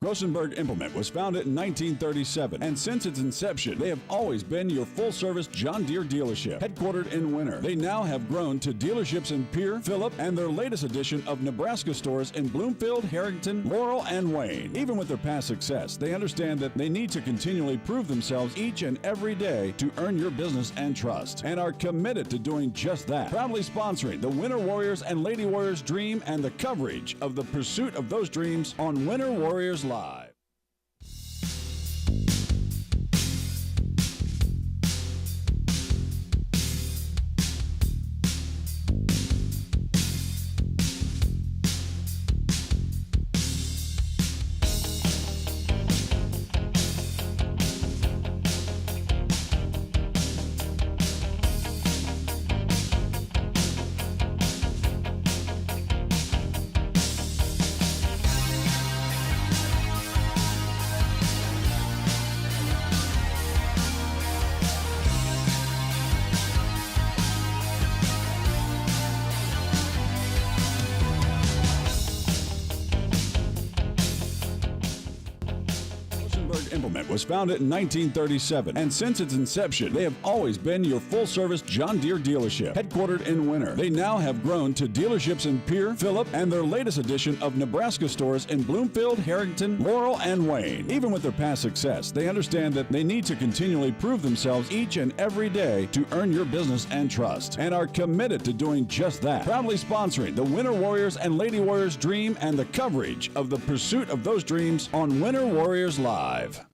Grossenberg Implement was founded in 1937, and since its inception, they have always been your full-service John Deere dealership. Headquartered in Winter, they now have grown to dealerships in Pierre, Phillip, and their latest edition of Nebraska stores in Bloomfield, Harrington, Laurel, and Wayne. Even with their past success, they understand that they need to continually prove themselves each and every day to earn your business and trust, and are committed to doing just that. Proudly sponsoring the Winter Warriors and Lady Warriors dream and the coverage of the pursuit of those dreams on Winter Warriors Live. Implement was founded in 1937, and since its inception, they have always been your full-service John Deere dealership. Headquartered in Winter, they now have grown to dealerships in Pierre, Phillip, and their latest edition of Nebraska stores in Bloomfield, Harrington, Laurel, and Wayne. Even with their past success, they understand that they need to continually prove themselves each and every day to earn your business and trust, and are committed to doing just that. Proudly sponsoring the Winter Warriors and Lady Warriors dream and the coverage of the pursuit of those dreams on Winter Warriors Live.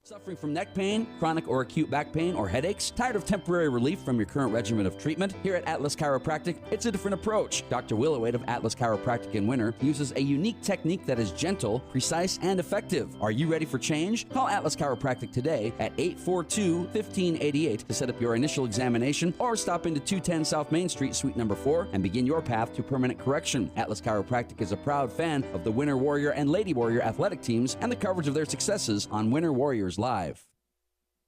Suffering from neck pain, chronic or acute back pain, or headaches? Tired of temporary relief from your current regimen of treatment? Here at Atlas Chiropractic, it's a different approach. Dr. Willowade of Atlas Chiropractic in Winter uses a unique technique that is gentle, precise, and effective. Are you ready for change? Call Atlas Chiropractic today at 842-1588 to set up your initial examination, or stop into 210 South Main Street, Suite number 4, and begin your path to permanent correction. Atlas Chiropractic is a proud fan of the Winter Warrior and Lady Warrior athletic teams and the coverage of their successes on Winter Warriors Live.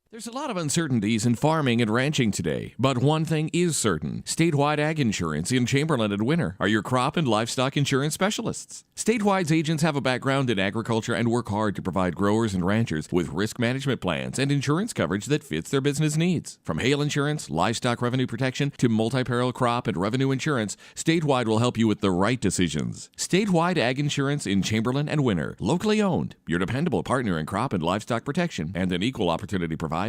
There's a lot of uncertainties in farming and ranching today, but one thing is certain. Statewide Ag Insurance in Chamberlain and Winter are your crop and livestock insurance specialists. Statewide's agents have a background in agriculture and work hard to provide growers and ranchers with risk management plans and insurance coverage that fits their business needs. From hail insurance, livestock revenue protection, to multi-peril crop and revenue insurance, Statewide will help you with the right decisions. Statewide Ag Insurance in Chamberlain and Winter, locally owned, your dependable partner in crop and livestock protection, and an equal opportunity provider.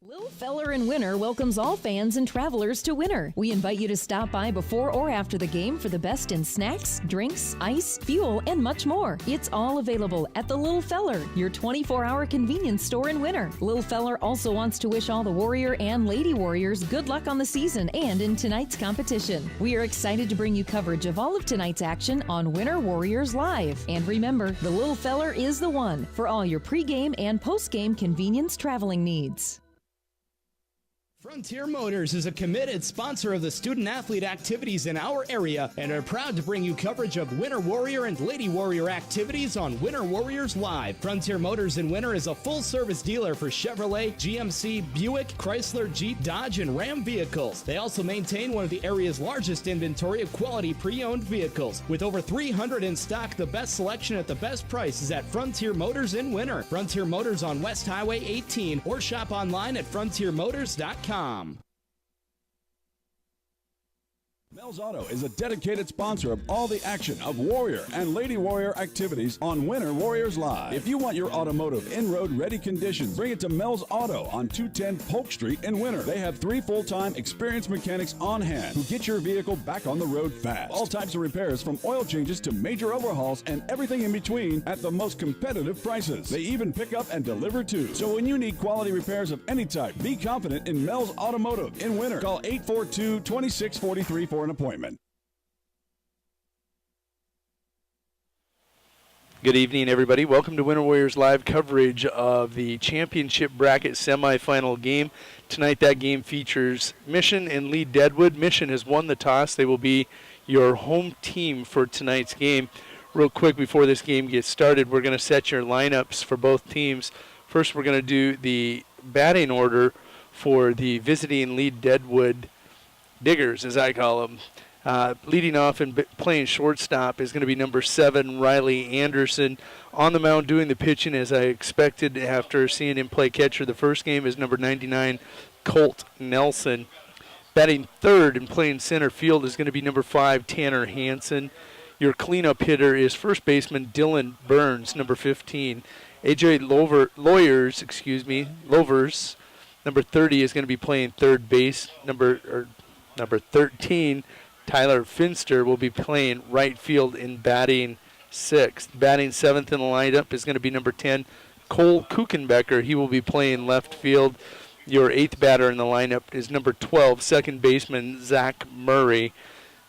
Lil Feller in Winter welcomes all fans and travelers to Winter. We invite you to stop by before or after the game for the best in snacks, drinks, ice, fuel, and much more. It's all available at the Lil Feller, your 24-hour convenience store in Winter. Lil Feller also wants to wish all the Warrior and Lady Warriors good luck on the season and in tonight's competition. We are excited to bring you coverage of all of tonight's action on Winter Warriors Live. And remember, the Lil Feller is the one for all your pregame and postgame convenience traveling needs. Frontier Motors is a committed sponsor of the student-athlete activities in our area and are proud to bring you coverage of Winter Warrior and Lady Warrior activities on Winter Warriors Live. Frontier Motors in Winter is a full-service dealer for Chevrolet, GMC, Buick, Chrysler, Jeep, Dodge, and Ram vehicles. They also maintain one of the area's largest inventory of quality pre-owned vehicles. With over 300 in stock, the best selection at the best price is at Frontier Motors in Winter. Frontier Motors on West Highway 18 or shop online at frontiermotors.com. Mel's Auto is a dedicated sponsor of all the action of Warrior and Lady Warrior activities on Winter Warriors Live. If you want your automotive in-road ready conditions, bring it to Mel's Auto on 210 Polk Street in Winter. They have 3 full-time experienced mechanics on hand who get your vehicle back on the road fast. All types of repairs from oil changes to major overhauls and everything in between at the most competitive prices. They even pick up and deliver too. So when you need quality repairs of any type, be confident in Mel's Automotive in Winter. Call 842-2643 for an appointment. Good evening, everybody. Welcome to Winter Warriors Live coverage of the championship bracket semifinal game. Tonight, that game features Mission and Lee Deadwood. Mission has won the toss. They will be your home team for tonight's game. Real quick before this game gets started, we're going to set your lineups for both teams. First, we're going to do the batting order for the visiting Lee Deadwood Diggers, as I call them. Leading off and playing shortstop is going to be number 7, Riley Anderson. On the mound doing the pitching, as I expected after seeing him play catcher the first game, is number 99, Colt Nelson. Batting third and playing center field is going to be number 5, Tanner Hansen. Your cleanup hitter is first baseman Dylan Burns, number 15. AJ Lovers, number 30, is going to be playing third base. Number 13, Tyler Finster, will be playing right field in batting sixth. Batting seventh in the lineup is going to be number 10, Cole Kuchenbecker. He will be playing left field. Your eighth batter in the lineup is number 12, second baseman Zach Murray.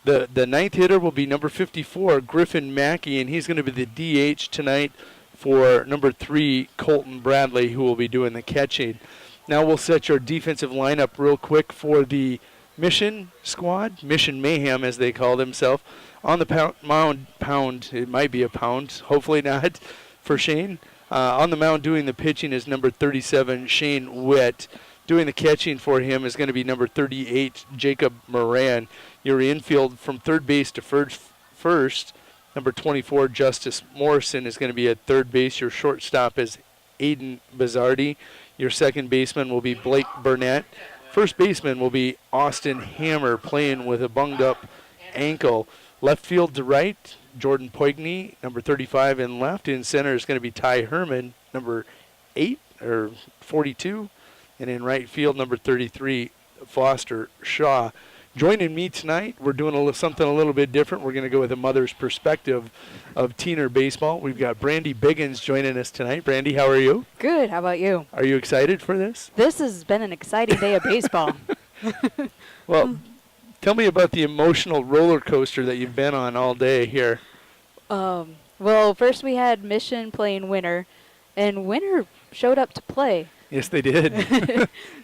The ninth hitter will be number 54, Griffin Mackey, and he's going to be the DH tonight for number 3, Colton Bradley, who will be doing the catching. Now we'll set your defensive lineup real quick for the Mission squad, Mission Mayhem as they call themselves. On the mound, it might be a pound, hopefully not, for Shane. On the mound doing the pitching is number 37, Shane Witt. Doing the catching for him is going to be number 38, Jacob Moran. Your infield from third base to first, number 24, Justice Morrison, is going to be at third base. Your shortstop is Aiden Bizzardi. Your second baseman will be Blake Burnett. First baseman will be Austin Hammer, playing with a bunged-up ankle. Left field to right, Jordan Poigney, number 35, in left. In center is going to be Ty Herman, number 42. And in right field, number 33, Foster Shaw. Joining me tonight, we're doing something a little bit different. We're going to go with a mother's perspective of teener baseball. We've got Brandy Biggins joining us tonight. Brandy, how are you? Good. How about you? Are you excited for this? This has been an exciting day of baseball. Well, tell me about the emotional roller coaster that you've been on all day here. Well, first we had Mission playing Winter, and Winter showed up to play. Yes, they did.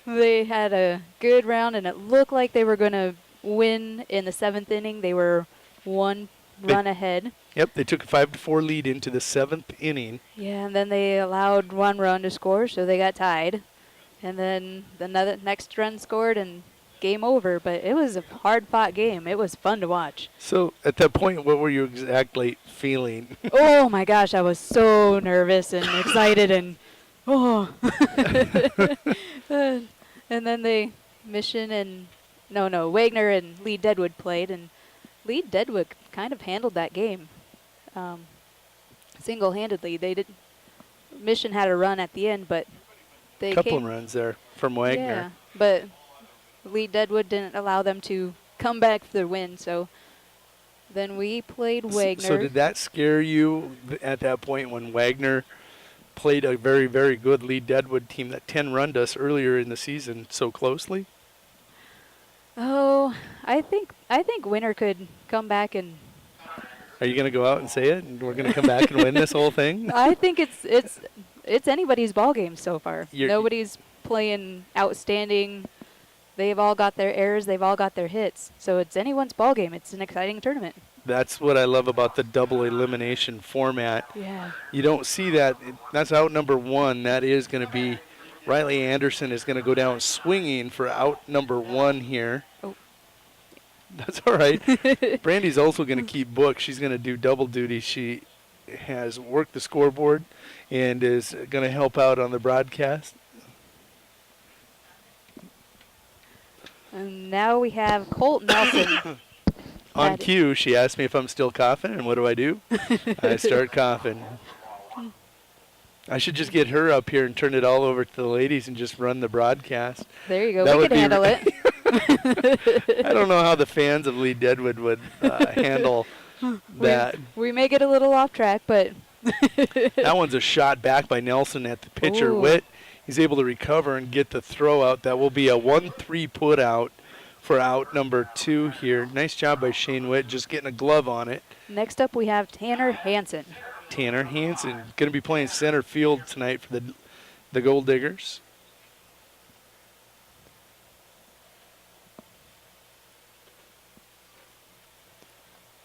They had a good round, and it looked like they were going to win in the 7th inning. They were one run ahead. Yep, they took a 5-4 lead into the 7th inning. Yeah, and then they allowed one run to score, so they got tied. And then the next run scored, and game over. But it was a hard-fought game. It was fun to watch. So at that point, what were you exactly feeling? Oh, my gosh, I was so nervous and excited and... Oh. And then Wagner and Lee Deadwood played, and Lee Deadwood kind of handled that game single-handedly. Mission had a run at the end, but they couple runs there from Wagner. Yeah, but Lee Deadwood didn't allow them to come back for the win, so then we played Wagner. So did that scare you at that point when Wagner played a very, very good Lee Deadwood team that 10-runned us earlier in the season so closely? Oh, I think Winter could come back and... Are you going to go out and say it, and we're going to come back and win this whole thing? I think it's anybody's ball game so far. Nobody's playing outstanding. They've all got their errors. They've all got their hits. So it's anyone's ball game. It's an exciting tournament. That's what I love about the double elimination format. Yeah. You don't see that. That's out number 1. That is going to be Riley Anderson is going to go down swinging for out number 1 here. Oh. That's all right. Brandy's also going to keep book. She's going to do double duty. She has worked the scoreboard and is going to help out on the broadcast. And now we have Colt Nelson. On cue, she asked me if I'm still coughing, and what do? I start coughing. I should just get her up here and turn it all over to the ladies and just run the broadcast. There you go. We can handle it. I don't know how the fans of Lee Deadwood would handle that. We may get a little off track, but... That one's a shot back by Nelson at the pitcher. Ooh. Witt, he's able to recover and get the throw out. That will be a 1-3 put out for out number 2 here. Nice job by Shane Witt, just getting a glove on it. Next up, we have Tanner Hansen. Tanner Hansen going to be playing center field tonight for the Gold Diggers.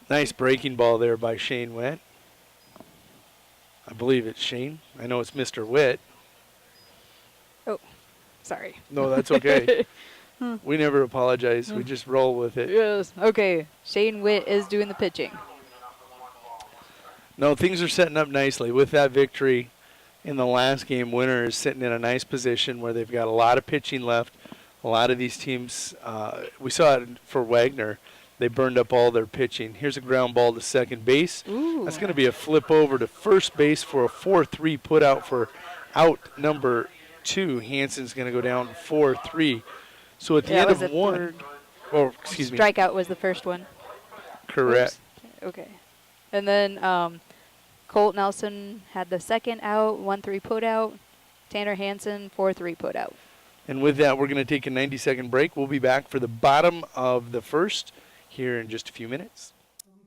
Nice breaking ball there by Shane Witt. I believe it's Shane. I know it's Mr. Witt. Oh, sorry. No, that's okay. We never apologize. We just roll with it. Yes. Okay. Shane Witt is doing the pitching. No, things are setting up nicely. With that victory in the last game, Winter is sitting in a nice position where they've got a lot of pitching left. A lot of these teams, we saw it for Wagner. They burned up all their pitching. Here's a ground ball to second base. Ooh. That's going to be a flip over to first base for a 4-3 put out for out number 2. Hansen's going to go down 4-3. So at the end of one, Strikeout was the first one. Correct. Oops. Okay. And then Colt Nelson had the second out, 1-3 put out. Tanner Hansen, 4-3 put out. And with that, we're going to take a 90-second break. We'll be back for the bottom of the first here in just a few minutes.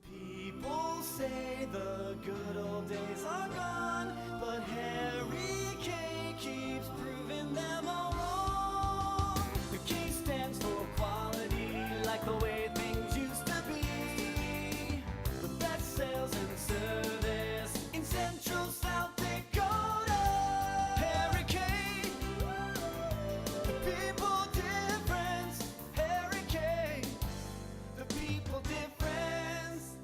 People say the good old days are gone, but Harry K keeps proving them all wrong. The K stands for quality, like the way things used to be. The best sales and service in Central South Dakota. Harry K, the people difference. Harry K, the people difference.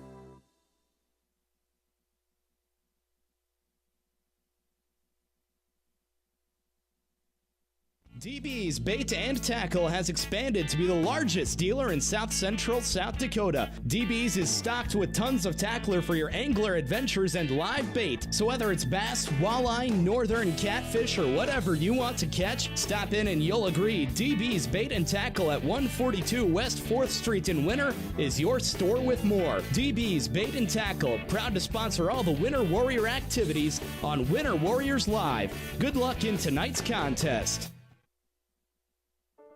DB's Bait and Tackle has expanded to be the largest dealer in South Central South Dakota. DB's is stocked with tons of tackler for your angler adventures and live bait. So whether it's bass, walleye, northern catfish, or whatever you want to catch, stop in and you'll agree DB's Bait and Tackle at 142 West 4th Street in Winter is your store with more. DB's Bait and Tackle, proud to sponsor all the Winter Warrior activities on Winter Warriors Live. Good luck in tonight's contest.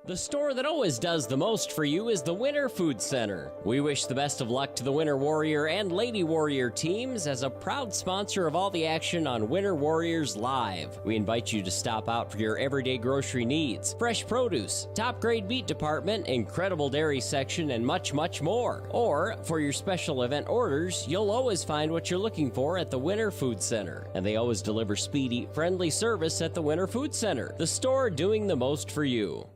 The store that always does the most for you is the Winter Food Center. We wish the best of luck to the Winter Warrior and Lady Warrior teams as a proud sponsor of all the action on Winter Warriors Live. We invite you to stop out for your everyday grocery needs, fresh produce, top grade meat department, incredible dairy section, and much, much more. Or for your special event orders, you'll always find what you're looking for at the Winter Food Center. And they always deliver speedy, friendly service at the Winter Food Center, the store doing the most for you.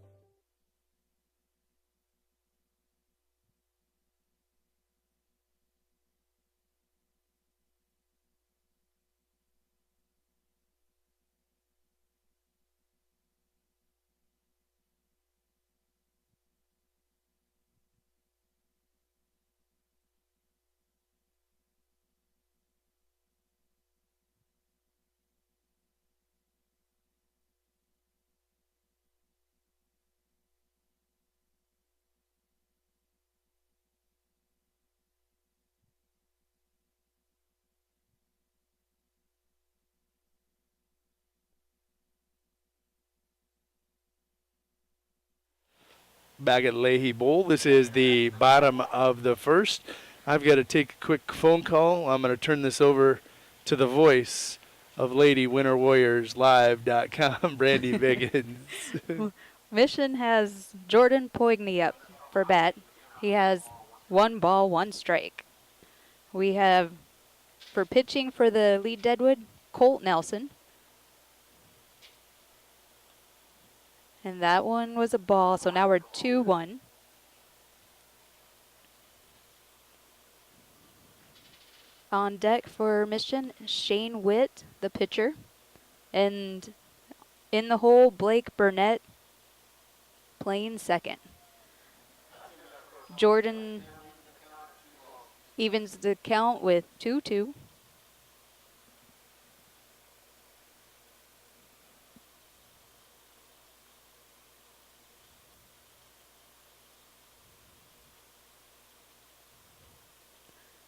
Back at Leahy Bowl. This is the bottom of the first. I've got to take a quick phone call. I'm going to turn this over to the voice of Lady Winter Warriors Live.com, Brandy Biggins. Mission has Jordan Poigney up for bat. He has 1 ball, 1 strike. We have, for pitching for the lead Deadwood, Colt Nelson. And that one was a ball, so now we're 2-1. On deck for Mission, Shane Witt, the pitcher. And in the hole, Blake Burnett playing second. Jordan evens the count with 2-2.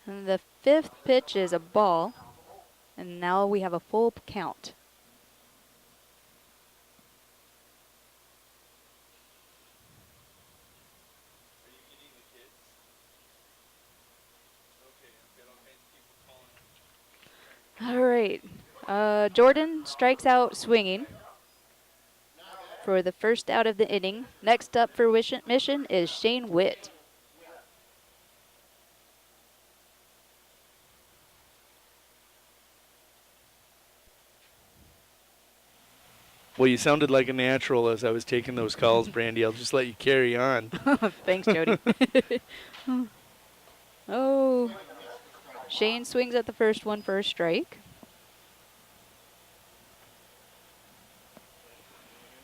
And the 5th pitch is a ball, and now we have a full count. All right. Jordan strikes out swinging for the first out of the inning. Next up for Mission is Shane Witt. Well, you sounded like a natural as I was taking those calls, Brandy. I'll just let you carry on. Thanks, Jody. Oh, Shane swings at the first one for a strike.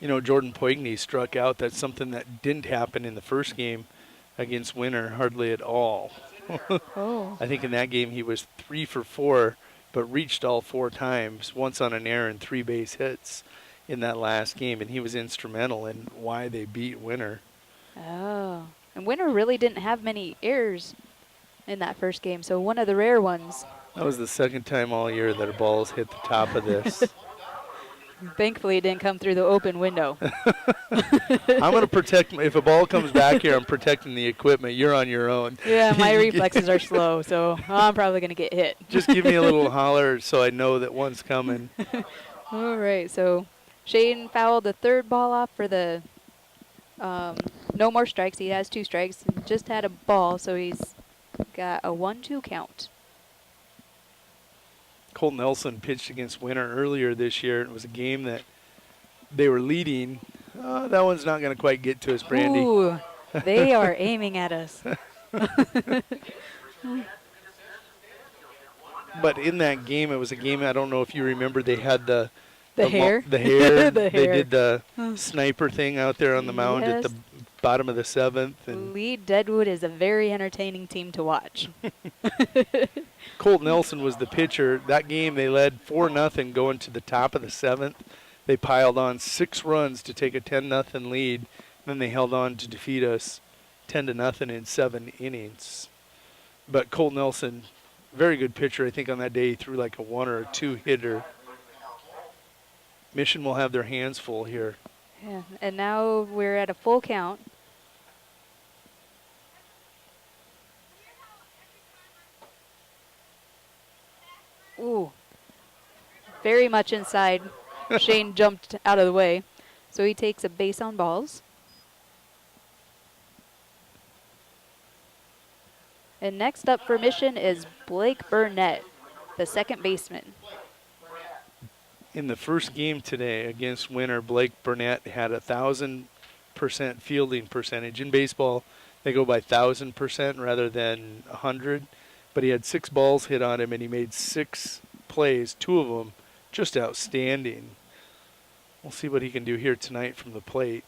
You know, Jordan Poigney struck out. That's something that didn't happen in the first game against Winter hardly at all. Oh. I think in that game he was 3 for 4, but reached all 4 times, once on an error and 3 base hits in that last game, and he was instrumental in why they beat Winter. Oh. And Winter really didn't have many errors in that first game, so one of the rare ones. That was the second time all year that a ball's hit the top of this. Thankfully, it didn't come through the open window. I'm going to protect, if a ball comes back here, I'm protecting the equipment. You're on your own. Yeah, my reflexes are slow, so I'm probably going to get hit. Just give me a little holler so I know that one's coming. All right, so Shane fouled the third ball off for the no more strikes. He has 2 strikes. Just had a ball, so he's got a 1-2 count. Colt Nelson pitched against Winter earlier this year. It was a game that they were leading. That one's not going to quite get to us, Brandy. Ooh, they are aiming at us. But in that game, it was a game, I don't know if you remember, they had the hair. The hair. The They hair. did the sniper thing out there on the mound at the Yes. bottom of the 7th. And Lee Deadwood is a very entertaining team to watch. Colt Nelson was the pitcher. That game they led 4-0 going to the top of the 7th. They piled on 6 runs to take a 10-0 lead. Then they held on to defeat us 10-0 in 7 innings. But Colt Nelson, very good pitcher. I think on that day he threw like a 1 or a 2 hitter. Mission will have their hands full here. Yeah, and now we're at a full count. Ooh, very much inside. Shane jumped out of the way, so he takes a base on balls. And next up for Mission is Blake Burnett, the second baseman. In the first game today against Winter, Blake Burnett had 1,000% fielding percentage. In baseball, they go by 1,000% rather than 100. But he had 6 balls hit on him, and he made 6 plays, 2 of them just outstanding. We'll see what he can do here tonight from the plate.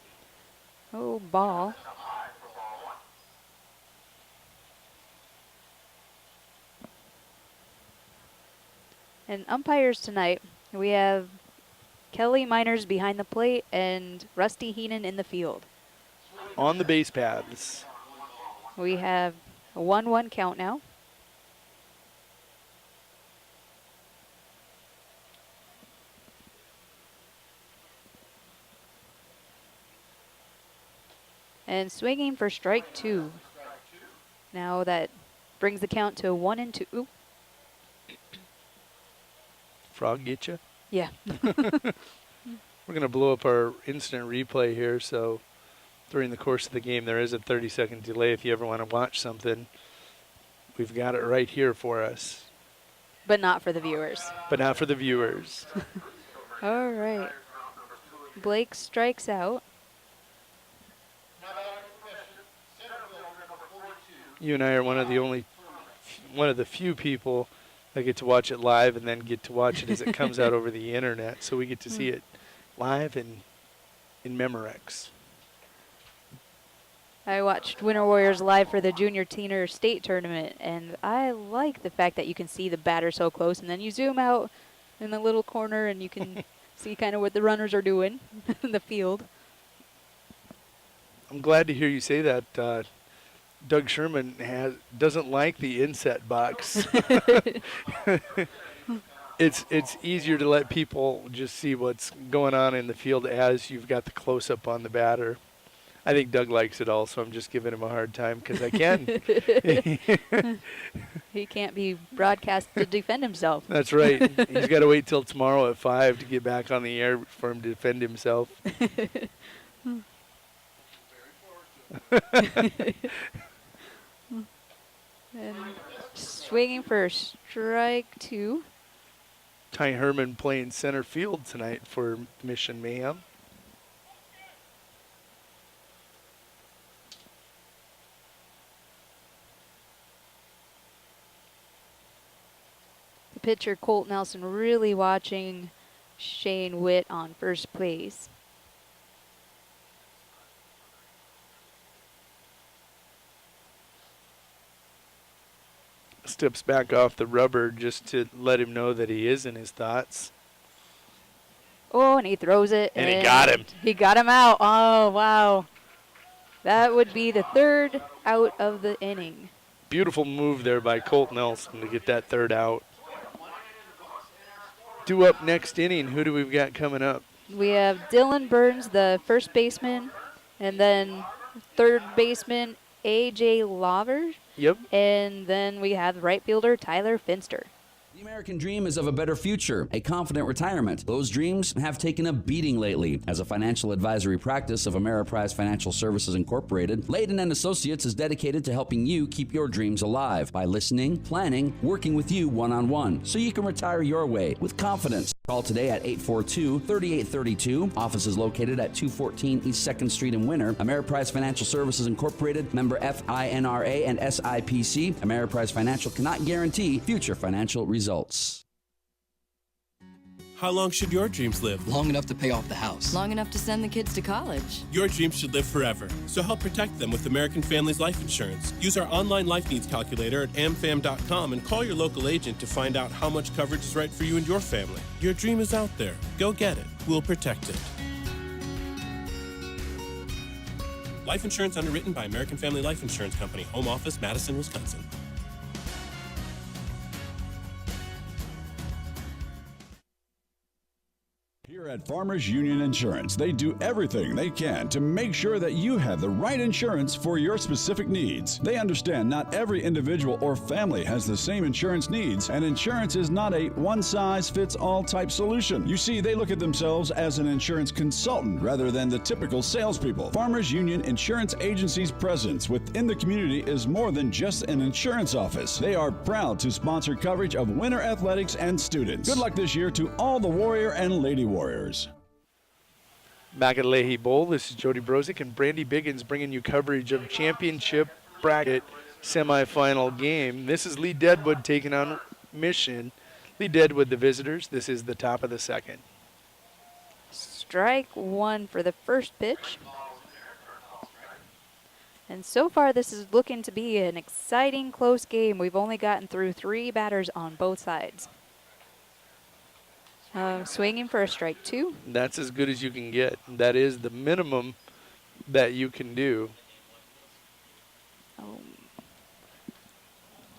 Oh, ball. And umpires tonight, we have Kelly Miners behind the plate and Rusty Heenan in the field. On the base paths. We have a 1-1 count now. And swinging for strike 2. Now that brings the count to 1-2. Ooh, Frog get you? yeah. We're going to blow up our instant replay here, so during the course of the game there is a 30-second delay if you ever want to watch something. We've got it right here for us. But not for the viewers. But not for the viewers. All right. Blake strikes out. You and I are one of the few people that get to watch it live and then get to watch it as it comes out over the internet. So we get to see it live and in Memorex. I watched Winter Warriors live for the Junior Teener State Tournament, and I like the fact that you can see the batter so close, and then you zoom out in the little corner and you can see kind of what the runners are doing in the field. I'm glad to hear you say that. Doug Sherman doesn't like the inset box. It's easier to let people just see what's going on in the field as you've got the close-up on the batter. I think Doug likes it all, so I'm just giving him a hard time because I can. He can't be broadcast to defend himself. That's right. He's got to wait till tomorrow at 5 to get back on the air for him to defend himself. And swinging for strike 2. Ty Herman playing center field tonight for Mission Mayhem. Pitcher Colt Nelson really watching Shane Witt on first base. Steps back off the rubber just to let him know that he is in his thoughts. Oh, and he throws it. And he got him. He got him out. Oh, wow. That would be the third out of the inning. Beautiful move there by Colt Nelson to get that third out. Due up next inning, who do we got coming up? We have Dylan Burns, the first baseman, and then third baseman A.J. Lover. Yep. And then we have right fielder Tyler Finster. The American dream is of a better future, a confident retirement. Those dreams have taken a beating lately. As a financial advisory practice of Ameriprise Financial Services Incorporated, Layden and Associates is dedicated to helping you keep your dreams alive by listening, planning, working with you one-on-one, so you can retire your way with confidence. Call today at 842-3832. Office is located at 214 East 2nd Street in Winter. Ameriprise Financial Services Incorporated, member FINRA and SIPC. Ameriprise Financial cannot guarantee future financial results. How long should your dreams live? Long enough to pay off the house. Long enough to send the kids to college. Your dreams should live forever. So help protect them with American Families Life Insurance. Use our online life needs calculator at amfam.com and call your local agent to find out how much coverage is right for you and your family. Your dream is out there. Go get it. We'll protect it. Life insurance underwritten by American Family Life Insurance Company. Home office, Madison, Wisconsin. Here at Farmers Union Insurance, they do everything they can to make sure that you have the right insurance for your specific needs. They understand not every individual or family has the same insurance needs, and insurance is not a one-size-fits-all type solution. You see, they look at themselves as an insurance consultant rather than the typical salespeople. Farmers Union Insurance Agency's presence within the community is more than just an insurance office. They are proud to sponsor coverage of winter athletics and students. Good luck this year to all the Warrior and Lady Warriors. Back at Leahy Bowl, this is Jody Brozick and Brandy Biggins bringing you coverage of championship bracket semifinal game. This is Lee Deadwood taking on Mission. Lee Deadwood, the visitors. This is the top of the second. Strike one for the first pitch. And so far, this is looking to be an exciting, close game. We've only gotten through 3 batters on both sides. Swinging for a strike 2. That's as good as you can get. That is the minimum that you can do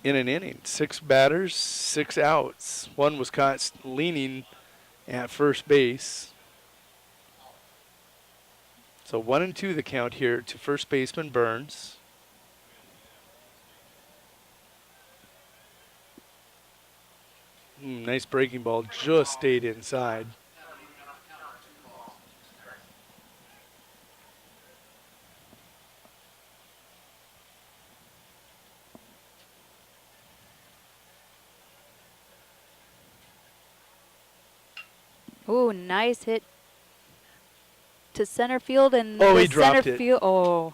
in an inning. 6 batters, 6 outs. One was caught leaning at first base. So 1 and 2 the count here to first baseman Burns. Nice breaking ball, just stayed inside. Ooh, nice hit to center field, and oh, the he dropped center it. field. Oh.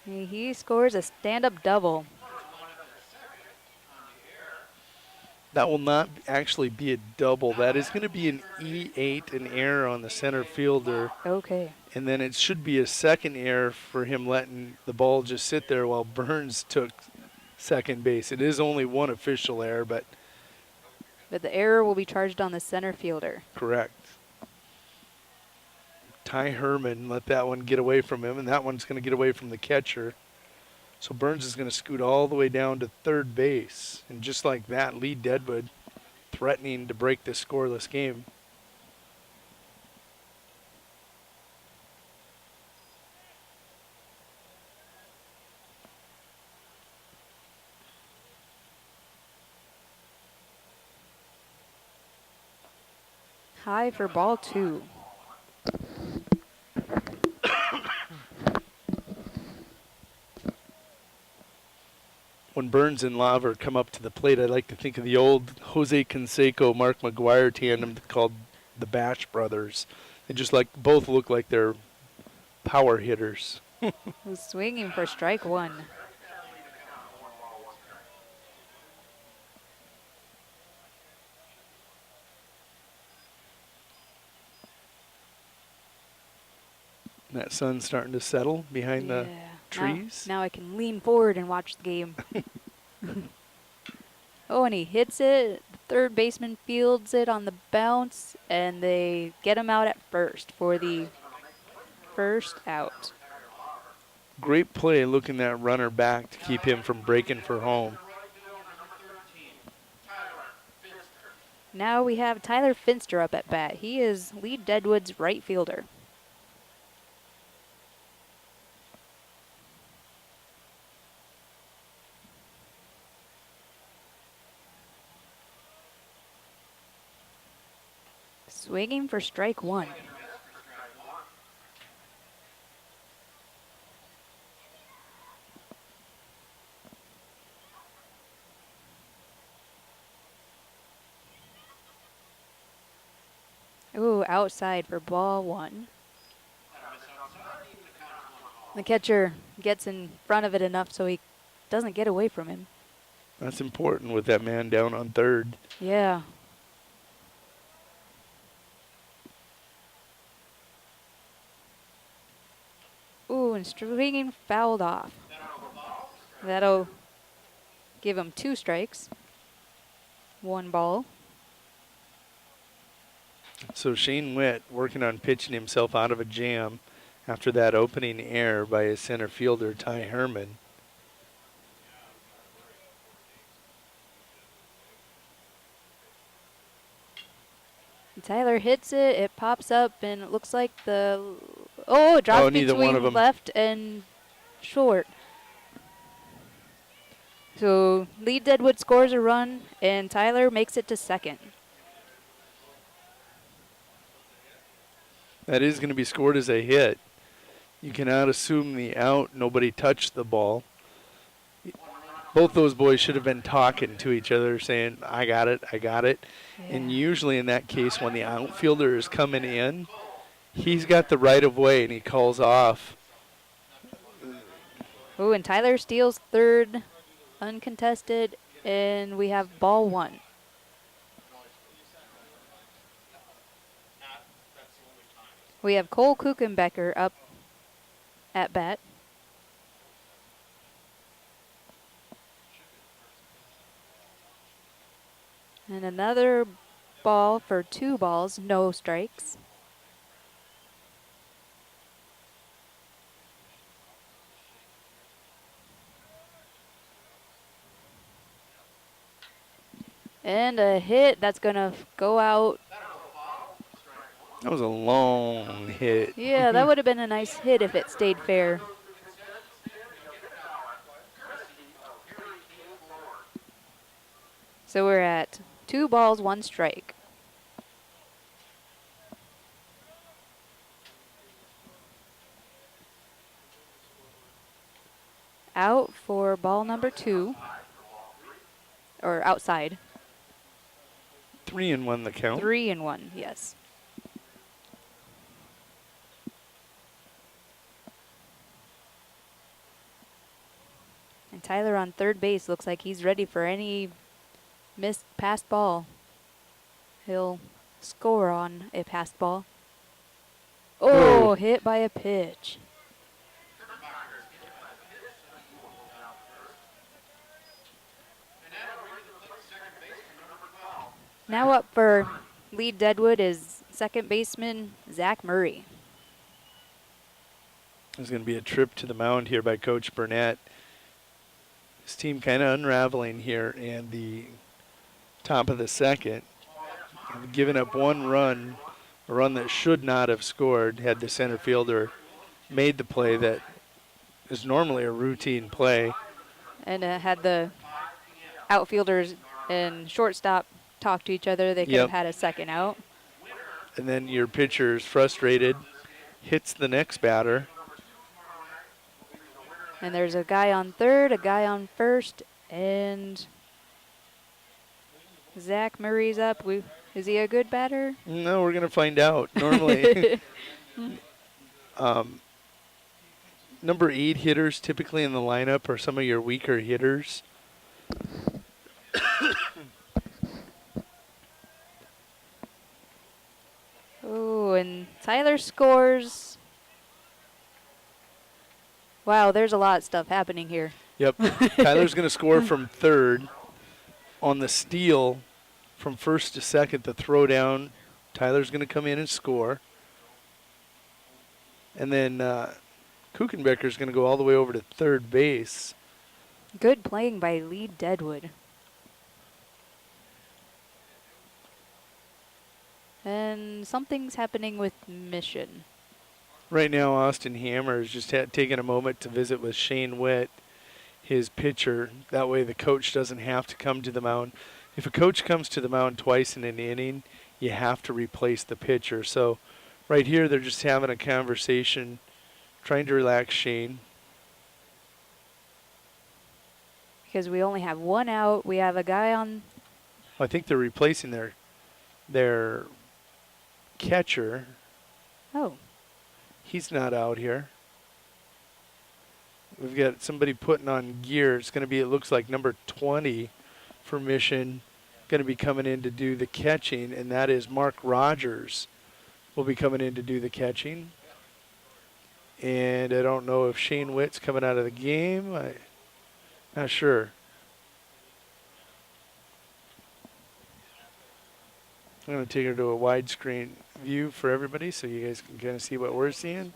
He scores a stand-up double. That will not actually be a double. That is going to be an E8, an error on the center fielder. Okay. And then it should be a second error for him letting the ball just sit there while Burns took second base. It is only one official error, but the error will be charged on the center fielder. correct. Ty Herman let that one get away from him, and that one's going to get away from the catcher. So Burns is going to scoot all the way down to third base. And just like that, Lee Deadwood threatening to break this scoreless game. High for ball 2. When Burns and Laver come up to the plate, I like to think of the old Jose Canseco, Mark McGuire tandem called the Bash Brothers. They just both look like they're power hitters. Swinging for strike 1. That sun's starting to settle behind the Yeah. trees. Now I can lean forward and watch the game. Oh, and he hits it. The third baseman fields it on the bounce, and they get him out at first for the first out. Great play looking that runner back to keep him from breaking for home. Now we have Tyler Finster up at bat. He is Lead Deadwood's right fielder. Swinging for strike one. Ooh, outside for ball one. The catcher gets in front of it enough so he doesn't get away from him. That's important with that man down on third. Yeah. Ooh, and swinging fouled off. That'll give him 2 strikes. 1 ball. So Shane Witt working on pitching himself out of a jam after that opening error by his center fielder, Ty Herman. Tyler hits it. It pops up, and it looks like it drops neither one of between them. left and short. So Lead Deadwood scores a run, and Tyler makes it to second. That is going to be scored as a hit. You cannot assume the out. Nobody touched the ball. Both those boys should have been talking to each other, saying, I got it, I got it. Yeah. And usually in that case, when the outfielder is coming in, he's got the right of way and he calls off. Ooh, and Tyler steals third, uncontested, and we have ball one. We have Cole Kuchenbecker up at bat. And another ball for 2 balls, no strikes. And a hit that's going to go out. That was a long hit. Yeah, that would have been a nice hit if it stayed fair. So we're at 2 balls, 1 strike. Out for ball number 2. Or outside. 3-1 the count. 3-1, yes. And Tyler on third base looks like he's ready for any missed passed ball. He'll score on a passed ball. Oh, Whoa. hit by a pitch. Now up for Lead Deadwood is second baseman Zach Murray. There's going to be a trip to the mound here by Coach Burnett. His team kind of unraveling here in the top of the second. Giving up 1 run, a run that should not have scored had the center fielder made the play that is normally a routine play. And had the outfielders and shortstop talk to each other, they could Yep. have had a second out. And then your pitcher is frustrated, hits the next batter. And there's a guy on third, a guy on first, and Zach Murray's up. Is he a good batter? No, we're going to find out. Normally, number 8 hitters typically in the lineup are some of your weaker hitters. Oh, and Tyler scores. Wow, there's a lot of stuff happening here. Yep. Tyler's going to score from third. On the steal from first to second, the throwdown, Tyler's going to come in and score. And then Kuchenbecker's going to go all the way over to third base. Good playing by Lee Deadwood. And something's happening with Mission. Right now, Austin Hammer is just taking a moment to visit with Shane Witt, his pitcher. That way the coach doesn't have to come to the mound. If a coach comes to the mound twice in an inning, you have to replace the pitcher. So right here, they're just having a conversation, trying to relax Shane. Because we only have one out. We have a guy on. I think they're replacing their catcher. Oh. He's not out here. We've got somebody putting on gear. It's going to be, it looks like, number 20 for Mission, going to be coming in to do the catching, and that is Mark Rogers will be coming in to do the catching. And I don't know if Shane Witt's coming out of the game. I'm not sure. I'm going to take her to a widescreen view for everybody so you guys can kind of see what we're seeing.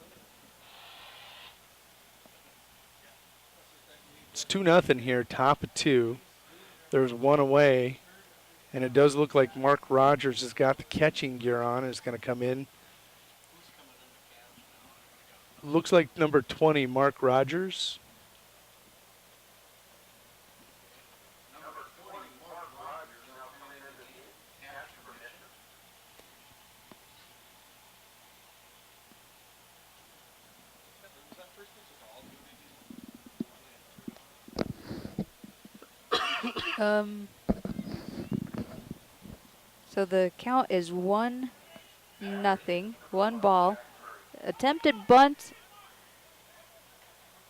It's 2-0 here, top of 2. There's one away, and it does look like Mark Rogers has got the catching gear on and is going to come in. Looks like number 20, Mark Rogers. So the count is 1-0, 1 ball. Attempted bunt.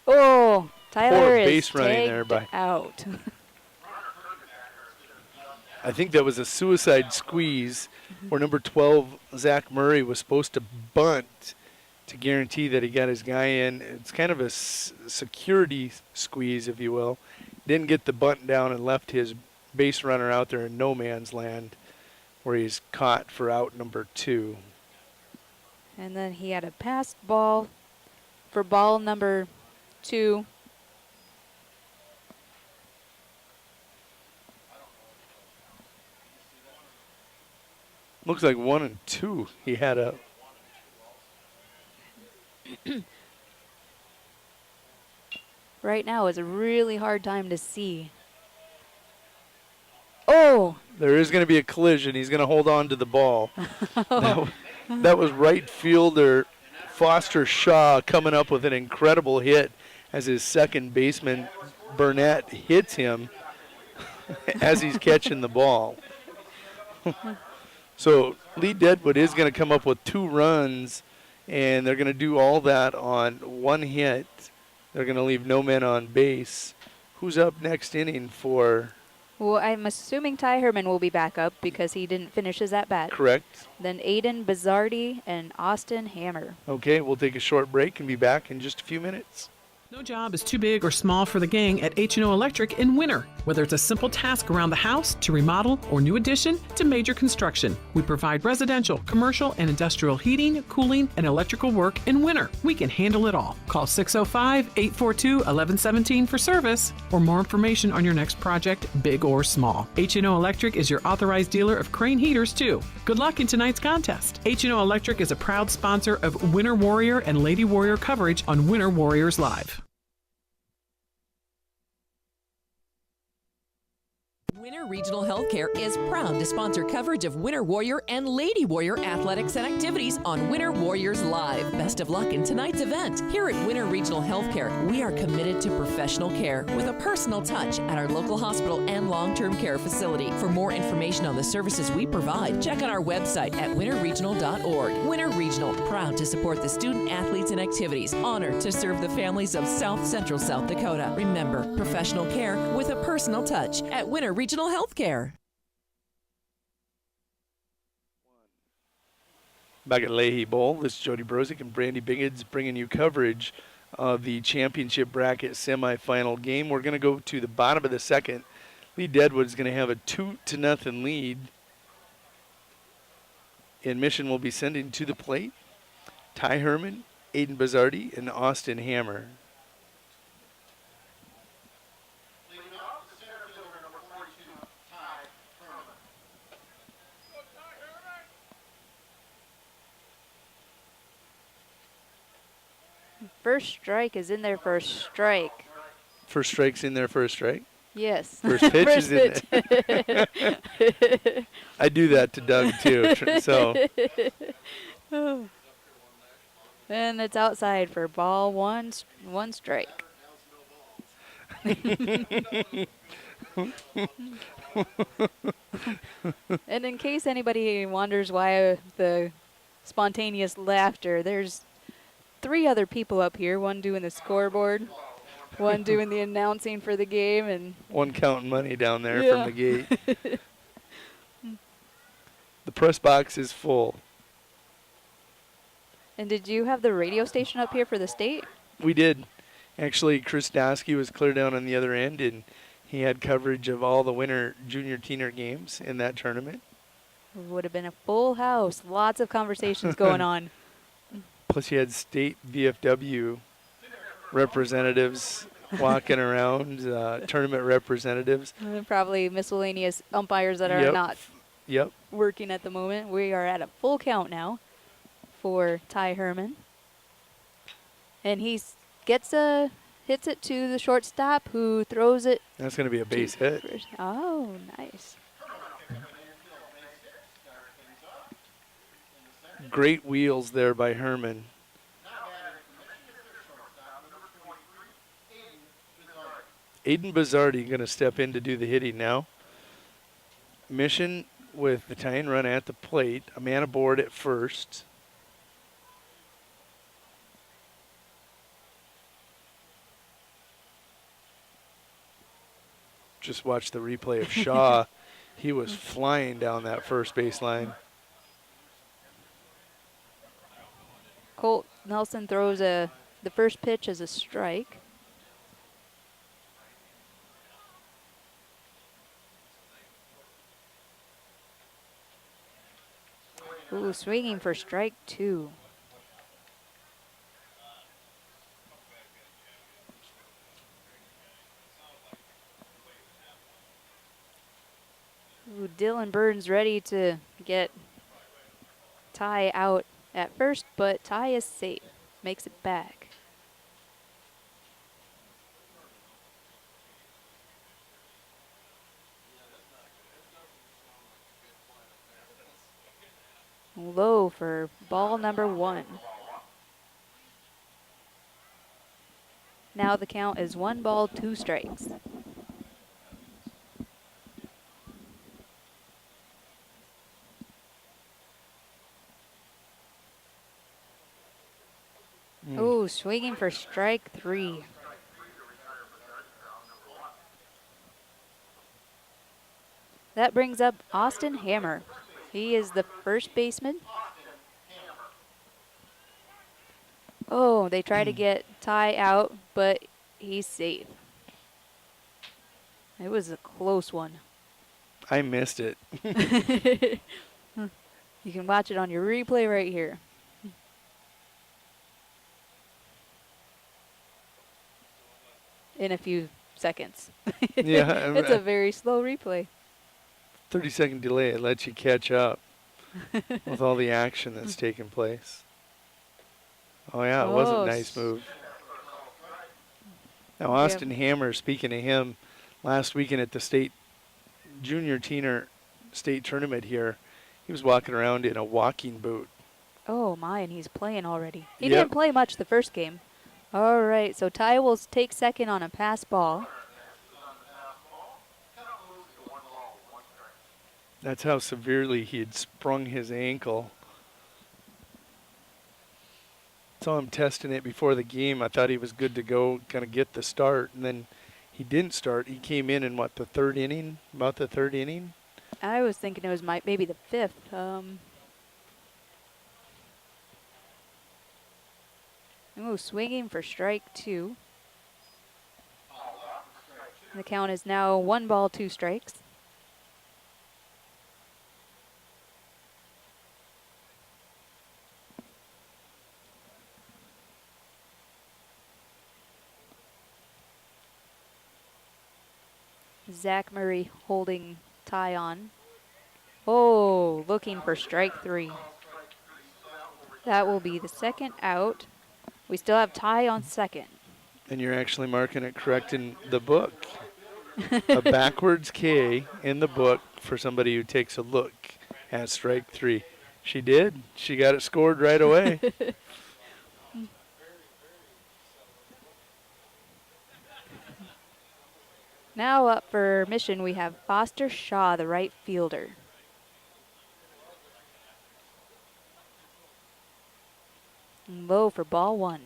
Oh, Tyler is base running there tagged out. I think that was a suicide squeeze where number 12, Zach Murray, was supposed to bunt to guarantee that he got his guy in. It's kind of a security squeeze, if you will. Didn't get the bunt down and left his base runner out there in no man's land where he's caught for out number 2. And then he had a passed ball for ball number 2. Looks like 1 and 2 he had up. Right now is a really hard time to see. Oh! There is going to be a collision. He's going to hold on to the ball. That was right fielder Foster Shaw coming up with an incredible hit as his second baseman Burnett hits him as he's catching the ball. So Lee Deadwood is going to come up with 2 runs, and they're going to do all that on 1 hit. They're going to leave no men on base. Who's up next inning for? Well, I'm assuming Ty Herman will be back up because he didn't finish his at-bat. Correct. Then Aiden Bizzardi and Austin Hammer. Okay, we'll take a short break and be back in just a few minutes. No job is too big or small for the gang at H&O Electric in winter. Whether it's a simple task around the house, to remodel, or new addition, to major construction, we provide residential, commercial, and industrial heating, cooling, and electrical work in winter. We can handle it all. Call 605-842-1117 for service or more information on your next project, big or small. H&O Electric is your authorized dealer of Crane heaters, too. Good luck in tonight's contest. H&O Electric is a proud sponsor of Winter Warrior and Lady Warrior coverage on Winter Warriors Live. Winter Regional Healthcare is proud to sponsor coverage of Winter Warrior and Lady Warrior athletics and activities on Winter Warriors Live. Best of luck in tonight's event. Here at Winter Regional Healthcare, we are committed to professional care with a personal touch at our local hospital and long-term care facility. For more information on the services we provide, check out our website at winterregional.org. Winter Regional, proud to support the student athletes and activities. Honored to serve the families of South Central South Dakota. Remember, professional care with a personal touch at Winter Regional Healthcare. Back at Leahy Bowl, this is Jody Brozick and Brandy Biggins bringing you coverage of the championship bracket semifinal game. We're going to go to the bottom of the second. Lee Deadwood is going to have a 2-0 lead. And Mission will be sending to the plate Ty Herman, Aiden Bazardi, and Austin Hammer. First strike is in there for a strike. First strike's in there for a strike? Yes. First pitch is in there. I do that to Doug too. So. And it's outside for ball one strike. And in case anybody wonders why the spontaneous laughter, there's 3 other people up here, one doing the scoreboard, one doing the announcing for the game, and one counting money down there from the gate. The press box is full. And did you have the radio station up here for the state? We did. Actually, Chris Dasky was clear down on the other end, and he had coverage of all the winter junior teener games in that tournament. Would have been a full house. Lots of conversations going on. Plus, you had state VFW representatives walking around, tournament representatives. Probably miscellaneous umpires that are not working at the moment. We are at a full count now for Ty Herman. And he hits it to the shortstop, who throws it. That's going to be a base hit. Oh, nice. Great wheels there by Herman. Aiden Bazardi going to step in to do the hitting now. Mission with the tying run at the plate. A man aboard at first. Just watch the replay of Shaw. He was flying down that first baseline. Colt Nelson throws the first pitch as a strike. Ooh, swinging for strike 2. Ooh, Dylan Burns ready to get Ty out at first, but Ty is safe. Makes it back. Low for ball number 1. Now the count is 1 ball, 2 strikes. Ooh, swinging for strike 3. That brings up Austin Hammer. He is the first baseman. Oh, they try to get Ty out, but he's safe. It was a close one. I missed it. You can watch it on your replay right here. In a few seconds. Yeah. It's a very slow replay. 30-second delay, it lets you catch up with all the action that's taking place. Oh, yeah, it was a nice move. Now, Austin Hammer, speaking of him, last weekend at the state junior teener state tournament here, he was walking around in a walking boot. Oh, my, and he's playing already. He didn't play much the first game. All right, so Ty will take second on a pass ball. That's how severely he had sprung his ankle. Saw him testing it before the game. I thought he was good to go, kind of get the start, and then he didn't start. He came in what, the third inning? About the third inning? I was thinking it was maybe the 5th. Ooh, swinging for strike 2. The count is now 1 ball, 2 strikes. Zach Murray holding tie on. Oh, looking for strike 3. That will be the second out. We still have tie on second. And you're actually marking it correct in the book. A backwards K in the book for somebody who takes a look at strike 3. She did. She got it scored right away. Now up for Mission, we have Foster Shaw, the right fielder. Low for ball 1.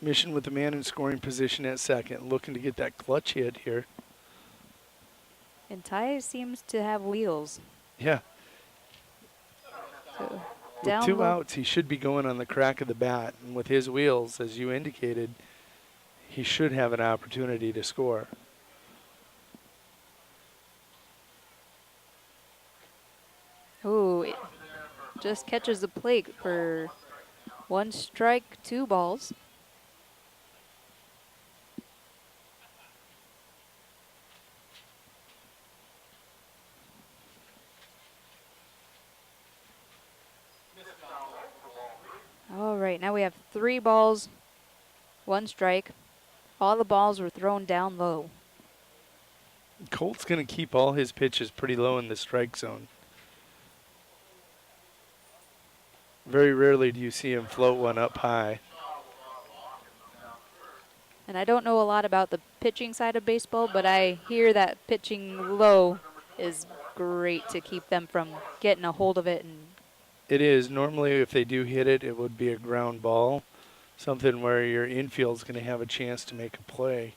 Mission with the man in scoring position at second, looking to get that clutch hit here. And Ty seems to have wheels. Yeah. So With 2 low. outs, he should be going on the crack of the bat. And with his wheels, as you indicated, he should have an opportunity to score. Ooh, it just catches the plate for 1 strike, 2 balls. All right, now we have 3 balls, 1 strike. All the balls were thrown down low. Colt's going to keep all his pitches pretty low in the strike zone. Very rarely do you see him float one up high. And I don't know a lot about the pitching side of baseball, but I hear that pitching low is great to keep them from getting a hold of it. And It is. Normally, if they do hit it, it would be a ground ball, something where your infield's going to have a chance to make a play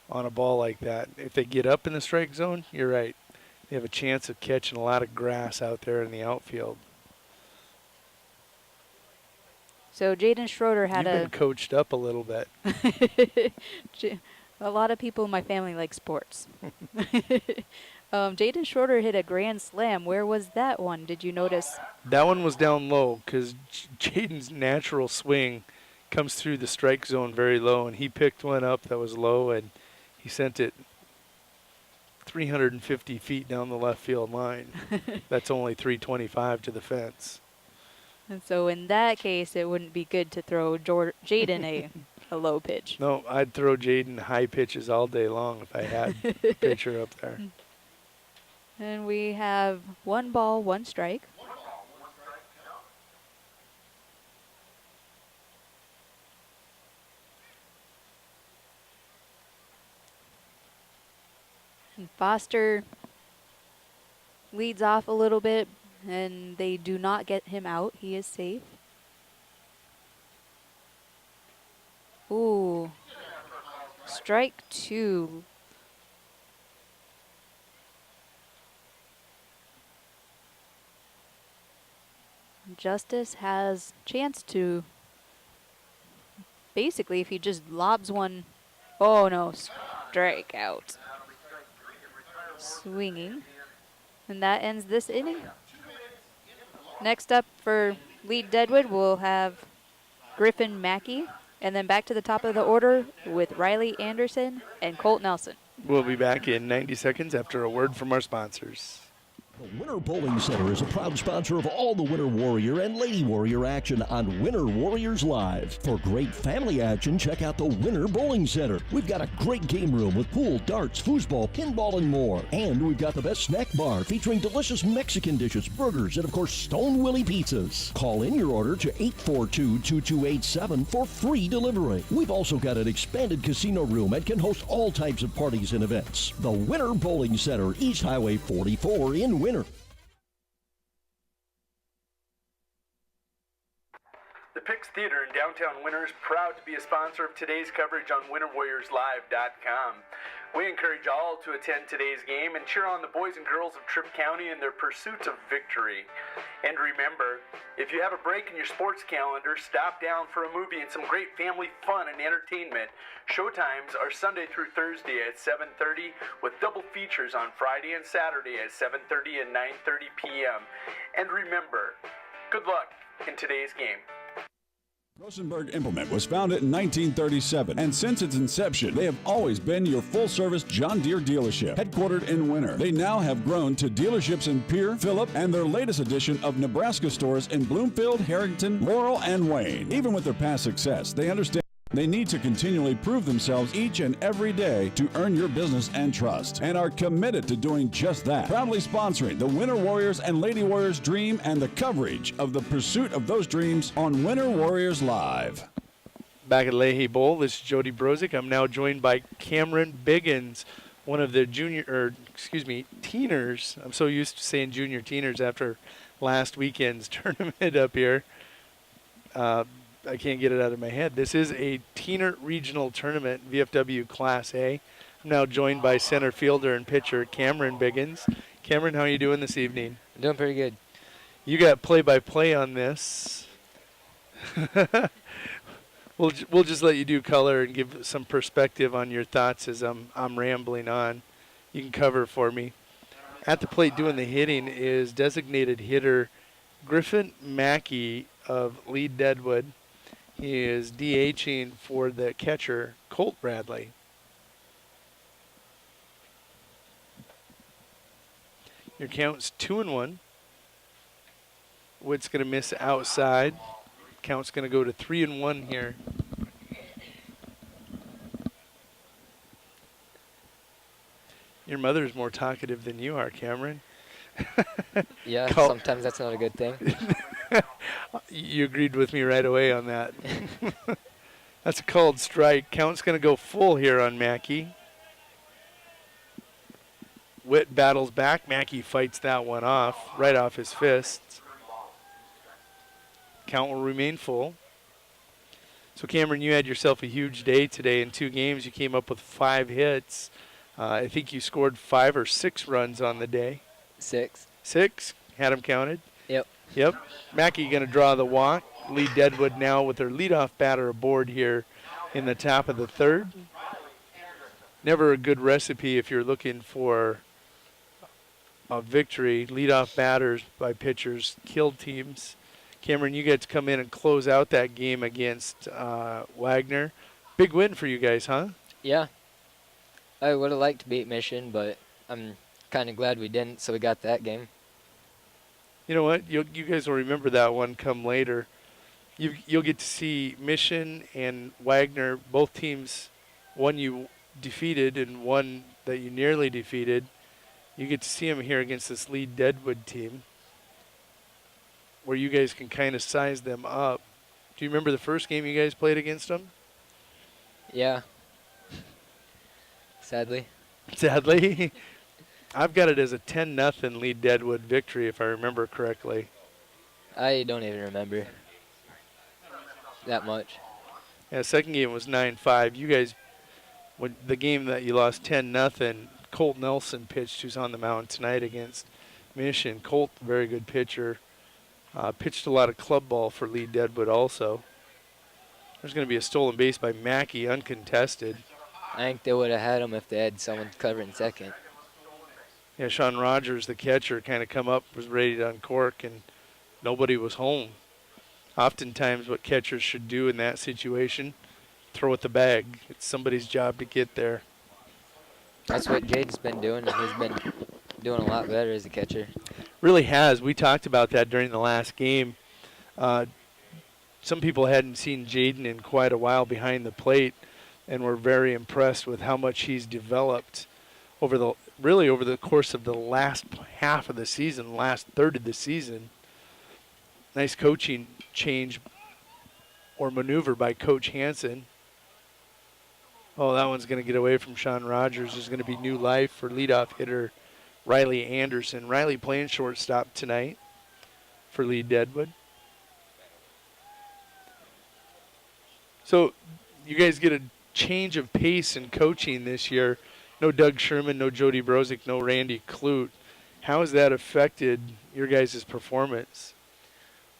on a ball like that. If they get up in the strike zone, you're right. They have a chance of catching a lot of grass out there in the outfield. so Jaden Schroeder had You've been coached up a little bit. a lot of people in my family like sports. Jaden Schroeder hit a grand slam. Where was that one? Did you notice? That one was down low because Jaden's natural swing comes through the strike zone very low, and he picked one up that was low, and he sent it 350 feet down the left field line. That's only 325 to the fence. And so in that case, it wouldn't be good to throw Jaden a low pitch. No, I'd throw Jaden high pitches all day long if I had a pitcher up there. And we have 1 ball, 1 strike. And Foster leads off a little bit, and they do not get him out. He is safe. Ooh. Strike 2. Justice has chance to basically, if he just lobs one. Oh no, strike out. Swinging. And that ends this inning. Next up for Lead Deadwood, we'll have Griffin Mackey. And then back to the top of the order with Riley Anderson and Colt Nelson. We'll be back in 90 seconds after a word from our sponsors. The Winter Bowling Center is a proud sponsor of all the Winter Warrior and Lady Warrior action on Winter Warriors Live. For great family action, check out the Winter Bowling Center. We've got a great game room with pool, darts, foosball, pinball, and more. And we've got the best snack bar featuring delicious Mexican dishes, burgers, and of course, Stone Willie pizzas. Call in your order to 842-2287 for free delivery. We've also got an expanded casino room and can host all types of parties and events. The Winter Bowling Center, East Highway 44 in Winter. The Pix Theater in downtown Winter is proud to be a sponsor of today's coverage on WinterWarriorsLive.com. We encourage all to attend today's game and cheer on the boys and girls of Tripp County in their pursuit of victory. And remember, if you have a break in your sports calendar, stop down for a movie and some great family fun and entertainment. Showtimes are Sunday through Thursday at 7:30 with double features on Friday and Saturday at 7:30 and 9:30 p.m. And remember, good luck in today's game. Rosenberg Implement was founded in 1937, and since its inception, they have always been your full-service John Deere dealership, headquartered in Winter. They now have grown to dealerships in Pierre, Phillip, and their latest addition of Nebraska stores in Bloomfield, Harrington, Laurel, and Wayne. Even with their past success, they understand they need to continually prove themselves each and every day to earn your business and trust, and are committed to doing just that. Proudly sponsoring the Winter Warriors and Lady Warriors dream and the coverage of the pursuit of those dreams on Winter Warriors Live. Back at Leahy Bowl, this is Jody Brozick. I'm now joined by Cameron Biggins, one of the teeners. I'm so used to saying junior teeners after last weekend's tournament up here. I can't get it out of my head. This is a teener regional tournament, VFW Class A. I'm now joined by center fielder and pitcher Cameron Biggins. Cameron, how are you doing this evening? I'm doing pretty good. You got play-by-play on this. We'll just let you do color and give some perspective on your thoughts as I'm rambling on. You can cover for me. At the plate doing the hitting is designated hitter Griffin Mackey of Lead Deadwood. He is DHing for the catcher, Colt Bradley. Your count's 2-1. Wood's going to miss outside. Count's going to go to 3-1 here. Your mother's more talkative than you are, Cameron. Yeah, sometimes that's not a good thing. You agreed with me right away on that. That's a called strike. Count's going to go full here on Mackey. Witt battles back. Mackey fights that one off, right off his fists. Count will remain full. So, Cameron, you had yourself a huge day today. In 2 games, you came up with 5 hits. I think you scored 5 or 6 runs on the day. 6. 6? Had them counted? Yep. Mackey going to draw the walk. Lead Deadwood now with their leadoff batter aboard here in the top of the 3rd. Never a good recipe if you're looking for a victory. Leadoff batters by pitchers kill teams. Cameron, you get to come in and close out that game against Wagner. Big win for you guys, huh? Yeah. I would have liked to beat Mission, but I'm kind of glad we didn't, so we got that game. You know what? You guys will remember that one come later. You'll get to see Mission and Wagner, both teams, one you defeated and one that you nearly defeated. You get to see them here against this Lead Deadwood team, where you guys can kind of size them up. Do you remember the first game you guys played against them? Yeah. Sadly. Sadly? I've got it as a 10-0 Lead Deadwood victory, if I remember correctly. I don't even remember that much. Yeah, second game was 9-5. You guys, when the game that you lost 10-0, Colt Nelson pitched, who's on the mound tonight against Mission. Colt, very good pitcher. Pitched a lot of club ball for Lead Deadwood also. There's going to be a stolen base by Mackey, uncontested. I think they would have had him if they had someone covering second. Yeah, Sean Rogers, the catcher, kind of come up, was ready to uncork, and nobody was home. Oftentimes what catchers should do in that situation, throw at the bag. It's somebody's job to get there. That's what Jaden's been doing, and he's been doing a lot better as a catcher. Really has. We talked about that during the last game. Some people hadn't seen Jaden in quite a while behind the plate, and were very impressed with how much he's developed over the course of the last half of the season, last third of the season. Nice coaching change or maneuver by Coach Hansen. Oh, that one's going to get away from Sean Rogers. There's going to be new life for leadoff hitter Riley Anderson. Riley playing shortstop tonight for Lead Deadwood. So you guys get a change of pace in coaching this year. No Doug Sherman, no Jody Brozick, no Randy Clute. How has that affected your guys' performance?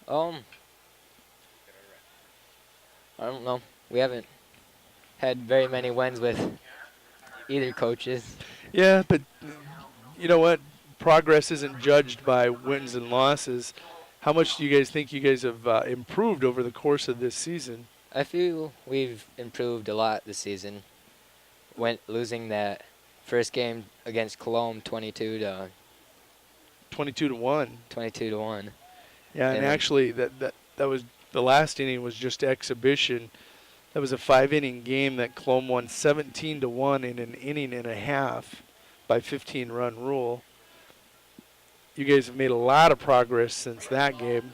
I don't know. We haven't had very many wins with either coaches. Yeah, but you know what? Progress isn't judged by wins and losses. How much do you guys think you guys have improved over the course of this season? I feel we've improved a lot this season. Losing that first game against Cologne 22 to 1. 22 to 1. Yeah, and actually that was the last inning was just exhibition. That was a 5-inning game that Cologne won 17 to 1 in an inning and a half by 15-run rule. You guys have made a lot of progress since that game.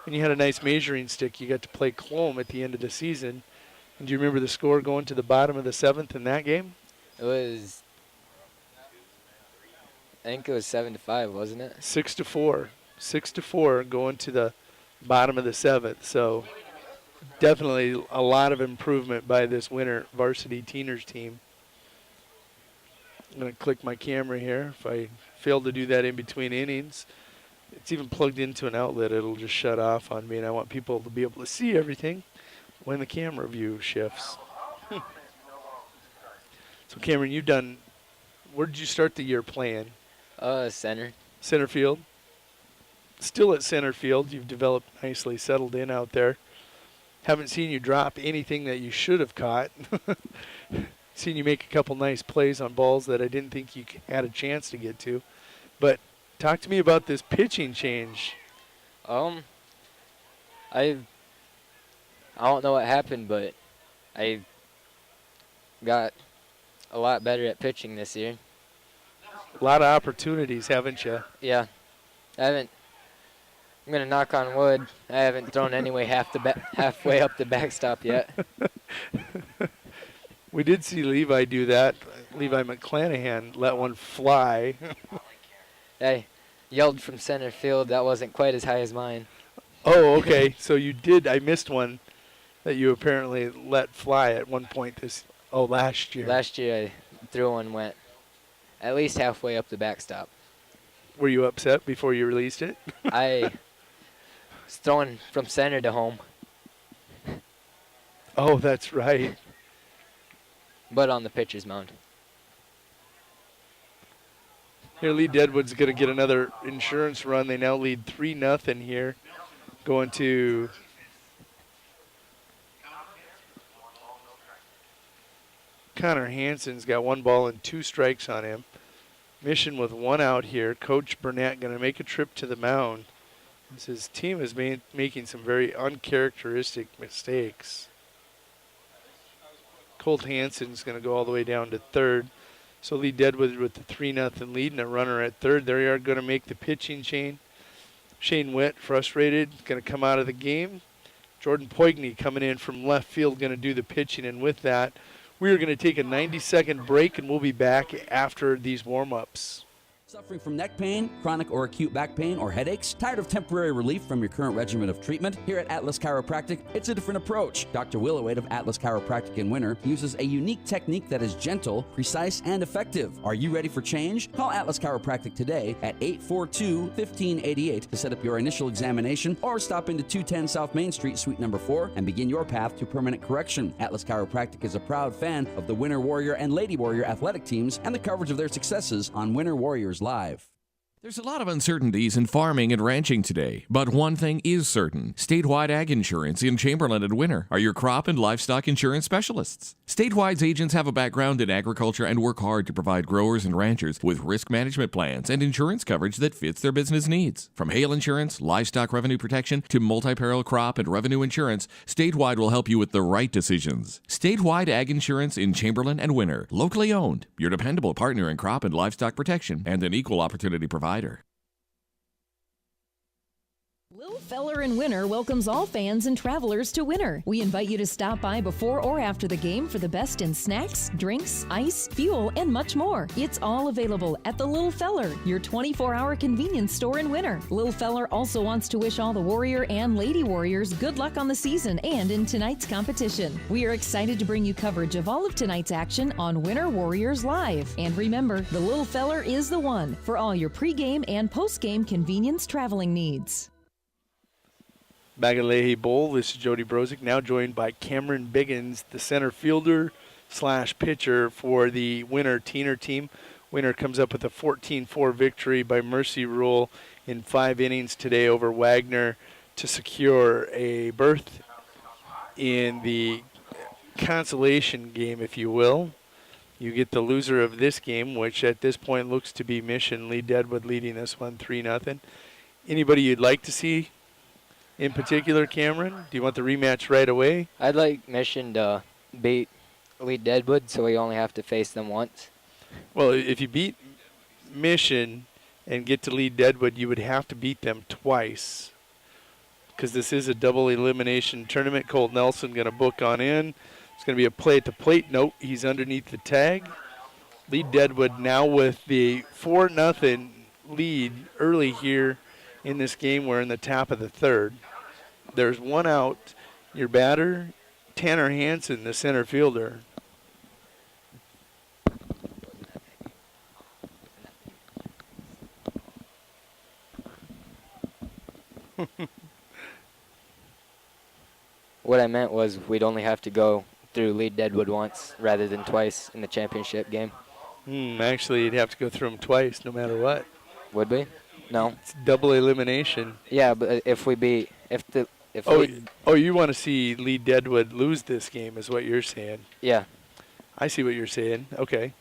And you had a nice measuring stick. You got to play Cologne at the end of the season. And do you remember the score going to the bottom of the 7th in that game? It was, I think it was 7-5, wasn't it? 6-4. 6-4 going to the bottom of the 7th. So definitely a lot of improvement by this winter varsity Teeners team. I'm going to click my camera here. If I fail to do that in between innings, it's even plugged into an outlet. It'll just shut off on me, and I want people to be able to see everything when the camera view shifts. So, Cameron, where did you start the year playing? Center. Center field? Still at center field. You've developed nicely, settled in out there. Haven't seen you drop anything that you should have caught. Seen you make a couple nice plays on balls that I didn't think you had a chance to get to. But talk to me about this pitching change. I don't know what happened, but I got a lot better at pitching this year. A lot of opportunities, haven't you? Yeah. I'm going to knock on wood. I haven't thrown anyway halfway up the backstop yet. We did see Levi do that. Levi McClanahan let one fly. I yelled from center field. That wasn't quite as high as mine. Oh, okay. So you did. I missed one that you apparently let fly at one point last year. Last year I threw one, went at least halfway up the backstop. Were you upset before you released it? I was throwing from center to home. Oh, that's right. But on the pitcher's mound. Here, Lee Deadwood's going to get another insurance run. They now lead 3-0 here. Going to Connor Hansen's got 1 ball and 2 strikes on him. Mission with 1 out here. Coach Burnett going to make a trip to the mound. His team is making some very uncharacteristic mistakes. Colt Hansen's going to go all the way down to third. So Lee Deadwood with the 3-0 lead and a runner at third. They are going to make the pitching change. Shane Witt, frustrated, going to come out of the game. Jordan Poigney coming in from left field, going to do the pitching. And with that, we are going to take a 90-second break, and we'll be back after these warm-ups. Suffering from neck pain, chronic or acute back pain, or headaches? Tired of temporary relief from your current regimen of treatment? Here at Atlas Chiropractic, it's a different approach. Dr. Willowade of Atlas Chiropractic in Winter uses a unique technique that is gentle, precise, and effective. Are you ready for change? Call Atlas Chiropractic today at 842-1588 to set up your initial examination, or stop into 210 South Main Street, Suite number 4, and begin your path to permanent correction. Atlas Chiropractic is a proud fan of the Winter Warrior and Lady Warrior athletic teams and the coverage of their successes on Winter Warriors Live. There's a lot of uncertainties in farming and ranching today, but one thing is certain. Statewide Ag Insurance in Chamberlain and Winter are your crop and livestock insurance specialists. Statewide's agents have a background in agriculture and work hard to provide growers and ranchers with risk management plans and insurance coverage that fits their business needs. From hail insurance, livestock revenue protection, to multi-peril crop and revenue insurance, Statewide will help you with the right decisions. Statewide Ag Insurance in Chamberlain and Winter, locally owned, your dependable partner in crop and livestock protection, and an equal opportunity provider. Lil Feller in Winter welcomes all fans and travelers to Winter. We invite you to stop by before or after the game for the best in snacks, drinks, ice, fuel, and much more. It's all available at the Lil Feller, your 24-hour convenience store in Winter. Lil Feller also wants to wish all the Warrior and Lady Warriors good luck on the season and in tonight's competition. We are excited to bring you coverage of all of tonight's action on Winter Warriors Live. And remember, the Lil Feller is the one for all your pregame and postgame convenience traveling needs. Back at Leahy Bowl, this is Jody Brozick, now joined by Cameron Biggins, the center fielder / pitcher for the Winter Teener team. Winter comes up with a 14-4 victory by mercy rule in 5 innings today over Wagner to secure a berth in the consolation game, if you will. You get the loser of this game, which at this point looks to be Mission. Lee Deadwood leading this one 3-0. Anybody you'd like to see in particular, Cameron? Do you want the rematch right away? I'd like Mission to beat Lee Deadwood, so we only have to face them once. Well, if you beat Mission and get to lead Deadwood, you would have to beat them twice, because this is a double elimination tournament. Colt Nelson going to book on in. It's going to be a play at the plate. Nope, he's underneath the tag. Lead Deadwood now with the 4-0 lead early here in this game. We're in the top of the third. There's one out. Your batter, Tanner Hansen, the center fielder. What I meant was we'd only have to go through Lee Deadwood once rather than twice in the championship game. Actually, you'd have to go through them twice no matter what. Would we? No. It's double elimination. Yeah, but if we beat, you want to see Lee Deadwood lose this game is what you're saying. Yeah. I see what you're saying. Okay.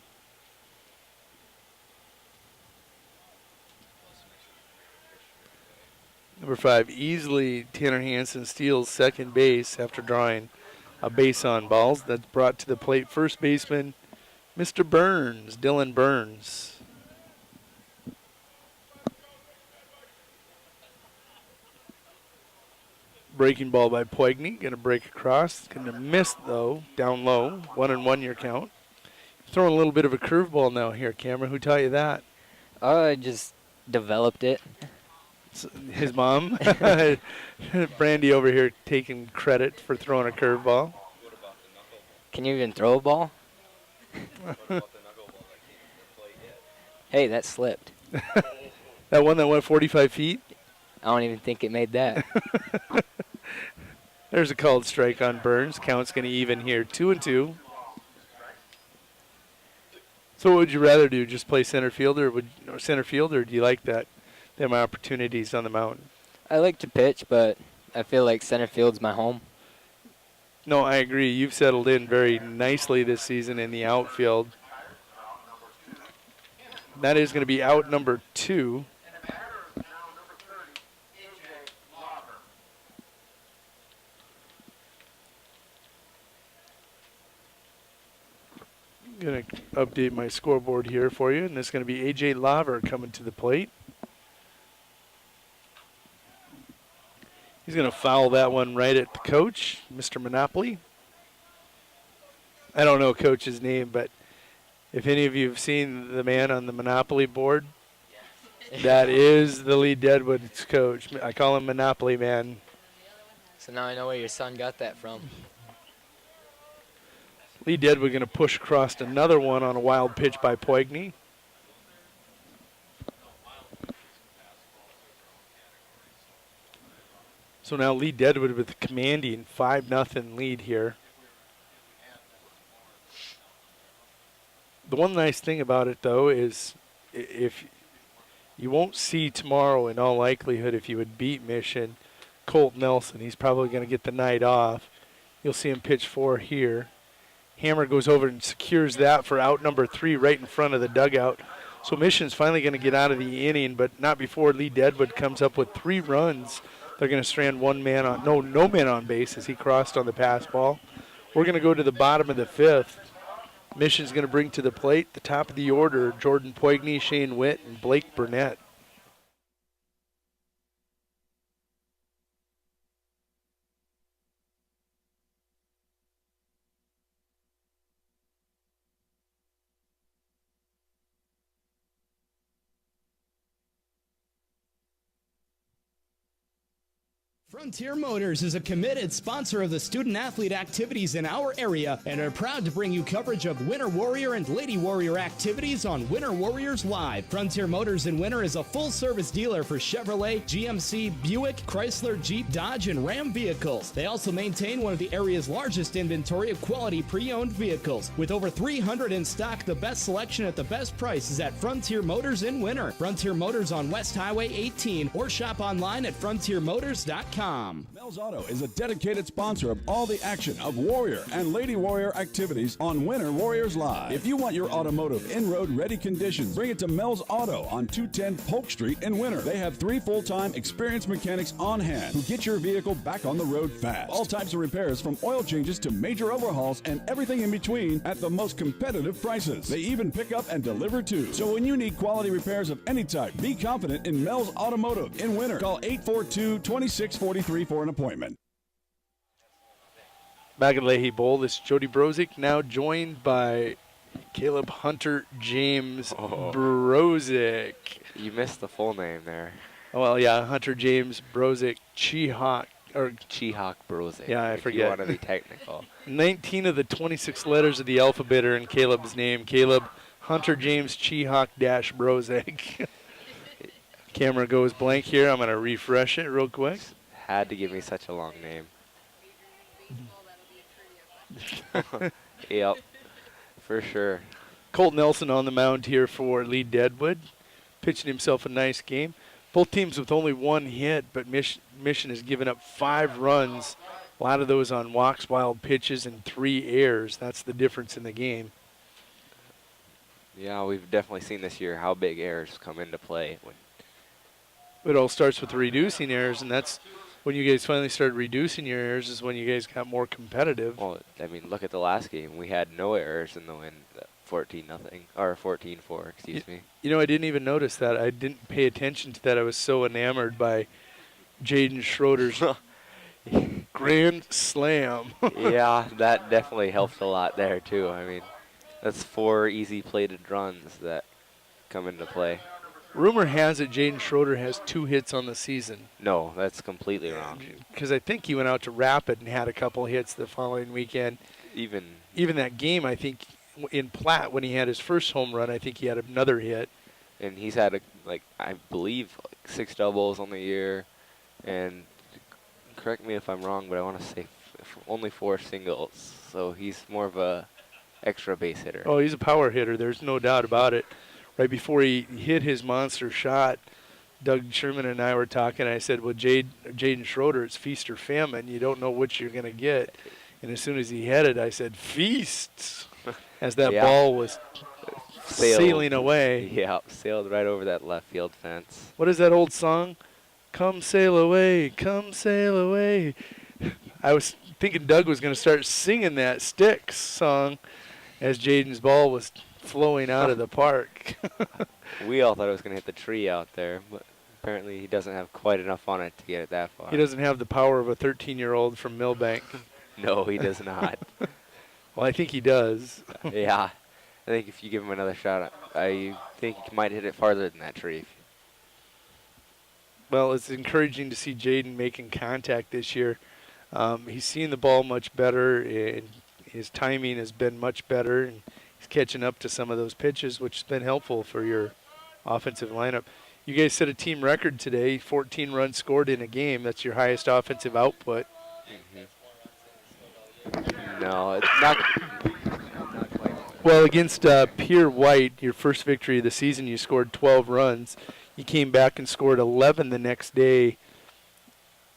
Number 5, easily Tanner Hansen steals second base after drawing a base on balls. That's brought to the plate first baseman, Mr. Burns, Dylan Burns. Breaking ball by Poigney, going to break across. Going to miss, though, down low. 1-1 your count. Throwing a little bit of a curveball now here, Cameron. Who taught you that? I just developed it. His mom. Brandy over here taking credit for throwing a curveball. Can you even throw a ball? Hey, that slipped. That one that went 45 feet? I don't even think it made that. There's a called strike on Burns. Count's going to even here, 2-2. So what would you rather do? Just play center field, or do you like them opportunities on the mound? I like to pitch, but I feel like center field's my home. No, I agree. You've settled in very nicely this season in the outfield. That is going to be out number 2. I'm going to update my scoreboard here for you, and this is going to be A.J. Laver coming to the plate. He's going to foul that one right at the coach, Mr. Monopoly. I don't know coach's name, but if any of you have seen the man on the Monopoly board, that is the Lee Deadwood's coach. I call him Monopoly Man. So now I know where your son got that from. Lee Deadwood going to push across another one on a wild pitch by Poigney. So now Lee Deadwood with a commanding 5-0 lead here. The one nice thing about it, though, is if you won't see tomorrow, in all likelihood, if you would beat Mission, Colt Nelson. He's probably going to get the night off. You'll see him pitch 4 here. Hammer goes over and secures that for out number 3 right in front of the dugout. So Mission's finally going to get out of the inning, but not before Lee Deadwood comes up with 3 runs. They're going to strand no man on base as he crossed on the pass ball. We're going to go to the bottom of the 5th. Mission's going to bring to the plate the top of the order, Jordan Poigney, Shane Witt, and Blake Burnett. Frontier Motors is a committed sponsor of the student-athlete activities in our area and are proud to bring you coverage of Winter Warrior and Lady Warrior activities on Winter Warriors Live. Frontier Motors in Winter is a full-service dealer for Chevrolet, GMC, Buick, Chrysler, Jeep, Dodge, and Ram vehicles. They also maintain one of the area's largest inventory of quality pre-owned vehicles. With over 300 in stock, the best selection at the best price is at Frontier Motors in Winter. Frontier Motors on West Highway 18 or shop online at frontiermotors.com. Mel's Auto is a dedicated sponsor of all the action of Warrior and Lady Warrior activities on Winter Warriors Live. If you want your automotive in-road ready conditions, bring it to Mel's Auto on 210 Polk Street in Winter. They have 3 full-time experienced mechanics on hand who get your vehicle back on the road fast. All types of repairs from oil changes to major overhauls and everything in between at the most competitive prices. They even pick up and deliver too. So when you need quality repairs of any type, be confident in Mel's Automotive in Winter. Call 842-2643 for an appointment. Back at Leahy Bowl, this is Jody Brozick, now joined by Caleb Hunter James Brozick. You missed the full name there. Oh, well, yeah, Hunter James Brozick Chihawk. Or Chihawk Brozick. Yeah, I forget. You want to be technical. 19 of the 26 letters of the alphabet are in Caleb's name. Caleb Hunter James Chihawk-Brozick. Camera goes blank here. I'm going to refresh it real quick. Had to give me such a long name. Yep, for sure. Colt Nelson on the mound here for Lee Deadwood, pitching himself a nice game. Both teams with only 1 hit, but Mission has given up 5 runs, a lot of those on walks, wild pitches, and 3 errors. That's the difference in the game. Yeah, we've definitely seen this year how big errors come into play. It all starts with reducing errors, and that's when you guys finally started reducing your errors is when you guys got more competitive. Well, I mean, look at the last game. We had no errors in the win, 14-0, or 14-4, excuse me. You know, I didn't even notice that. I didn't pay attention to that. I was so enamored by Jaden Schroeder's grand slam. Yeah, that definitely helped a lot there, too. I mean, that's 4 easy-plated runs that come into play. Rumor has it Jaden Schroeder has 2 hits on the season. No, that's completely wrong. Because I think he went out to Rapid and had a couple hits the following weekend. Even that game, I think, in Platte, when he had his first home run, I think he had another hit. And he's had, I believe, 6 doubles on the year. And correct me if I'm wrong, but I want to say only 4 singles. So he's more of a extra base hitter. Oh, he's a power hitter. There's no doubt about it. Right before he hit his monster shot, Doug Sherman and I were talking. I said, well, Jaden Schroeder, it's feast or famine. You don't know which you're going to get. And as soon as he hit it, I said, feast, as that ball was sailing away. Yeah, sailed right over that left field fence. What is that old song? Come sail away, come sail away. I was thinking Doug was going to start singing that Styx song as Jaden's ball was flowing out of the park. We all thought it was going to hit the tree out there, but apparently he doesn't have quite enough on it to get it that far. He doesn't have the power of a 13-year-old from Millbank. No, he does not. Well, I think he does. Yeah. I think if you give him another shot, I think he might hit it farther than that tree. Well, it's encouraging to see Jaden making contact this year. He's seen the ball much better, and his timing has been much better, and he's catching up to some of those pitches, which has been helpful for your offensive lineup. You guys set a team record today, 14 runs scored in a game. That's your highest offensive output. No, it's not. Well, against Pierre White, your first victory of the season, you scored 12 runs. You came back and scored 11 the next day,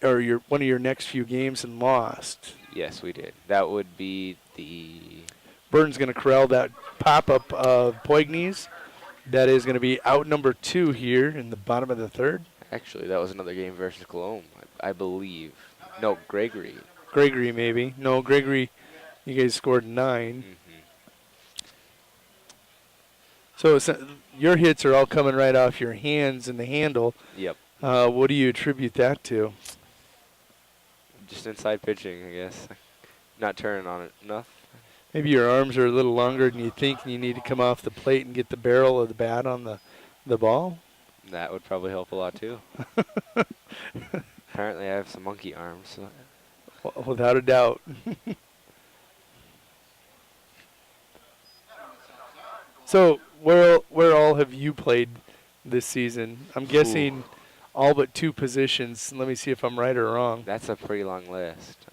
or one of your next few games, and lost. Yes, we did. That would be the... Burns going to corral that pop-up of Poigny's. That is going to be out number 2 here in the bottom of the 3rd. Actually, that was another game versus Cologne, I believe. No, Gregory. Gregory, maybe. No, Gregory, you guys scored 9. So your hits are all coming right off your hands and the handle. Yep. What do you attribute that to? Just inside pitching, I guess. Not turning on it enough. Maybe your arms are a little longer than you think, and you need to come off the plate and get the barrel of the bat on the ball. That would probably help a lot, too. Apparently, have some monkey arms. So. Without a doubt. So where all have you played this season? I'm guessing all but 2 positions. Let me see if I'm right or wrong. That's a pretty long list.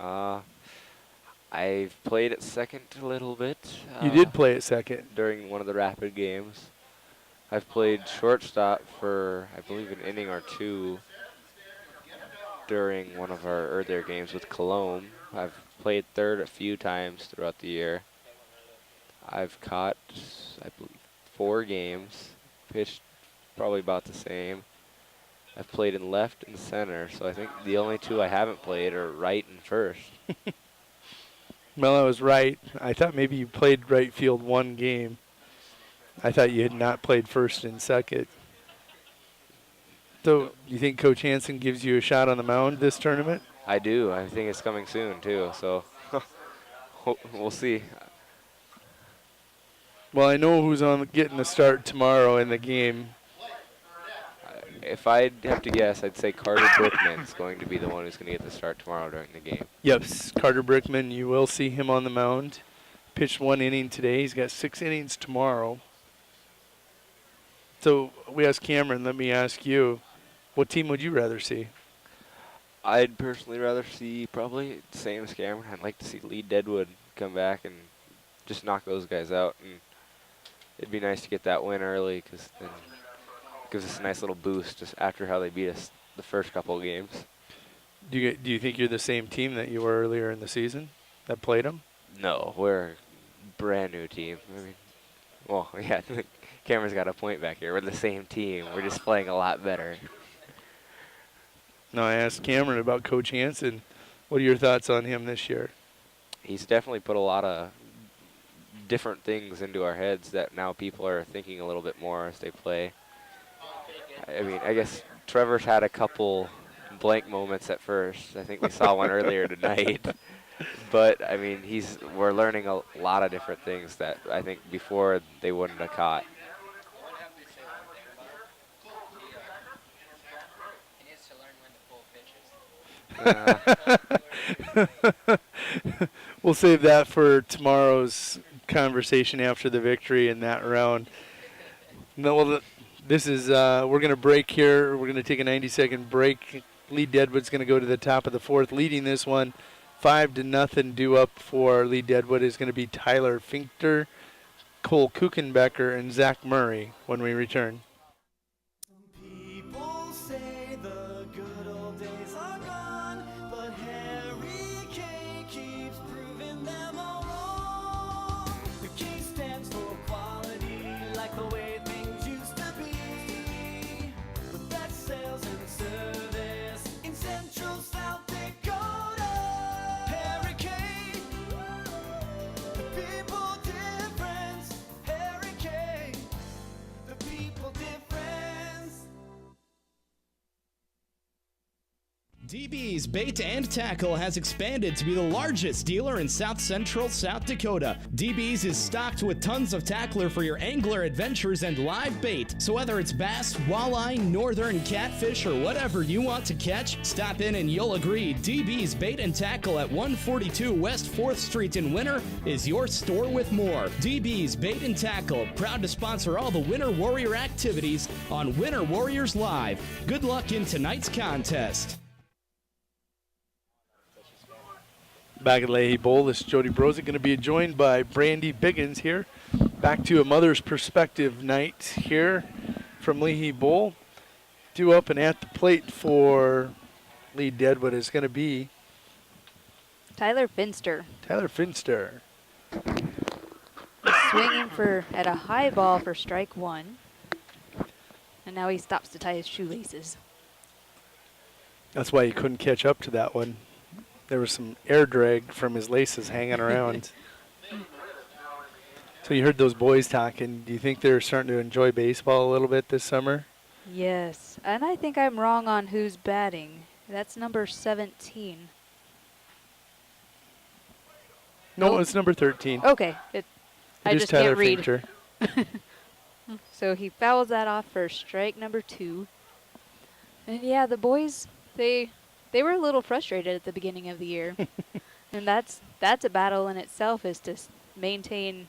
I've played at second a little bit. You did play at second. During one of the Rapid games. I've played shortstop for, I believe, an inning or 2 during one of our earlier games with Cologne. I've played third a few times throughout the year. I've caught, I believe, 4 games, pitched probably about the same. I've played in left and center, so I think the only 2 I haven't played are right and first. Well, I was right. I thought maybe you played right field 1 game. I thought you had not played first and second. So, you think Coach Hansen gives you a shot on the mound this tournament? I do. I think it's coming soon, too, so we'll see. Well, I know who's on getting the start tomorrow in the game. If I'd have to guess, I'd say Carter Brickman's going to be the one who's going to get the start tomorrow during the game. Yes, Carter Brickman, you will see him on the mound. Pitched 1 inning today. He's got 6 innings tomorrow. So we asked Cameron, let me ask you, what team would you rather see? I'd personally rather see probably the same as Cameron. I'd like to see Lee Deadwood come back and just knock those guys out. And it'd be nice to get that win early because then it gives us a nice little boost just after how they beat us the first couple of games. Do you think you're the same team that you were earlier in the season that played them? No, we're a brand new team. I mean, well, yeah, Cameron's got a point back here. We're the same team. We're just playing a lot better. No, I asked Cameron about Coach Hansen. What are your thoughts on him this year? He's definitely put a lot of different things into our heads that now people are thinking a little bit more as they play. I mean, I guess Trevor's had a couple blank moments at first. I think we saw one earlier tonight. But, I mean, we're learning a lot of different things that I think before they wouldn't have caught. We'll save that for tomorrow's conversation after the victory in that round. No, well, this is we're going to break here. We're going to take a 90-second break. Lee Deadwood's going to go to the top of the 4th, leading this one 5-0. Due up for Lee Deadwood is going to be Tyler Finkter, Cole Kuchenbecker, and Zach Murray when we return. People say the good old days are gone, but Harry K keeps proving them all wrong. The K stands for quality, like the way things used to be. The best sales and service in Central South Dakota. Harry K, the people difference. Harry K, the people difference. DB's Bait and Tackle has expanded to be the largest dealer in South Central South Dakota. DB's is stocked with tons of tackler for your angler adventures and live bait. So whether it's bass, walleye, northern catfish, or whatever you want to catch, stop in and you'll agree DB's Bait and Tackle at 142 West 4th Street in Winter is your store with more. DB's Bait and Tackle, proud to sponsor all the Winter Warrior activities on Winter Warriors Live. Good luck in tonight's contest. Back at Leahy Bowl, this is Jody Brozick going to be joined by Brandy Biggins here. Back to a Mother's Perspective night here from Leahy Bowl. Due up and at the plate for Lee Deadwood is going to be Tyler Finster. Tyler Finster. Swinging at a high ball for strike 1. And now he stops to tie his shoelaces. That's why he couldn't catch up to that one. There was some air drag from his laces hanging around. So you heard those boys talking. Do you think they're starting to enjoy baseball a little bit this summer? Yes, and I think I'm wrong on who's batting. That's number 17. No, it's number 13. Okay. I just Tyler can't read. Fincher. So he fouls that off for strike number 2. And yeah, the boys, they they were a little frustrated at the beginning of the year. And that's a battle in itself, is to maintain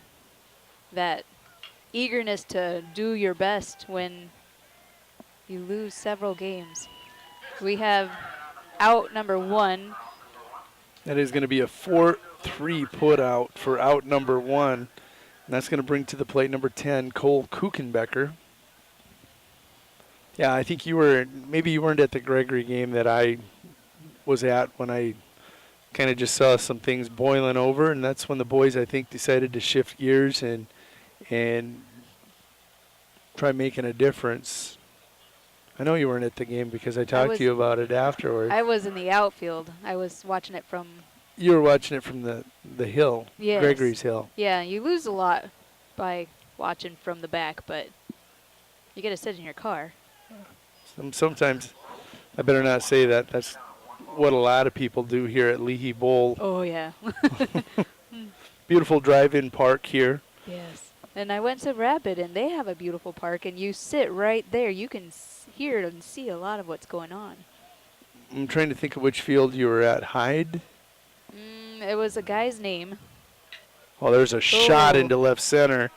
that eagerness to do your best when you lose several games. We have out number 1. That is going to be a 4-3 put out for out number 1. And that's going to bring to the plate number 10, Cole Kuchenbecker. Yeah, I think maybe you weren't at the Gregory game that I was at when I kind of just saw some things boiling over, and that's when the boys, I think, decided to shift gears and try making a difference. I know you weren't at the game because I talked to you about it afterwards. I was in the outfield. I was watching it from... You were watching it from the hill, yes. Gregory's hill. Yeah, you lose a lot by watching from the back, but you get to sit in your car. Sometimes, I better not say that. That's what a lot of people do here at Leahy Bowl. Oh, yeah. Beautiful drive-in park here. Yes. And I went to Rapid, and they have a beautiful park, and you sit right there. You can hear and see a lot of what's going on. I'm trying to think of which field you were at. Hyde? It was a guy's name. Oh, there's a shot into left center.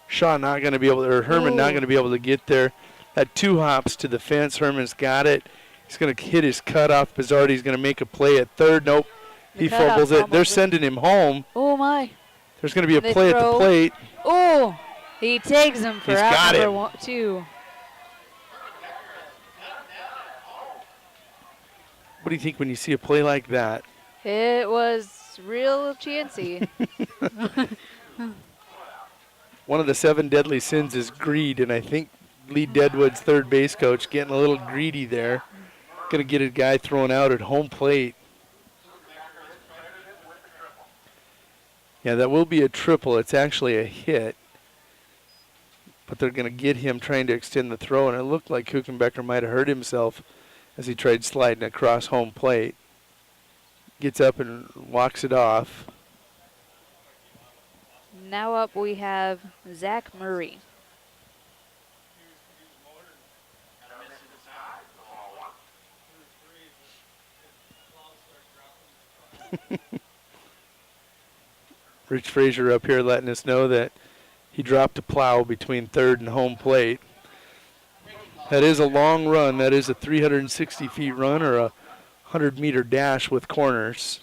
Shaw not going to be able to, or Herman not going to be able to get there. Had 2 hops to the fence. Herman's got it. He's going to hit his cutoff. Pizzardi's going to make a play at third. Nope. He fumbles it. They're sending him home. Oh, my. There's going to be a play at the plate. Oh, he takes him for out number 2. What do you think when you see a play like that? It was real chancy. One of the 7 deadly sins is greed, and I think Lee Deadwood's third base coach getting a little greedy there. Going to get a guy thrown out at home plate. Yeah, that will be a triple. It's actually a hit. But they're going to get him trying to extend the throw, and it looked like Kuchenbecker might have hurt himself as he tried sliding across home plate. Gets up and walks it off. Now up we have Zach Murray. Rich Frazier up here letting us know that he dropped a plow between third and home plate. That is a long run. That is a 360 feet run or a 100-meter dash with corners.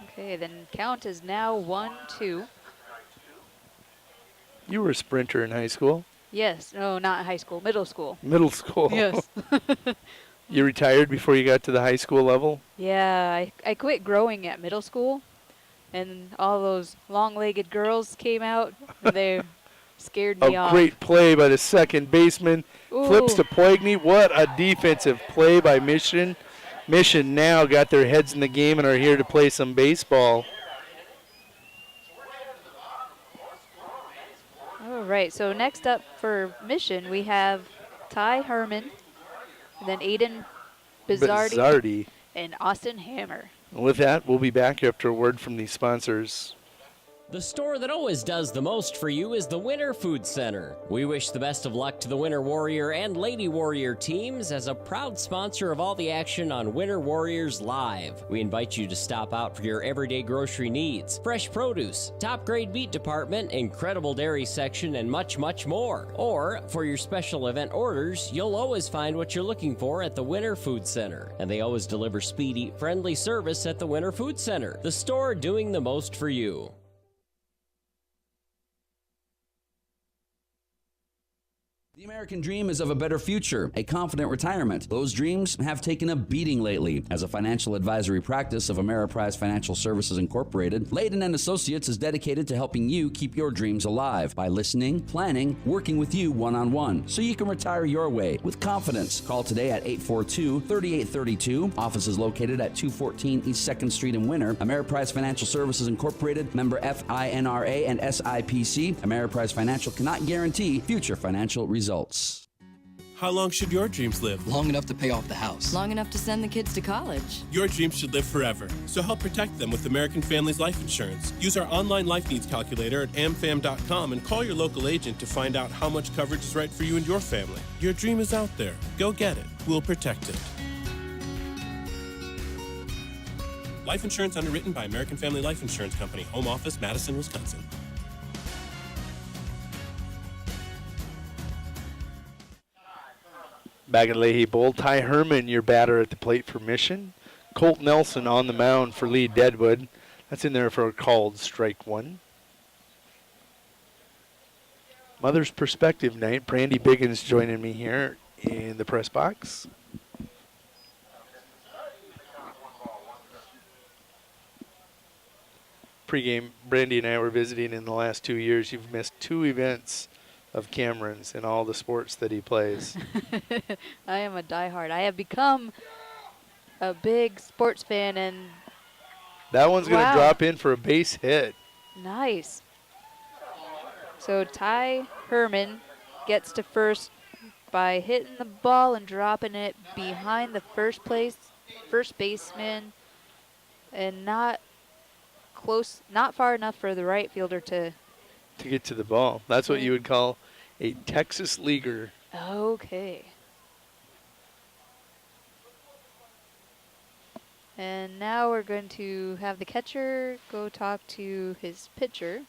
Okay, then count is now 1-2. You were a sprinter in high school. Yes. No, not high school. Middle school. Middle school. Yes. You retired before you got to the high school level? Yeah, I quit growing at middle school, and all those long-legged girls came out. And they scared me off. A great play by the second baseman. Ooh. Flips to Poigney. What a defensive play by Mission. Mission now got their heads in the game and are here to play some baseball. All right, so next up for Mission, we have Ty Herman, and then Aiden Bizzardi, and Austin Hammer. And with that, we'll be back after a word from these sponsors. The store that always does the most for you is the Winter Food Center. We wish the best of luck to the Winter Warrior and Lady Warrior teams as a proud sponsor of all the action on Winter Warriors Live. We invite you to stop out for your everyday grocery needs, fresh produce, top grade meat department, incredible dairy section, and much, much more. Or for your special event orders, you'll always find what you're looking for at the Winter Food Center. And they always deliver speedy, friendly service at the Winter Food Center, the store doing the most for you. The American dream is of a better future, a confident retirement. Those dreams have taken a beating lately. As a financial advisory practice of Ameriprise Financial Services Incorporated, Layden & Associates is dedicated to helping you keep your dreams alive by listening, planning, working with you one-on-one so you can retire your way with confidence. Call today at 842-3832. Office is located at 214 East 2nd Street in Winter. Ameriprise Financial Services Incorporated, member FINRA and SIPC. Ameriprise Financial cannot guarantee future financial results. How long should your dreams live? Long enough to pay off the house. Long enough to send the kids to college. Your dreams should live forever. So help protect them with American Families Life Insurance. Use our online life needs calculator at amfam.com and call your local agent to find out how much coverage is right for you and your family. Your dream is out there. Go get it. We'll protect it. Life insurance underwritten by American Family Life Insurance Company. Home office, Madison, Wisconsin. Back at Leahy Bowl, Ty Herman, your batter at the plate for Mission. Colt Nelson on the mound for Lee Deadwood. That's in there for a called strike one. Mother's Perspective Night. Brandy Biggins joining me here in the press box. Pre-game, Brandy and I were visiting in the last 2 years. You've missed 2 events of Cameron's in all the sports that he plays. I am a diehard. I have become a big sports fan, and That one's going to drop in for a base hit. nice. So Ty Herman gets to first by hitting the ball and dropping it behind the first baseman, and not far enough for the right fielder to get to the ball. That's what you would call a Texas leaguer. Okay. And now we're going to have the catcher go talk to his pitcher.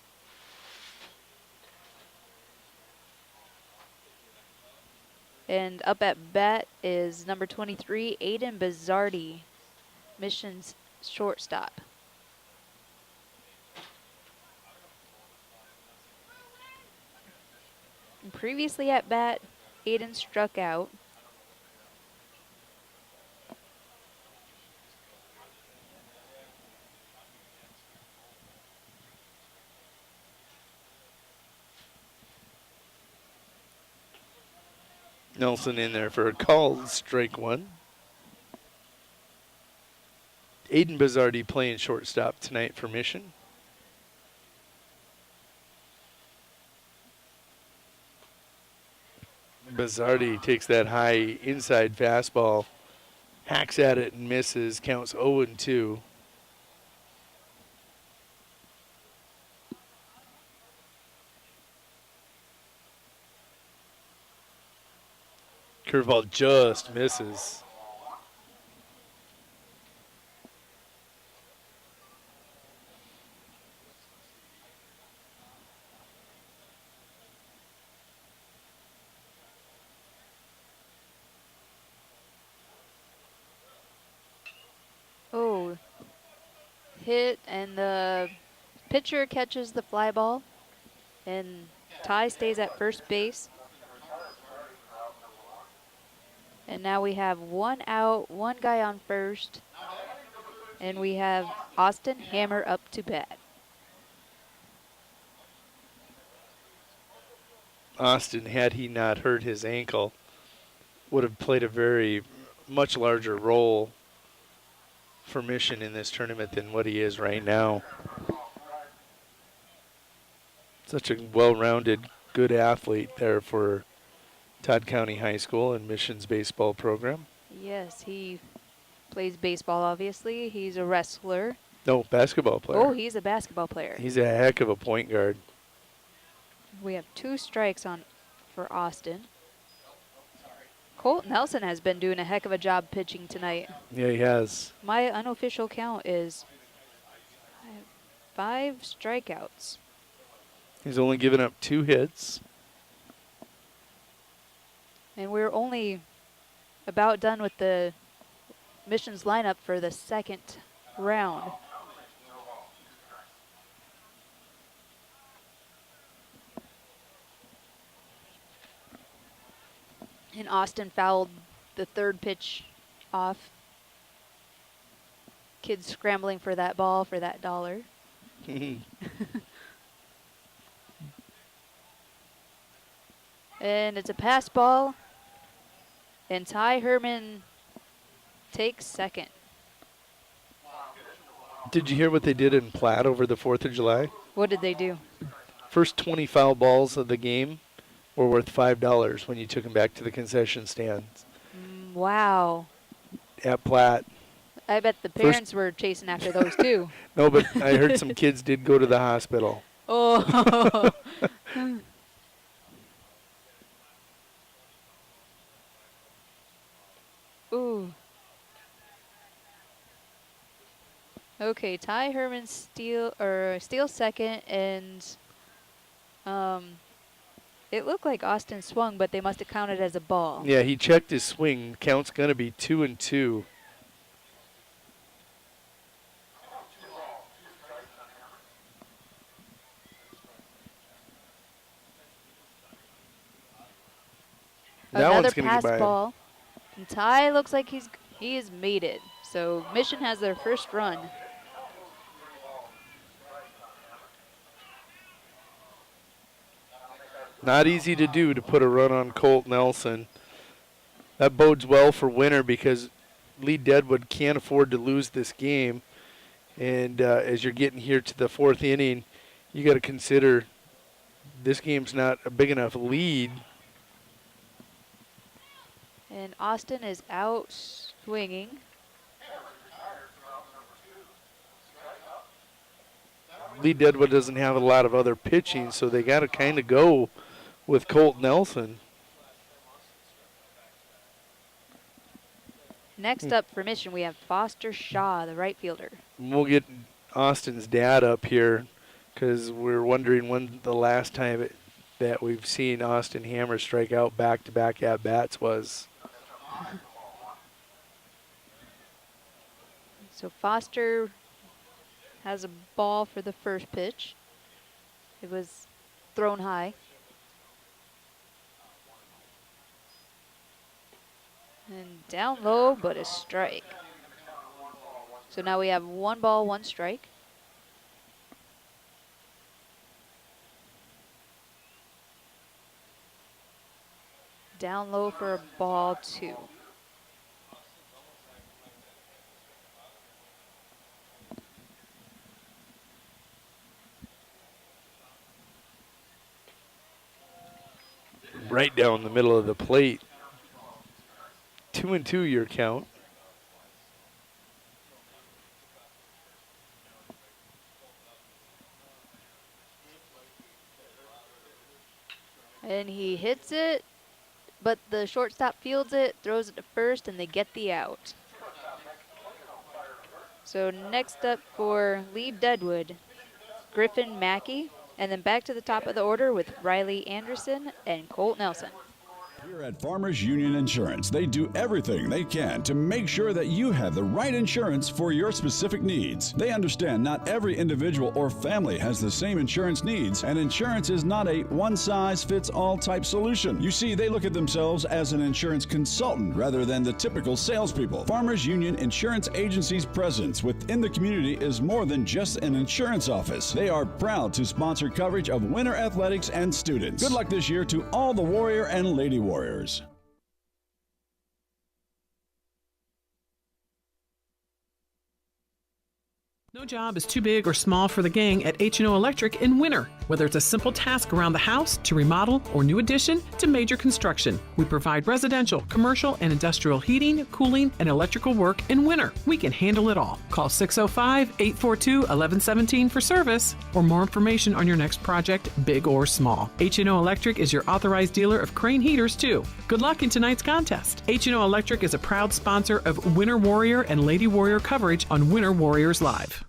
And up at bat is number 23, Aiden Bizzardi, Mission's shortstop. And previously at bat, Aiden struck out. Nelson in there for a called strike one. Aiden Bizzardi playing shortstop tonight for Mission. Bizzardi takes that high inside fastball, hacks at it and misses, counts 0-2. Curveball just misses. Oh, hit, and the pitcher catches the fly ball, and Ty stays at first base. And now we have 1 out, 1 guy on first, and we have Austin Hammer up to bat. Austin, had he not hurt his ankle, would have played a very much larger role for Mission in this tournament than what he is right now. Such a well-rounded, good athlete there for Todd County High School and Mission's baseball program. Yes, he plays baseball, obviously. He's a wrestler. No, basketball player. Oh, he's a basketball player. He's a heck of a point guard. We have 2 strikes on for Austin. Colt Nelson has been doing a heck of a job pitching tonight. Yeah, he has. My unofficial count is 5 strikeouts. He's only given up 2 hits. And we're only about done with the Mission's lineup for the second round. And Austin fouled the 3rd pitch off. Kids scrambling for that ball for that dollar. And it's a pass ball. And Ty Herman takes second. Did you hear what they did in Platte over the 4th of July? What did they do? First 20 foul balls of the game, were worth $5 when you took them back to the concession stand Wow. at Platt. I bet the parents were chasing after those too. No, but I heard some kids did go to the hospital. Oh. Ooh. Okay, Ty Herman steal second, and it looked like Austin swung, but they must have counted as a ball. Yeah, he checked his swing. Count's going to be 2-2. Another pass ball. And Ty looks like he has made it. So Mission has their first run. Not easy to do to put a run on Colt Nelson. That bodes well for Winter because Lee Deadwood can't afford to lose this game. And as you're getting here to the fourth inning, you got to consider this game's not a big enough lead. And Austin is out swinging. Lee Deadwood doesn't have a lot of other pitching, so they got to kind of go with Colt Nelson. Next up for Mission, we have Foster Shaw, the right fielder. We'll get Austin's dad up here because we're wondering when the last time that we've seen Austin Hammer strike out back-to-back at-bats was. So Foster has a ball for the first pitch. It was thrown high. And down low, but a strike. So now we have 1 ball, 1 strike. Down low for a ball 2. Right down the middle of the plate. 2-2 your count. And he hits it, but the shortstop fields it, throws it to first, and they get the out. So next up for Lee Deadwood, Griffin Mackey, and then back to the top of the order with Riley Anderson and Colt Nelson. Here at Farmers Union Insurance, they do everything they can to make sure that you have the right insurance for your specific needs. They understand not every individual or family has the same insurance needs, and insurance is not a one-size-fits-all type solution. You see, they look at themselves as an insurance consultant rather than the typical salespeople. Farmers Union Insurance Agency's presence within the community is more than just an insurance office. They are proud to sponsor coverage of winter athletics and students. Good luck this year to all the Warrior and Lady Warriors. No job is too big or small for the gang at H&O Electric in winter. Whether it's a simple task around the house, to remodel, or new addition, to major construction, we provide residential, commercial, and industrial heating, cooling, and electrical work in winter. We can handle it all. Call 605-842-1117 for service or more information on your next project, big or small. H&O Electric is your authorized dealer of Crane heaters, too. Good luck in tonight's contest. H&O Electric is a proud sponsor of Winter Warrior and Lady Warrior coverage on Winter Warriors Live.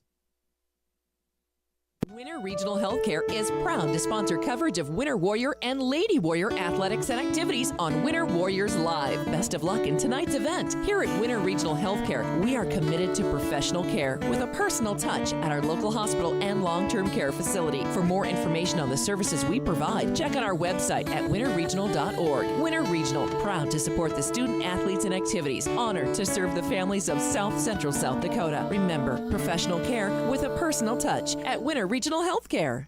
Winter Regional Healthcare is proud to sponsor coverage of Winter Warrior and Lady Warrior athletics and activities on Winter Warriors Live. Best of luck in tonight's event. Here at Winter Regional Healthcare, we are committed to professional care with a personal touch at our local hospital and long-term care facility. For more information on the services we provide, check out our website at winterregional.org. Winter Regional, proud to support the student athletes and activities. Honored to serve the families of South Central South Dakota. Remember, professional care with a personal touch at Winter Regional Healthcare.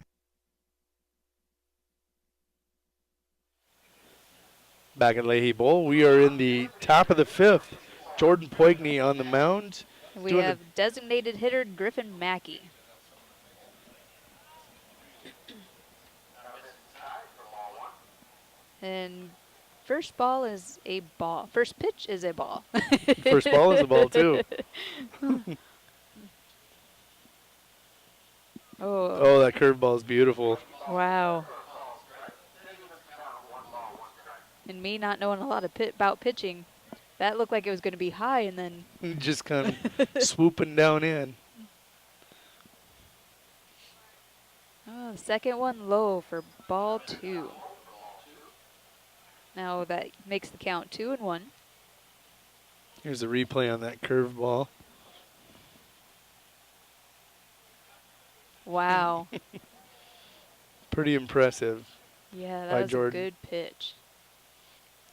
Back at Leahy Bowl, we are in the top of the 5th. Jordan Poigney on the mound. We have designated hitter Griffin Mackey. And first ball is a ball. First pitch is a ball. First ball is a ball, too. Oh, that curveball is beautiful. Wow. And me not knowing a lot about pitching, that looked like it was going to be high, and then Just kind of swooping down in. oh, the second one low for ball 2. Now that makes the count 2-1. Here's a replay on that curveball. Wow. Pretty impressive. Yeah, by that was Jordan. a good pitch.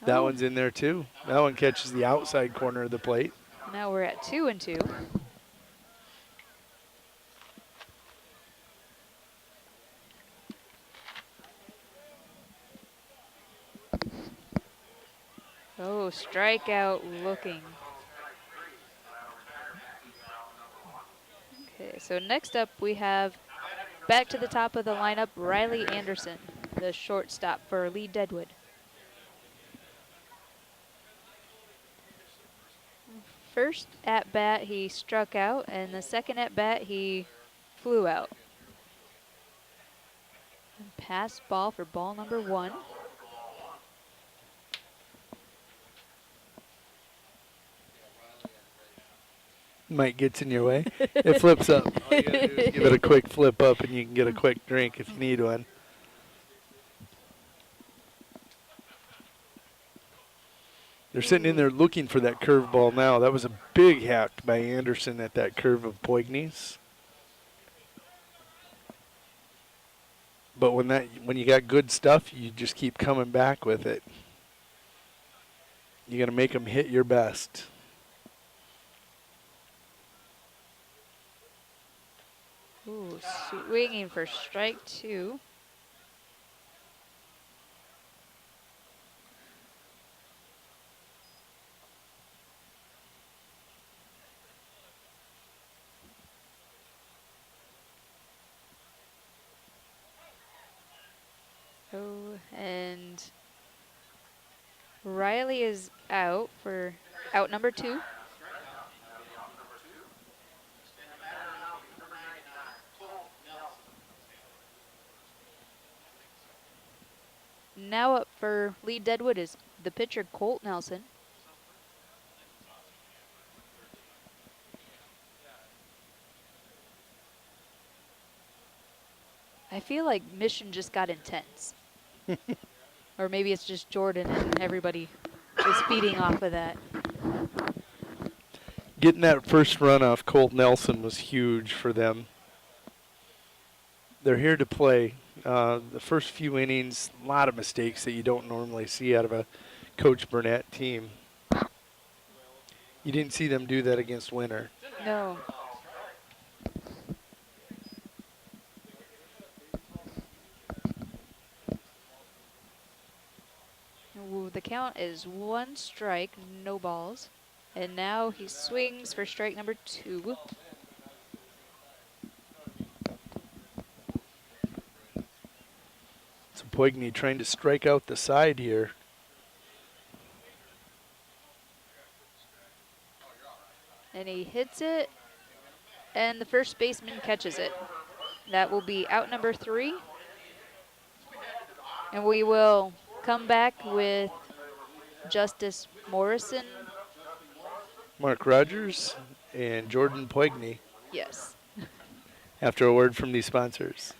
That Oh, one's in there too. That one catches the outside corner of the plate. now we're at 2-2. Oh, strikeout looking. Okay, so next up we have back to the top of the lineup, Riley Anderson, the shortstop for Lee Deadwood. First at bat he struck out, and the second at bat he flew out. And pass ball for ball number 1. Mike gets in your way. It flips up. All you gotta do is give it a quick flip up and you can get a quick drink if you need one. They're sitting in there looking for that curveball now. That was a big hack by Anderson at that curve of Poigny's. But when you got good stuff, you just keep coming back with it. You got to make them hit your best. Ooh, swinging for strike 2. Oh, and Riley is out for out number 2. Now up for Lee Deadwood is the pitcher Colt Nelson. I feel like Mission just got intense. Or maybe it's just Jordan and everybody is feeding off of that. Getting that first run off Colt Nelson was huge for them. They're here to play. The first few innings, a lot of mistakes that you don't normally see out of a Coach Burnett team. You didn't see them do that against Winter. No. Ooh, the count is 1 strike, no balls. And now he swings for strike number 2. So Poigny trying to strike out the side here. And he hits it, and the first baseman catches it. That will be out number 3. And we will come back with Justice Morrison. Mark Rogers and Jordan Poigny Yes. after a word from these sponsors.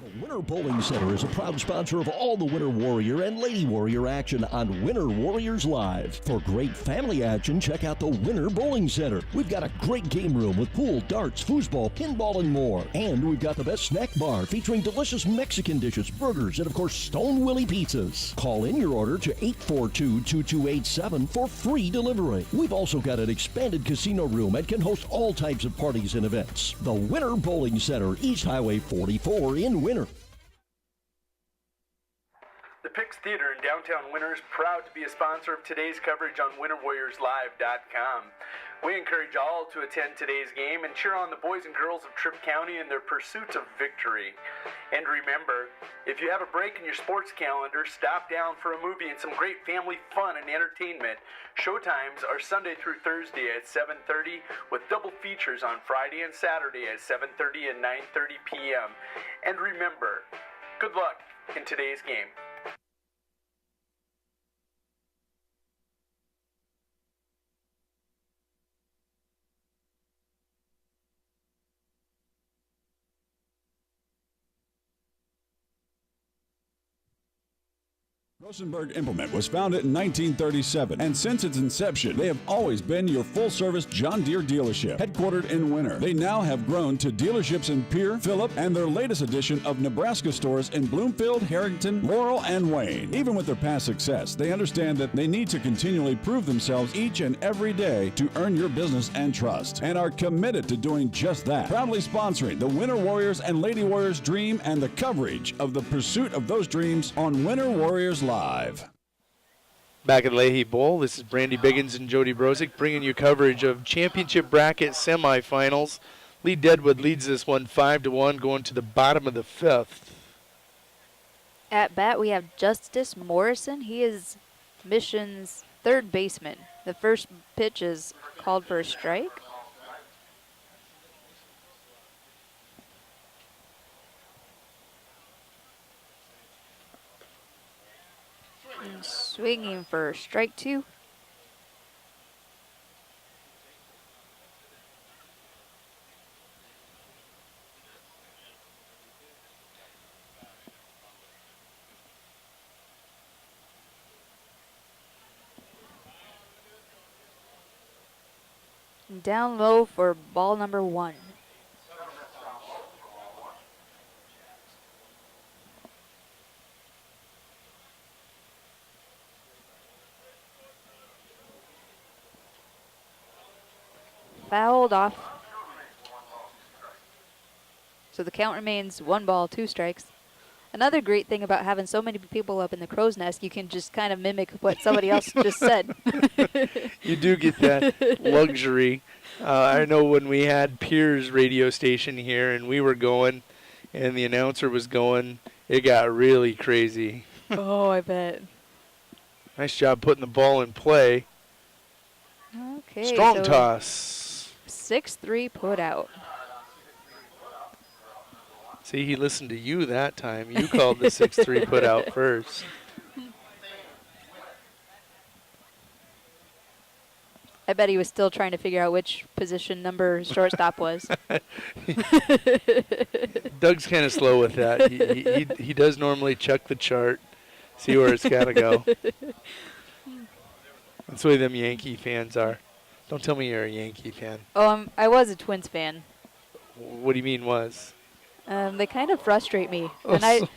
The Winter Bowling Center is a proud sponsor of all the Winter Warrior and Lady Warrior action on Winter Warriors Live. For great family action, check out the Winter Bowling Center. We've got a great game room with pool, darts, foosball, pinball, and more. And we've got the best snack bar featuring delicious Mexican dishes, burgers, and of course, Stone Willie pizzas. Call in your order to 842-2287 for free delivery. We've also got an expanded casino room and can host all types of parties and events. The Winter Bowling Center, East Highway 44 in Winter. The The Pix Theater in downtown Winter is proud to be a sponsor of today's coverage on WinterWarriorsLive.com. We encourage all to attend today's game and cheer on the boys and girls of Tripp County in their pursuit of victory. And remember, if you have a break in your sports calendar, stop down for a movie and some great family fun and entertainment. Showtimes are Sunday through Thursday at 7:30 with double features on Friday and Saturday at 7:30 and 9:30 p.m. And remember, good luck in today's game. Rosenberg Implement was founded in 1937, and since its inception, they have always been your full-service John Deere dealership, headquartered in Winter. They now have grown to dealerships in Pierre, Phillip, and their latest addition of Nebraska stores in Bloomfield, Harrington, Laurel, and Wayne. Even with their past success, they understand that they need to continually prove themselves each and every day to earn your business and trust, and are committed to doing just that. Proudly sponsoring the Winter Warriors and Lady Warriors dream and the coverage of the pursuit of those dreams on Winter Warriors Live. Back at Leahy Bowl, this is Brandy Biggins and Jody Brozick bringing you coverage of championship bracket semifinals. Lee Deadwood leads this one 5-1, going to the bottom of the fifth. At bat, we have Justice Morrison. He is Mission's third baseman. The first pitch is called for a strike. And swinging for strike two. Down low for ball number one. Fouled off. So the count remains 1 ball, 2 strikes. Another great thing about having so many people up in the crow's nest, you can just kind of mimic what somebody else just said. You do get that luxury. I know when we had Pierre's radio station here and we were going and the announcer was going, it got really crazy. Oh, I bet. Nice job putting the ball in play. Okay. Strong so toss. 6-3 put out. See, he listened to you that time. You called the 6-3 put out first. I bet he was still trying to figure out which position number shortstop was. Doug's kind of slow with that. He does normally check the chart, see where it's got to go. That's the way them Yankee fans are. Don't tell me you're a Yankee fan. Oh, I was a Twins fan. What do you mean was? They kind of frustrate me. Oh, and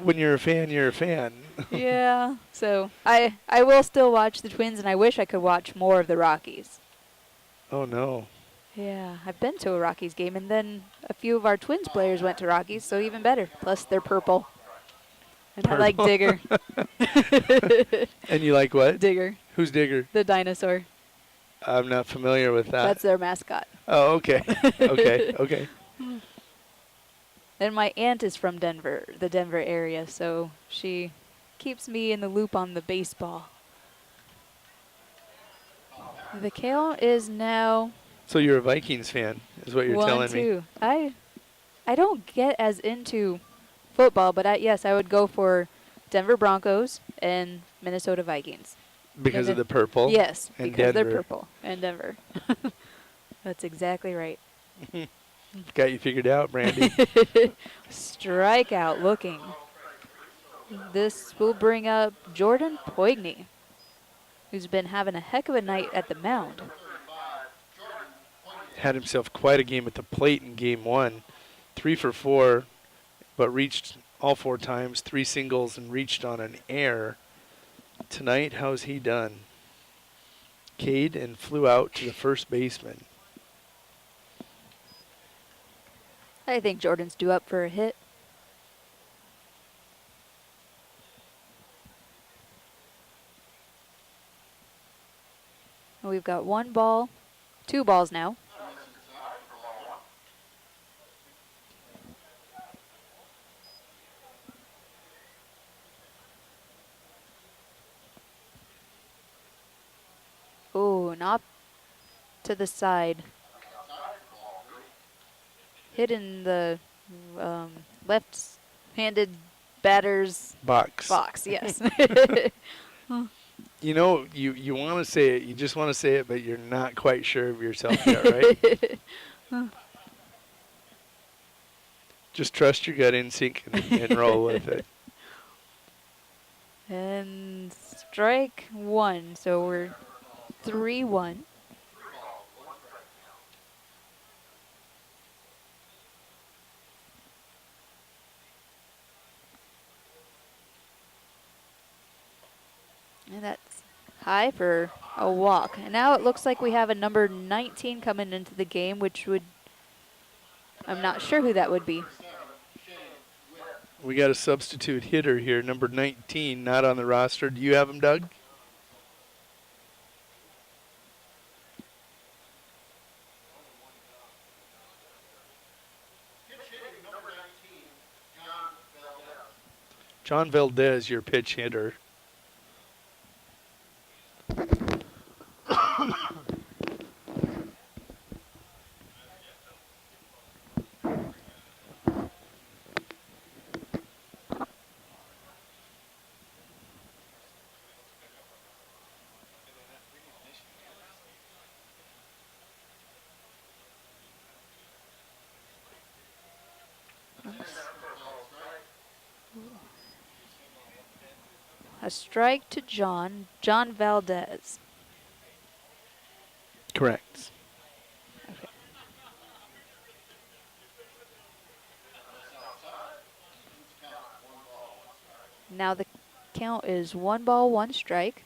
when you're a fan, you're a fan. Yeah, so I will still watch the Twins, and I wish I could watch more of the Rockies. Oh, no. Yeah, I've been to a Rockies game, and then a few of our Twins players went to Rockies, so even better. Plus, they're purple. And Purple. I like Digger. And you like what? Digger. Who's Digger? The dinosaur. I'm not familiar with that. That's their mascot. Oh, okay. Okay. And my aunt is from Denver, the Denver area, so she keeps me in the loop on the baseball. The count is now So you're a Vikings fan, is what you're telling me. 1-2. I don't get as into football, but yes, I would go for Denver Broncos and Minnesota Vikings. Because of the purple? Yes, and because Denver. they're purple and Denver. That's exactly right. Got you figured out, Brandy. Strikeout looking. This will bring up Jordan Poigney, who's been having a heck of a night at the mound. Had himself quite a game at the plate in game one. 3 for 4, but reached all 4 times, 3 singles, and reached on an error. Tonight, how's he done? Cade and flew out to the first baseman. I think Jordan's due up for a hit. We've got 1 ball, 2 balls now. Ooh, not to the side. Hit in the left-handed batter's box. Yes. You know, you want to say it, you just want to say it, but you're not quite sure of yourself yet, right? Just trust your gut instinct and roll with it. And strike 1, so we're 3-1. And that's high for a walk. And now it looks like we have a number 19 coming into the game, which would, I'm not sure who that would be. We got a substitute hitter here, number 19, not on the roster. Do you have him, Doug? John Valdez, your pitch hitter. A strike to John Valdez. Correct. Okay. Now the count is 1 ball, 1 strike.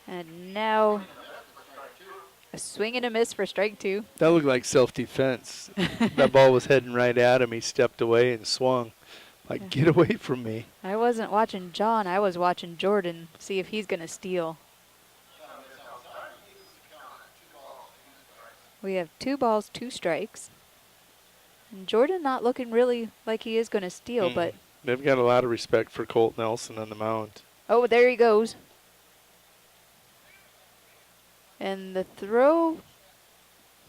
And now a swing and a miss for strike 2. That looked like self-defense. That ball was heading right at him. He stepped away and swung. Like, get away from me. I wasn't watching John, I was watching Jordan, see if he's going to steal. We have 2 balls, 2 strikes. And Jordan not looking really like he is going to steal, but... They've got a lot of respect for Colt Nelson on the mound. Oh, there he goes. And the throw...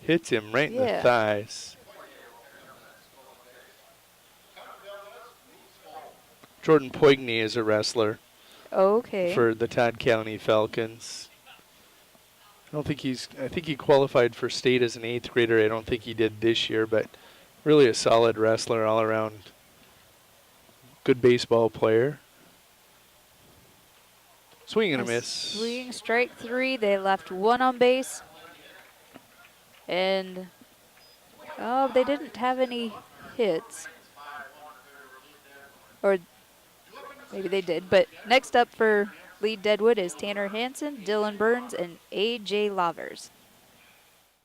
Hits him right in the thighs. Jordan Poigney is a wrestler. Okay. For the Todd County Falcons. I think he qualified for state as an 8th grader. I don't think he did this year, but really a solid wrestler all around. Good baseball player. Swing and a miss. Swing, strike 3. They left 1 on base. And, oh, they didn't have any hits. Or maybe they did. But next up for Lead Deadwood is Tanner Hansen, Dylan Burns, and A.J. Lavers.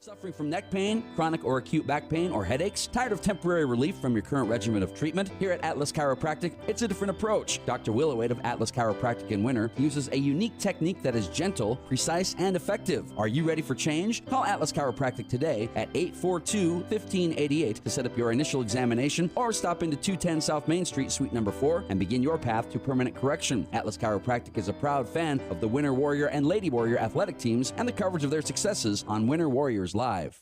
Suffering from neck pain, chronic or acute back pain, or headaches? Tired of temporary relief from your current regimen of treatment? Here at Atlas Chiropractic, it's a different approach. Dr. Willowade of Atlas Chiropractic in Winter uses a unique technique that is gentle, precise, and effective. Are you ready for change? Call Atlas Chiropractic today at 842-1588 to set up your initial examination, or stop into 210 South Main Street, Suite number 4, and begin your path to permanent correction. Atlas Chiropractic is a proud fan of the Winter Warrior and Lady Warrior athletic teams and the coverage of their successes on Winter Warriors Live.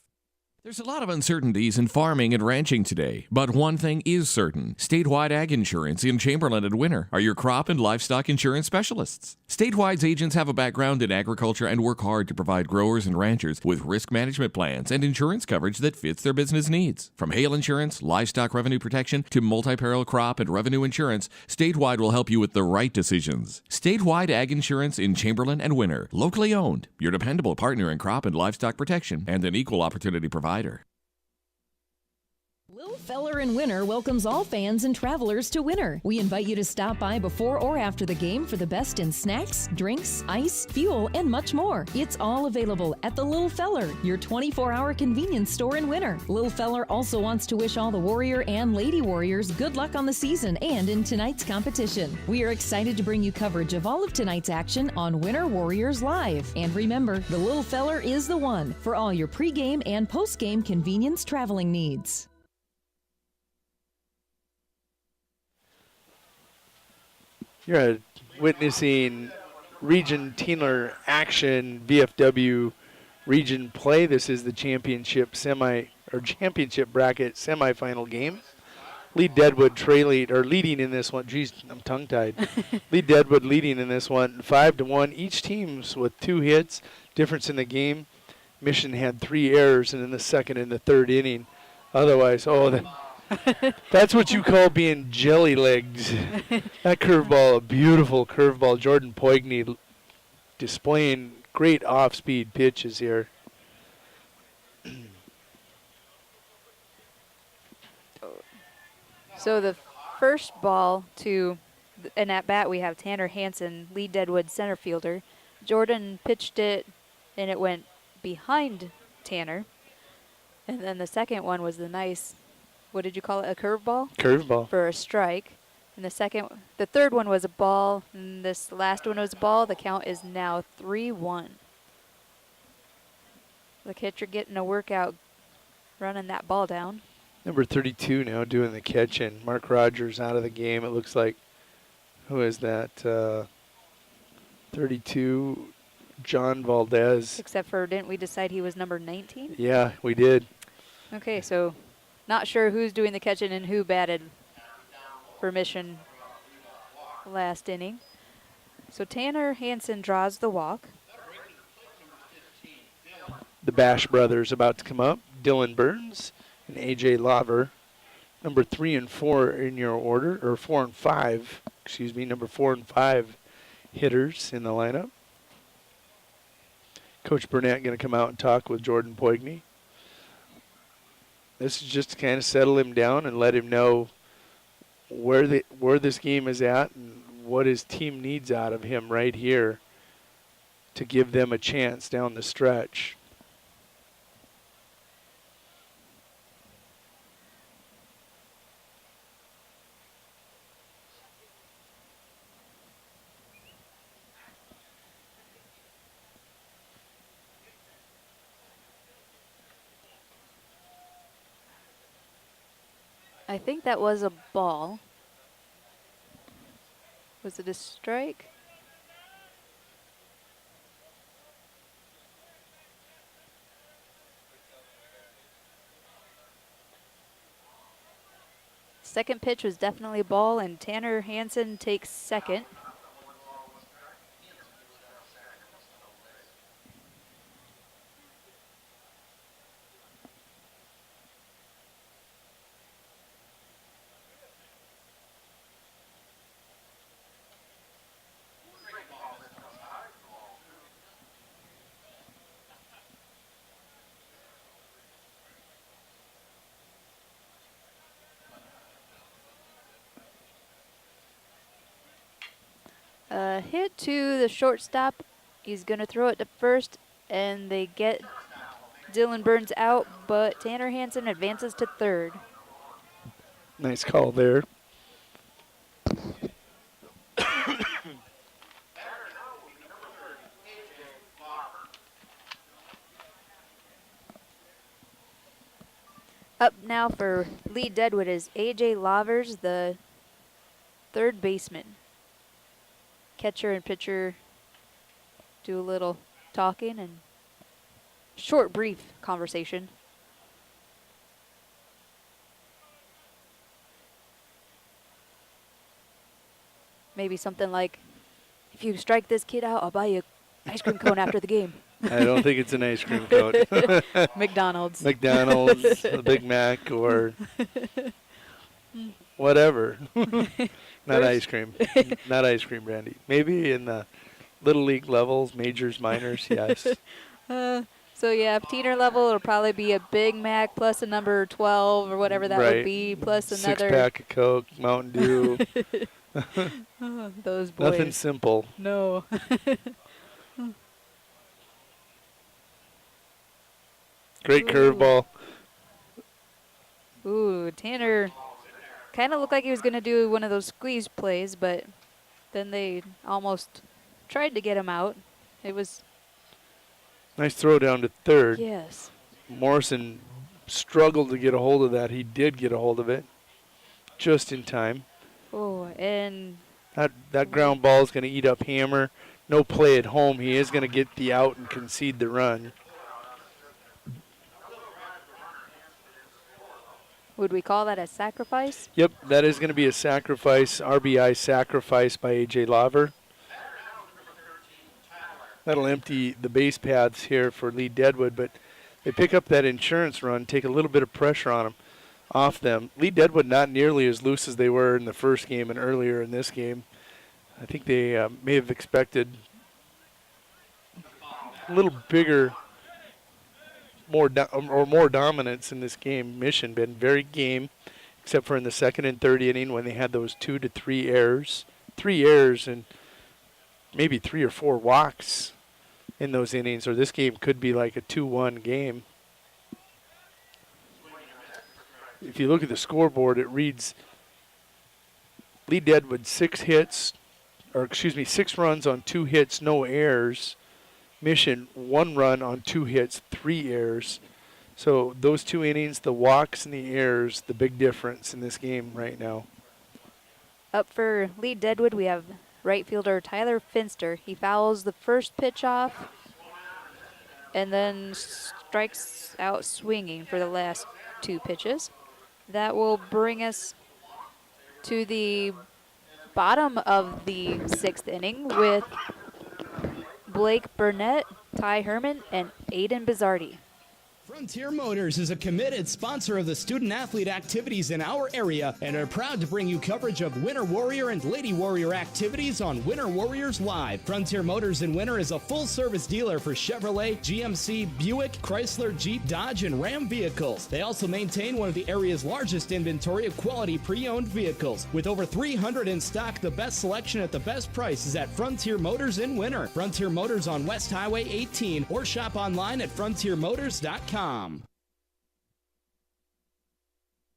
There's a lot of uncertainties in farming and ranching today, but one thing is certain. Statewide Ag Insurance in Chamberlain and Winter are your crop and livestock insurance specialists. Statewide's agents have a background in agriculture and work hard to provide growers and ranchers with risk management plans and insurance coverage that fits their business needs. From hail insurance, livestock revenue protection, to multi-peril crop and revenue insurance, Statewide will help you with the right decisions. Statewide Ag Insurance in Chamberlain and Winter, locally owned, your dependable partner in crop and livestock protection, and an equal opportunity provider. Lil Feller in Winter welcomes all fans and travelers to Winter. We invite you to stop by before or after the game for the best in snacks, drinks, ice, fuel, and much more. It's all available at the Lil Feller, your 24-hour convenience store in Winter. Lil Feller also wants to wish all the Warrior and Lady Warriors good luck on the season and in tonight's competition. We are excited to bring you coverage of all of tonight's action on Winter Warriors Live. And remember, the Lil Feller is the one for all your pregame and postgame convenience traveling needs. You're witnessing Region Teenler action, VFW region play. This is the championship bracket semifinal game. Deadwood leading in this one. Geez, I'm tongue-tied. Deadwood leading in this one, 5-1. Each team's with 2 hits. Difference in the game. Mission had 3 errors in the second and the third inning. Otherwise, that's what you call being jelly legs. That curveball, a beautiful curveball. Jordan Poigney displaying great off-speed pitches here. So the first ball to an at-bat, we have Tanner Hansen, Lee Deadwood center fielder. Jordan pitched it, and it went behind Tanner. And then the second one was the nice, what did you call it, a curveball? Curveball. For a strike. And the third one was a ball, and this last one was a ball. The count is now 3-1. The catcher getting a workout, running that ball down. Number 32 now doing the catch, and Mark Rogers out of the game. It looks like, who is that? 32, John Valdez. Except for, didn't we decide he was number 19? Yeah, we did. Okay, so not sure who's doing the catching and who batted for Mission last inning. So Tanner Hansen draws the walk. The Bash brothers about to come up. Dylan Burns and A.J. Laver. Number 3 and 4 in your order, or 4 and 5, excuse me, number 4 and 5 hitters in the lineup. Coach Burnett going to come out and talk with Jordan Poigney. This is just to kind of settle him down and let him know where this game is at and what his team needs out of him right here to give them a chance down the stretch. I think that was a ball. Was it a strike? Second pitch was definitely a ball, and Tanner Hansen takes second. Hit to the shortstop. He's going to throw it to first, and they get Dylan Burns out, but Tanner Hansen advances to third. Nice call there. Up now for Lee Deadwood is A.J. Lavers, the third baseman. Catcher and pitcher do a little talking and short, brief conversation. Maybe something like, if you strike this kid out, I'll buy you an ice cream cone after the game. I don't think it's an ice cream cone. McDonald's. McDonald's, a Big Mac, or whatever. Not ice cream. Not ice cream, Brandy. Maybe in the Little League levels, majors, minors, yes. So yeah, teener level will probably be a Big Mac plus a number 12 or whatever that would be, plus another 6-pack of Coke, Mountain Dew. Oh, those boys. Nothing simple. No. Great curveball. Ooh, Tanner kind of looked like he was going to do one of those squeeze plays, but then they almost tried to get him out. It was... Nice throw down to third. Yes. Morrison struggled to get a hold of that. He did get a hold of it just in time. Oh, and... That ground ball is going to eat up Hammer. No play at home. He is going to get the out and concede the run. Would we call that a sacrifice? Yep, that is going to be a sacrifice, RBI sacrifice by A.J. Laver. That'll empty the base paths here for Lee Deadwood, but they pick up that insurance run, take a little bit of pressure on them, off them. Lee Deadwood not nearly as loose as they were in the first game and earlier in this game. I think they may have expected a little bigger, more dominance in this game. Mission been very game, except for in the second and third inning when they had those 2 to 3 errors. 3 errors and maybe 3 or 4 walks in those innings, or this game could be like a 2-1 game. If you look at the scoreboard, it reads Lee Deadwood 6 runs on 2 hits, no errors. Mission 1 run on 2 hits, 3 errors. So those 2 innings, the walks and the errors, the big difference in this game right now. Up for Lee Deadwood, we have right fielder Tyler Finster. He fouls the first pitch off and then strikes out swinging for the last 2 pitches. That will bring us to the bottom of the 6th inning with Blake Burnett, Ty Herman, and Aiden Bizzardi. Frontier Motors is a committed sponsor of the student-athlete activities in our area and are proud to bring you coverage of Winter Warrior and Lady Warrior activities on Winter Warriors Live. Frontier Motors in Winter is a full-service dealer for Chevrolet, GMC, Buick, Chrysler, Jeep, Dodge, and Ram vehicles. They also maintain one of the area's largest inventory of quality pre-owned vehicles. With over 300 in stock, the best selection at the best price is at Frontier Motors in Winter. Frontier Motors on West Highway 18 or shop online at frontiermotors.com.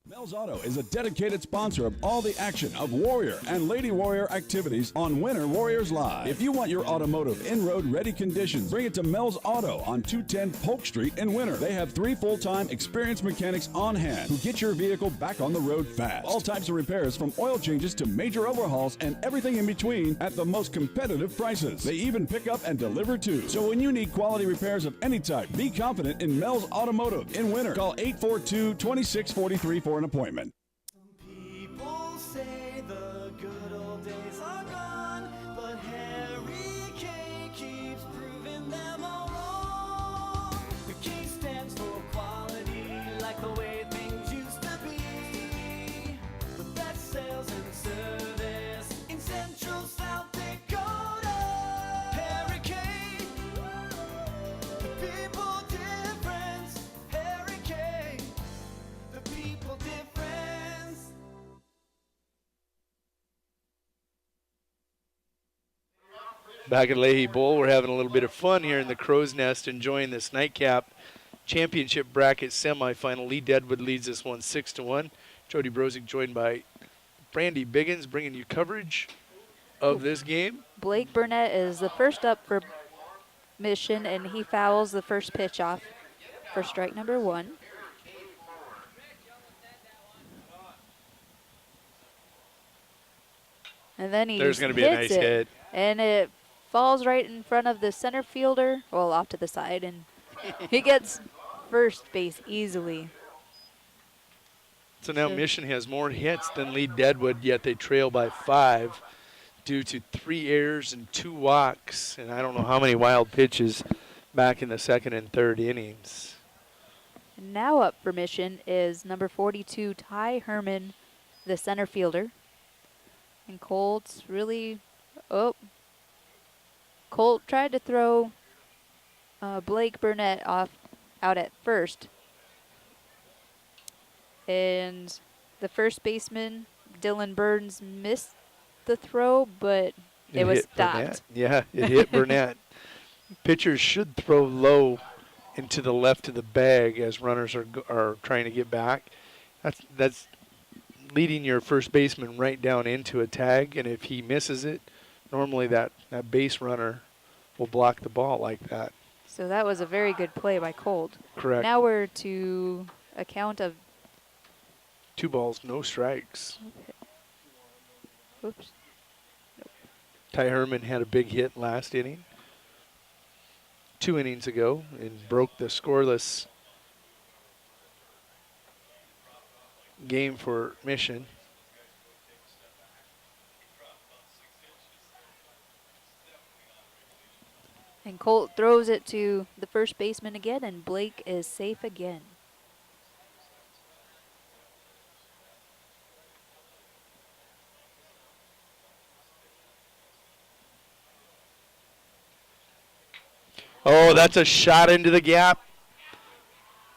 Mel's Auto is a dedicated sponsor of all the action of Warrior and Lady Warrior activities on Winter Warriors Live. If you want your automotive in-road ready conditions, bring it to Mel's Auto on 210 Polk Street in Winter. They have 3 full-time experienced mechanics on hand who get your vehicle back on the road fast. All types of repairs from oil changes to major overhauls and everything in between at the most competitive prices. They even pick up and deliver too. So when you need quality repairs of any type, be confident in Mel's Automotive in Winter. Call 842-2643 for an appointment. People say the good old days are gone, but Harry K keeps proving them all wrong. The K stands for quality, like the way things used to be. The best sales and service in Central South Dakota. Harry K, the people difference. Harry K, the people difference. Back at Leahy Bowl, we're having a little bit of fun here in the Crow's Nest, enjoying this nightcap championship bracket semifinal. Lee Deadwood leads this one 6-1. Jody Brozick joined by Brandy Biggins, bringing you coverage of this game. Blake Burnett is the first up for Mission, and he fouls the first pitch off for strike number 1. And then he There's going to be a nice hit. And it falls right in front of the center fielder, well, off to the side, and he gets first base easily. So now Mission has more hits than Lee Deadwood, yet they trail by 5 due to 3 errors and 2 walks, and I don't know how many wild pitches back in the second and third innings. And now up for Mission is number 42, Ty Herman, the center fielder. And Colt's really, Colt tried to throw Blake Burnett out at first. And the first baseman, Dylan Burns, missed the throw, but it was hit stopped. Burnett. Yeah, it hit Burnett. Pitchers should throw low into the left of the bag as runners are trying to get back. That's leading your first baseman right down into a tag, and if he misses it, normally that base runner will block the ball like that. So that was a very good play by Colt. Correct. Now we're to a count of 2 balls, no strikes. Oops. Ty Herman had a big hit last inning, 2 innings ago, and broke the scoreless game for Mission. And Colt throws it to the first baseman again, and Blake is safe again. Oh, that's a shot into the gap.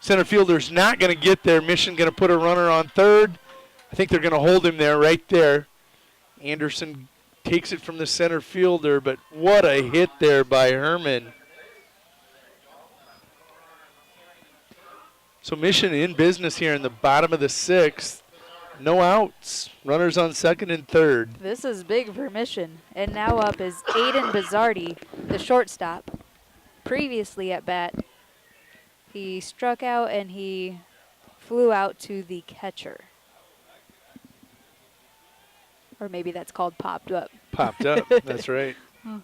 Center fielder's not going to get there. Mission going to put a runner on third. I think they're going to hold him there, right there. Anderson takes it from the center fielder, but what a hit there by Herman. So Mission in business here in the bottom of the 6th. No outs. Runners on second and third. This is big for Mission. And now up is Aiden Bizzardi, the shortstop. Previously at bat, he struck out and he flew out to the catcher. Or maybe that's called popped up. Popped up, that's right. All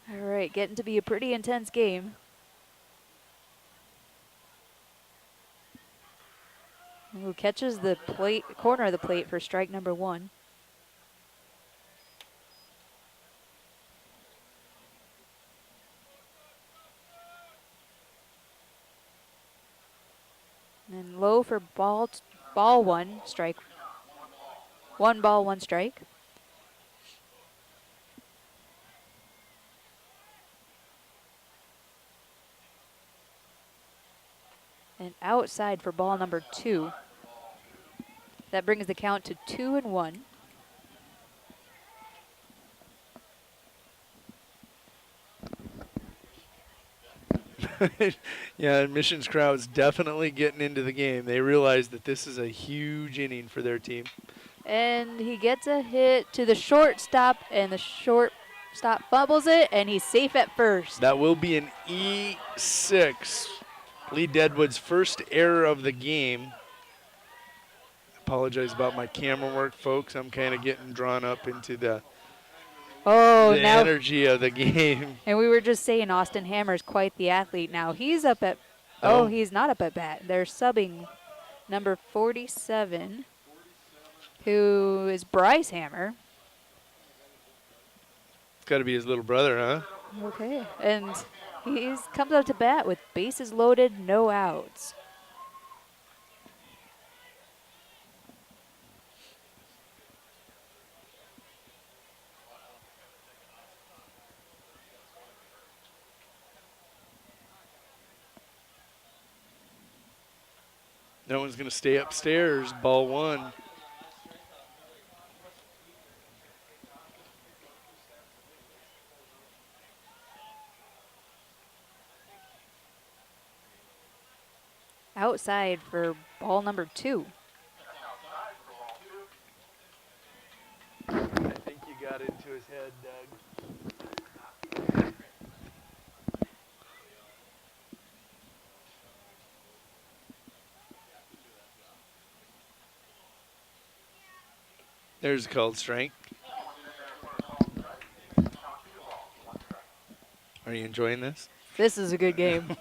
right, getting to be a pretty intense game. Who catches the plate, corner of the plate for strike number 1. And low for ball 1, strike. 1 ball, 1 strike. And outside for ball number 2. That brings the count to 2-1. Yeah, Mission's crowd's definitely getting into the game. They realize that this is a huge inning for their team. And he gets a hit to the shortstop, and the shortstop fumbles it, and he's safe at first. That will be an E6. Lee Deadwood's first error of the game. Apologize about my camera work, folks. I'm kind of getting drawn up into the energy of the game. And we were just saying Austin Hammer's quite the athlete now. He's up at, he's not up at bat. They're subbing number 47, who is Bryce Hammer. It's got to be his little brother, huh? Okay, and he comes up to bat with bases loaded, no outs. No one's going to stay upstairs. Ball 1. Outside for ball number 2. I think you got into his head, Doug. There's a called strike. Are you enjoying this? This is a good game.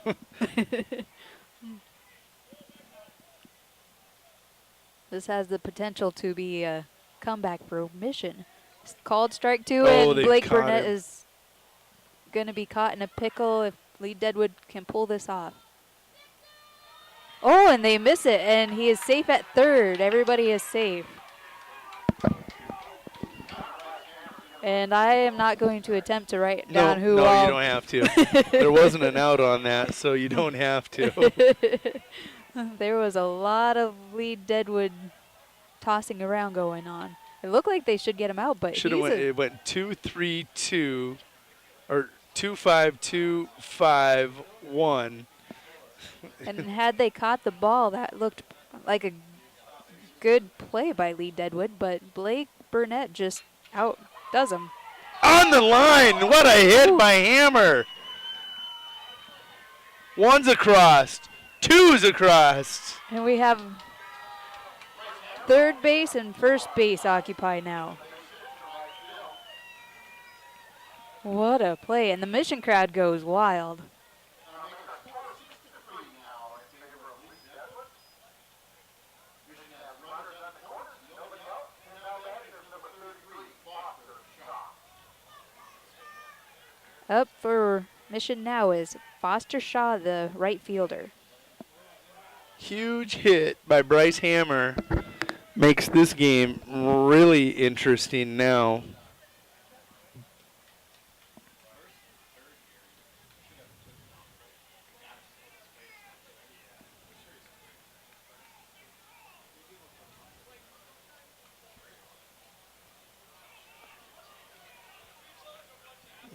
This has the potential to be a comeback for Mission. Called strike 2, and Blake Burnett is going to be caught in a pickle if Lee Deadwood can pull this off. Oh, and they miss it, and he is safe at third. Everybody is safe. And I am not going to attempt to write down who No, all. you don't have to. There wasn't an out on that, so you don't have to. There was a lot of lead Deadwood tossing around going on. It looked like they should get him out, but It went 2-3-2 or 2-5-2-5-1. And had they caught the ball, that looked like a good play by lead Deadwood, but Blake Burnett just outdoes him. On the line! What a hit by Hammer! One's across. Two's across. And we have third base and first base occupied now. What a play. And the Mission crowd goes wild. Up for Mission now is Foster Shaw, the right fielder. Huge hit by Bryce Hammer makes this game really interesting now.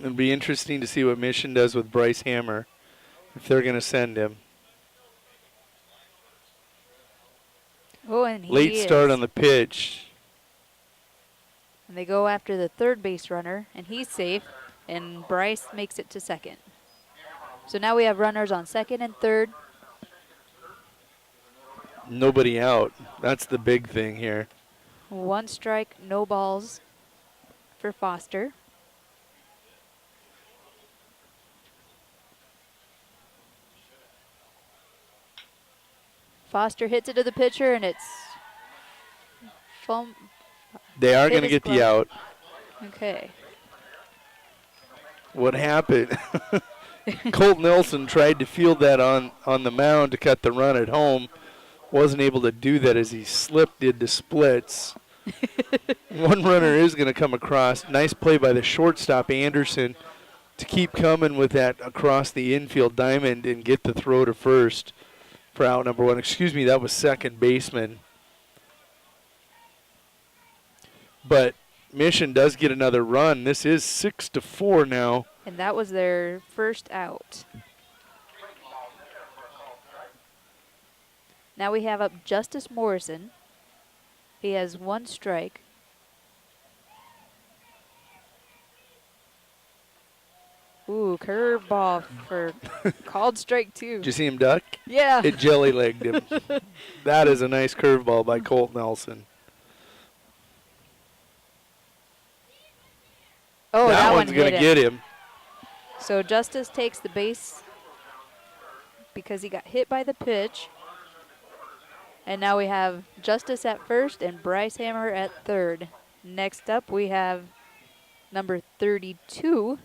It'll be interesting to see what Mission does with Bryce Hammer, if they're going to send him. Oh, and late start on the pitch. And they go after the third base runner, and he's safe, and Bryce makes it to second. So now we have runners on second and third. Nobody out. That's the big thing here. 1 strike, no balls for Foster. Foster hits it to the pitcher, and it's They are going to get the out. Okay. What happened? Colt Nelson tried to field that on the mound to cut the run at home. Wasn't able to do that as he did the splits. One runner is going to come across. Nice play by the shortstop, Anderson, to keep coming with that across the infield diamond and get the throw to first for out number 1. Excuse me, that was second baseman. But Mission does get another run. This is 6-4 now. And that was their first out. Now we have up Justice Morrison. He has 1 strike. Ooh, curveball for called strike 2. Did you see him duck? Yeah. It jelly-legged him. That is a nice curveball by Colt Nelson. Oh, that one's going to get him. So Justice takes the base because he got hit by the pitch. And now we have Justice at first and Bryce Hammer at third. Next up, we have number 32,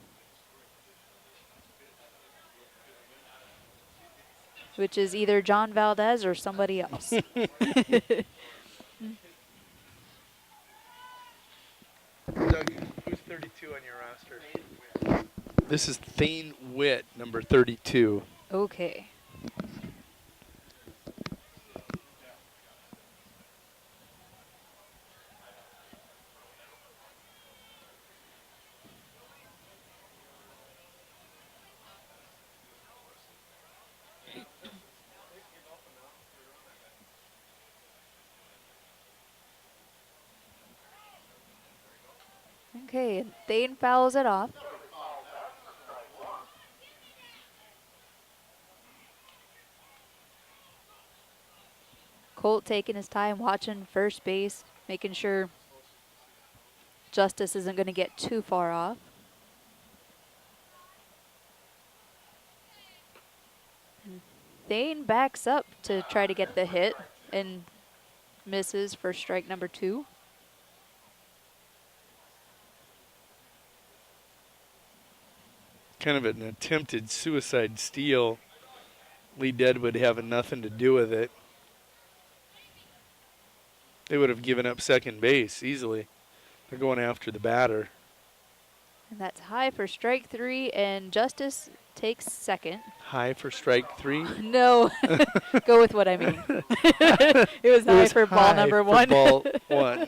which is either John Valdez or somebody else. Doug, who's 32 on your roster? This is Thane Witt, number 32. Okay. Okay, and Thane fouls it off. Colt taking his time, watching first base, making sure Justice isn't going to get too far off. And Thane backs up to try to get the hit and misses for strike number 2. Kind of an attempted suicide steal. Lee Deadwood having nothing to do with it. They would have given up second base easily. They're going after the batter. And that's high for strike 3, and Justice takes second. High for strike 3? No, go with what I mean. It was high for ball number 1. Ball 1.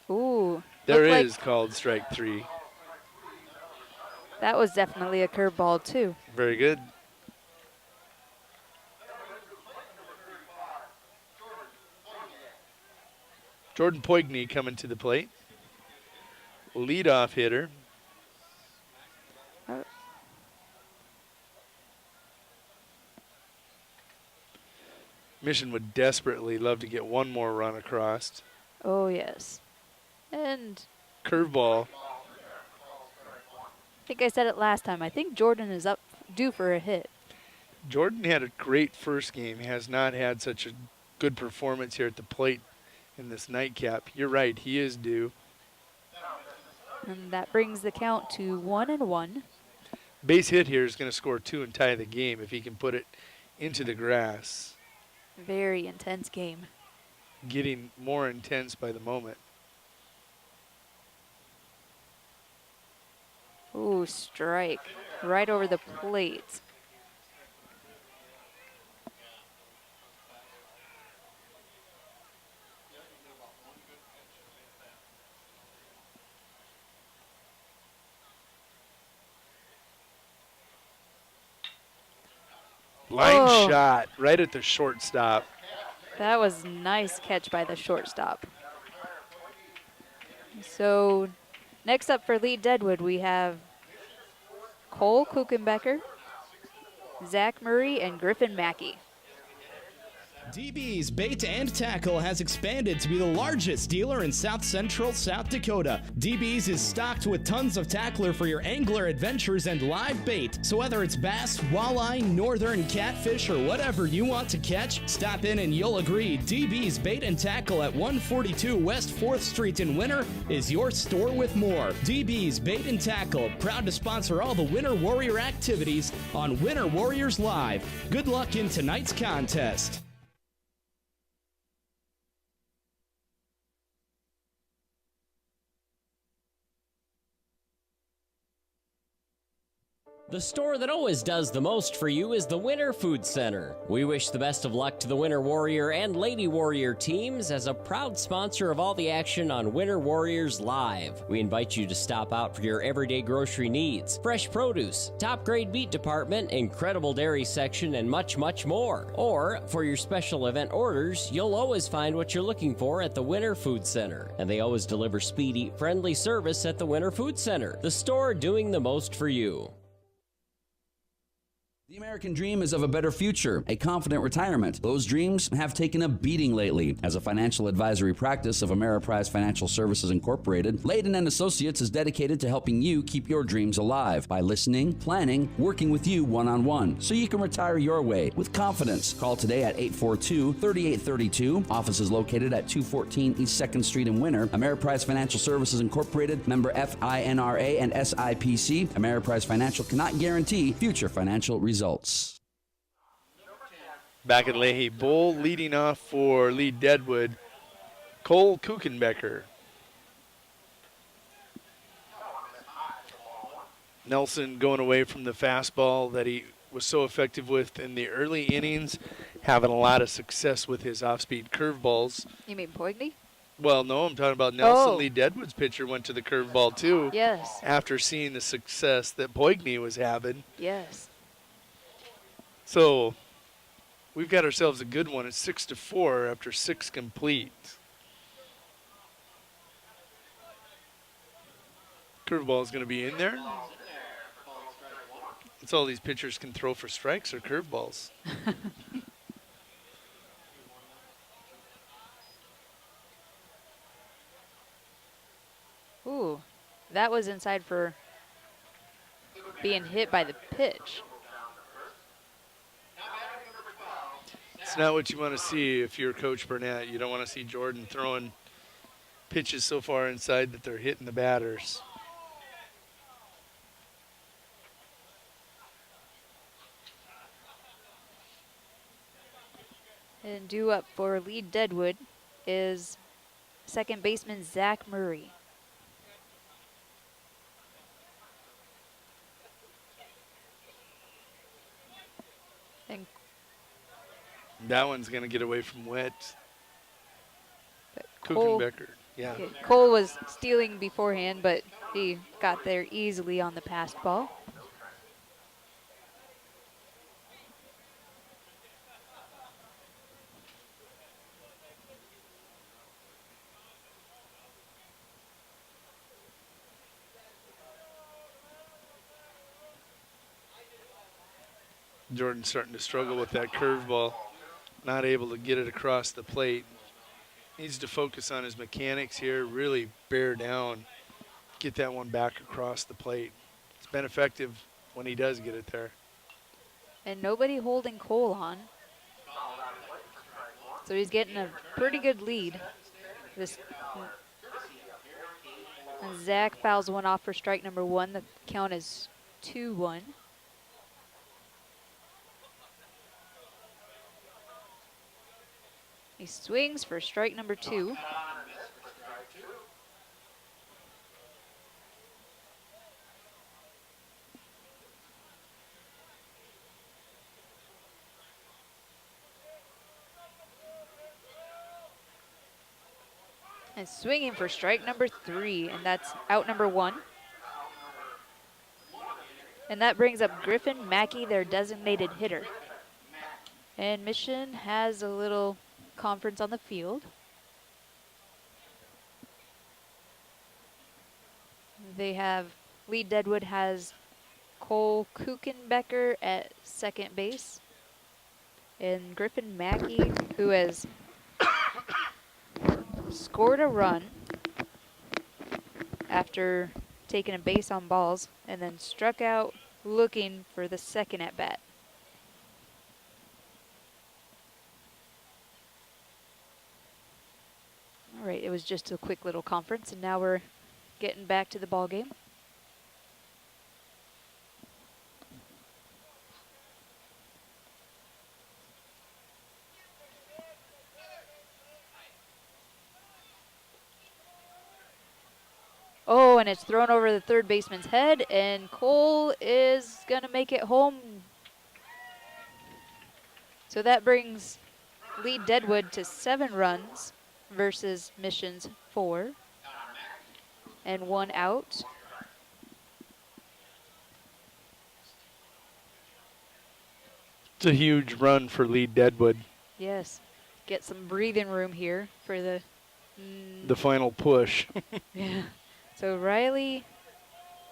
Ooh. There is called strike 3. That was definitely a curveball, too. Very good. Jordan Poigney coming to the plate. Leadoff hitter. Mission would desperately love to get one more run across. Oh, yes. And curveball. I think I said it last time. I think Jordan is due for a hit. Jordan had a great first game. He has not had such a good performance here at the plate in this nightcap. You're right, he is due. And that brings the count to 1-1. Base hit here is going to score 2 and tie the game if he can put it into the grass. Very intense game. Getting more intense by the moment. Ooh, strike. Right over the plate. Line shot right at the shortstop. That was a nice catch by the shortstop. So next up for Lead Deadwood, we have Cole Kuchenbecker, Zach Murray, and Griffin Mackey. DB's Bait and Tackle has expanded to be the largest dealer in South Central South Dakota. DB's is stocked with tons of tackler for your angler adventures and live bait. So whether it's bass, walleye, northern catfish, or whatever you want to catch, stop in and you'll agree DB's Bait and Tackle at 142 West 4th Street in Winter is your store with more. DB's Bait and Tackle, proud to sponsor all the Winter Warrior activities on Winter Warriors Live. Good luck in tonight's contest. The store that always does the most for you is the Winter Food Center. We wish the best of luck to the Winter Warrior and Lady Warrior teams as a proud sponsor of all the action on Winter Warriors Live. We invite you to stop out for your everyday grocery needs, fresh produce, top grade meat department, incredible dairy section, and much, much more. Or for your special event orders, you'll always find what you're looking for at the Winter Food Center. And they always deliver speedy, friendly service at the Winter Food Center, the store doing the most for you. The American dream is of a better future, a confident retirement. Those dreams have taken a beating lately. As a financial advisory practice of Ameriprise Financial Services Incorporated, Layden and Associates is dedicated to helping you keep your dreams alive by listening, planning, working with you one-on-one, so you can retire your way with confidence. Call today at 842-3832. Office is located at 214 East 2nd Street in Winter. Ameriprise Financial Services Incorporated, member FINRA and SIPC. Ameriprise Financial cannot guarantee future financial results. Back at Leahy, Bull leading off for Lead Deadwood, Cole Kuchenbecker. Nelson going away from the fastball that he was so effective with in the early innings, having a lot of success with his off-speed curveballs. You mean Poigney? Well, no, I'm talking about Nelson. Oh. Lead Deadwood's pitcher went to the curveball too. Yes. After seeing the success that Poigney was having. Yes. So we've got ourselves a good one. It's 6-4 after 6 complete. Curveball is going to be in there. That's all these pitchers can throw for strikes or curveballs. Ooh, that was inside for being hit by the pitch. It's not what you want to see if you're Coach Burnett. You don't want to see Jordan throwing pitches so far inside that they're hitting the batters. And due up for lead Deadwood is second baseman Zach Murray. And That one's going to get away from wet. Cole, Kuchenbecker. Yeah. Cole was stealing beforehand, but he got there easily on the passed ball. Jordan's starting to struggle with that curveball. Not able to get it across the plate. Needs to focus on his mechanics here, really bear down, get that one back across the plate. It's been effective when he does get it there. And nobody holding Cole on. So he's getting a pretty good lead. This and Zach fouls one off for strike number 1. The count is 2-1. He swings for strike number 2. And swinging for strike number 3, and that's out number 1. And that brings up Griffin Mackey, their designated hitter. And Mission has a little conference on the field. They have, lead Deadwood has Cole Kuchenbecker at second base. And Griffin Mackey, who has scored a run after taking a base on balls and then struck out looking for the second at bat. All right, it was just a quick little conference, and now we're getting back to the ball game. Oh, and it's thrown over the third baseman's head, and Cole is going to make it home. So that brings lead Deadwood to 7 runs versus Mission's 4. And 1 out. It's a huge run for lead Deadwood. Yes. Get some breathing room here for the final push. yeah. So Riley,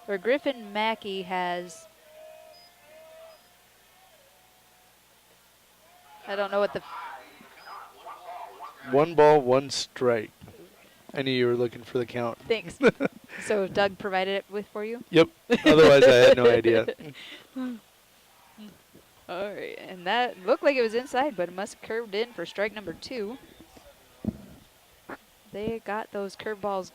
or Griffin Mackey has, I don't know what the 1 ball, 1 strike. I knew you were looking for the count. Thanks. So Doug provided it with for you? Yep. Otherwise, I had no idea. All right, and that looked like it was inside, but it must have curved in for strike number 2. They got those curveballs.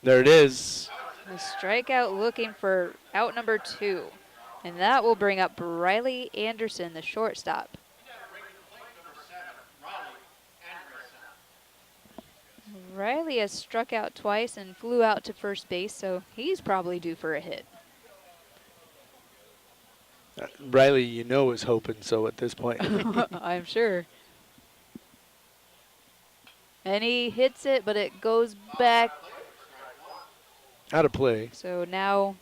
There it is. A strikeout looking for out number 2. And that will bring up Riley Anderson, the shortstop. Riley has struck out twice and flew out to first base, so he's probably due for a hit. Riley, you know, is hoping so at this point. I'm sure. And he hits it, but it goes back. Out of play. So now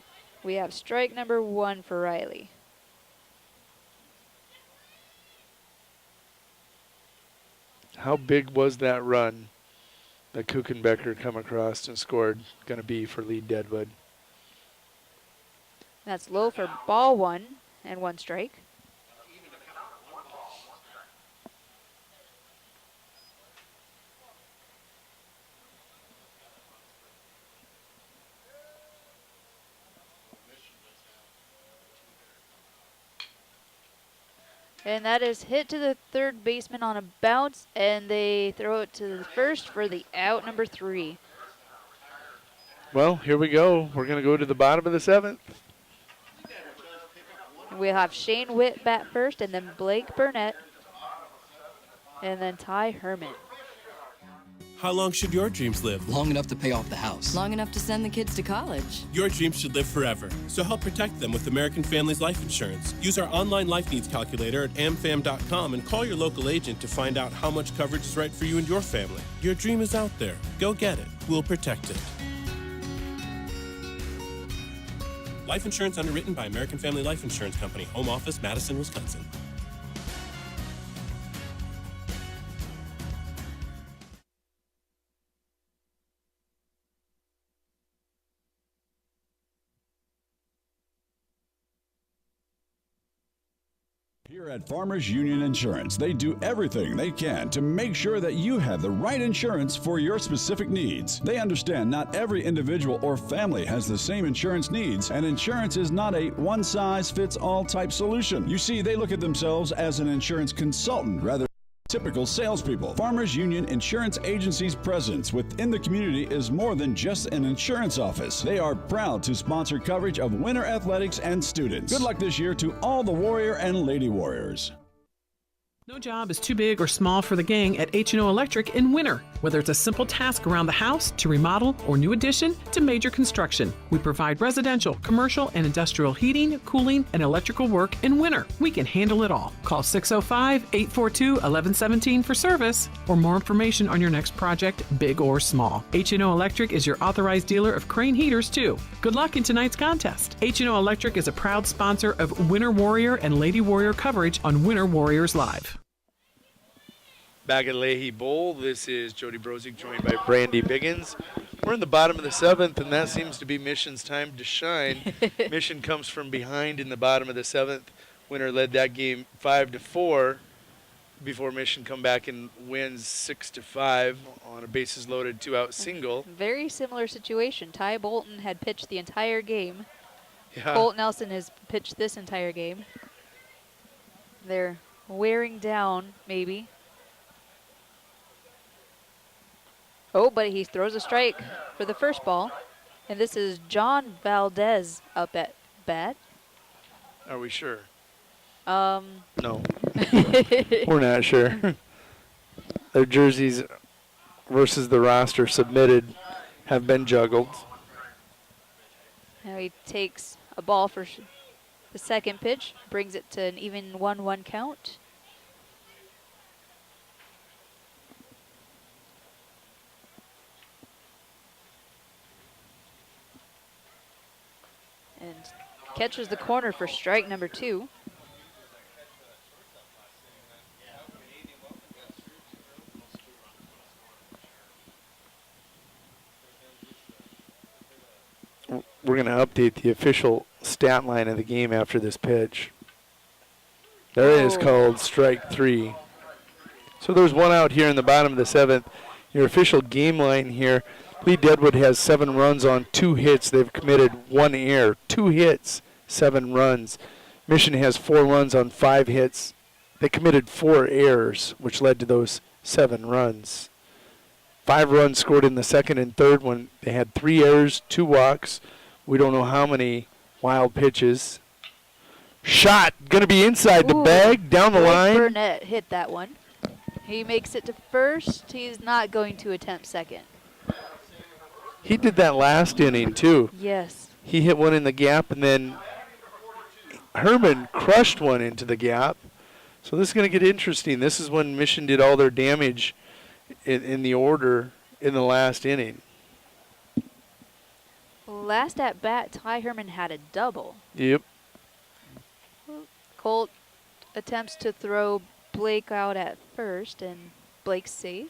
we have strike number 1 for Riley. How big was that run that Kuchenbecker come across and scored going to be for lead Deadwood? That's low for ball 1 and 1 strike. And that is hit to the third baseman on a bounce, and they throw it to the first for the out number 3. Well, here we go. We're going to go to the bottom of the 7th. We'll have Shane Witt bat first, and then Blake Burnett, and then Ty Herman. How long should your dreams live? Long enough to pay off the house. Long enough to send the kids to college. Your dreams should live forever, so help protect them with American Families Life Insurance. Use our online life needs calculator at amfam.com and call your local agent to find out how much coverage is right for you and your family. Your dream is out there. Go get it. We'll protect it. Life insurance underwritten by American Family Life Insurance Company. Home office, Madison, Wisconsin. Here at Farmers Union Insurance, they do everything they can to make sure that you have the right insurance for your specific needs. They understand not every individual or family has the same insurance needs, and insurance is not a one-size-fits-all type solution. You see, they look at themselves as an insurance consultant rather than typical salespeople. Farmers Union Insurance Agency's presence within the community is more than just an insurance office. They are proud to sponsor coverage of winter athletics and students. Good luck this year to all the Warrior and Lady Warriors. No job is too big or small for the gang at H&O Electric in winter. Whether it's a simple task around the house to remodel or new addition to major construction, we provide residential, commercial, and industrial heating, cooling, and electrical work in winter. We can handle it all. Call 605-842-1117 for service or more information on your next project, big or small. H&O Electric is your authorized dealer of Crane heaters, too. Good luck in tonight's contest. H&O Electric is a proud sponsor of Winter Warrior and Lady Warrior coverage on Winter Warriors Live. Back at Leahy Bowl, this is Jody Brozig joined by Brandy Biggins. We're in the bottom of the 7th, and that seems to be Mission's time to shine. Mission comes from behind in the bottom of the 7th. Winner led that game 5-4 before Mission come back and wins 6-5 on a bases loaded 2-out single. Very similar situation. Ty Bolton had pitched the entire game. Yeah. Colt Nelson has pitched this entire game. They're wearing down, maybe. Oh, but he throws a strike for the first ball. And this is John Valdez up at bat. Are we sure? No. We're not sure. Their jerseys versus the roster submitted have been juggled. Now he takes a ball for the second pitch, brings it to an even 1-1 count. And catches the corner for strike number 2. We're going to update the official stat line of the game after this pitch. There it is, called strike 3. So there's one out here in the bottom of the 7th. Your official game line here. Lee Deadwood has 7 runs on 2 hits. They've committed 1 error. 2 hits, 7 runs. Mission has 4 runs on 5 hits. They committed 4 errors, which led to those 7 runs. 5 runs scored in the second and third when they had 3 errors, 2 walks. We don't know how many wild pitches. Shot, going to be inside the bag, down the line. Burnett hit that one. He makes it to first. He's not going to attempt second. He did that last inning, too. Yes. He hit one in the gap, and then Herman crushed one into the gap. So this is going to get interesting. This is when Mission did all their damage in the order in the last inning. Last at bat, Ty Herman had a double. Yep. Colt attempts to throw Blake out at first, and Blake's safe.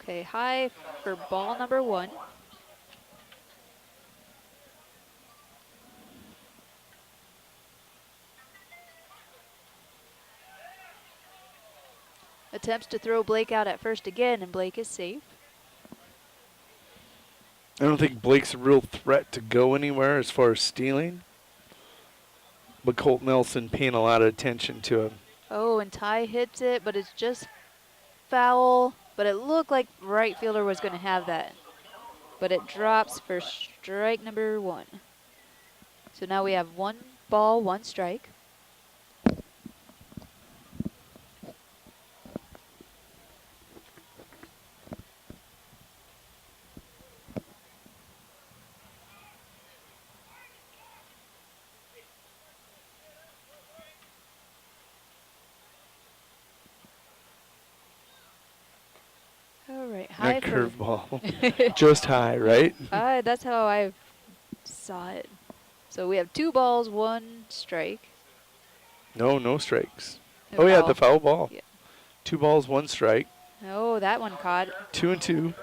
Okay, high for ball number 1. Attempts to throw Blake out at first again, and Blake is safe. I don't think Blake's a real threat to go anywhere as far as stealing. But Colt Nelson paying a lot of attention to him. Oh, and Ty hits it, but it's just foul. But it looked like right fielder was going to have that. But it drops for strike number 1. So now we have 1 ball, 1 strike. All right, high That for curveball. Just high, right? That's how I saw it. So we have 2 balls, 1 strike. No strikes. No Oh, yeah, foul. the foul ball. Yeah. 2 balls, 1 strike. Oh, that one caught. 2-2.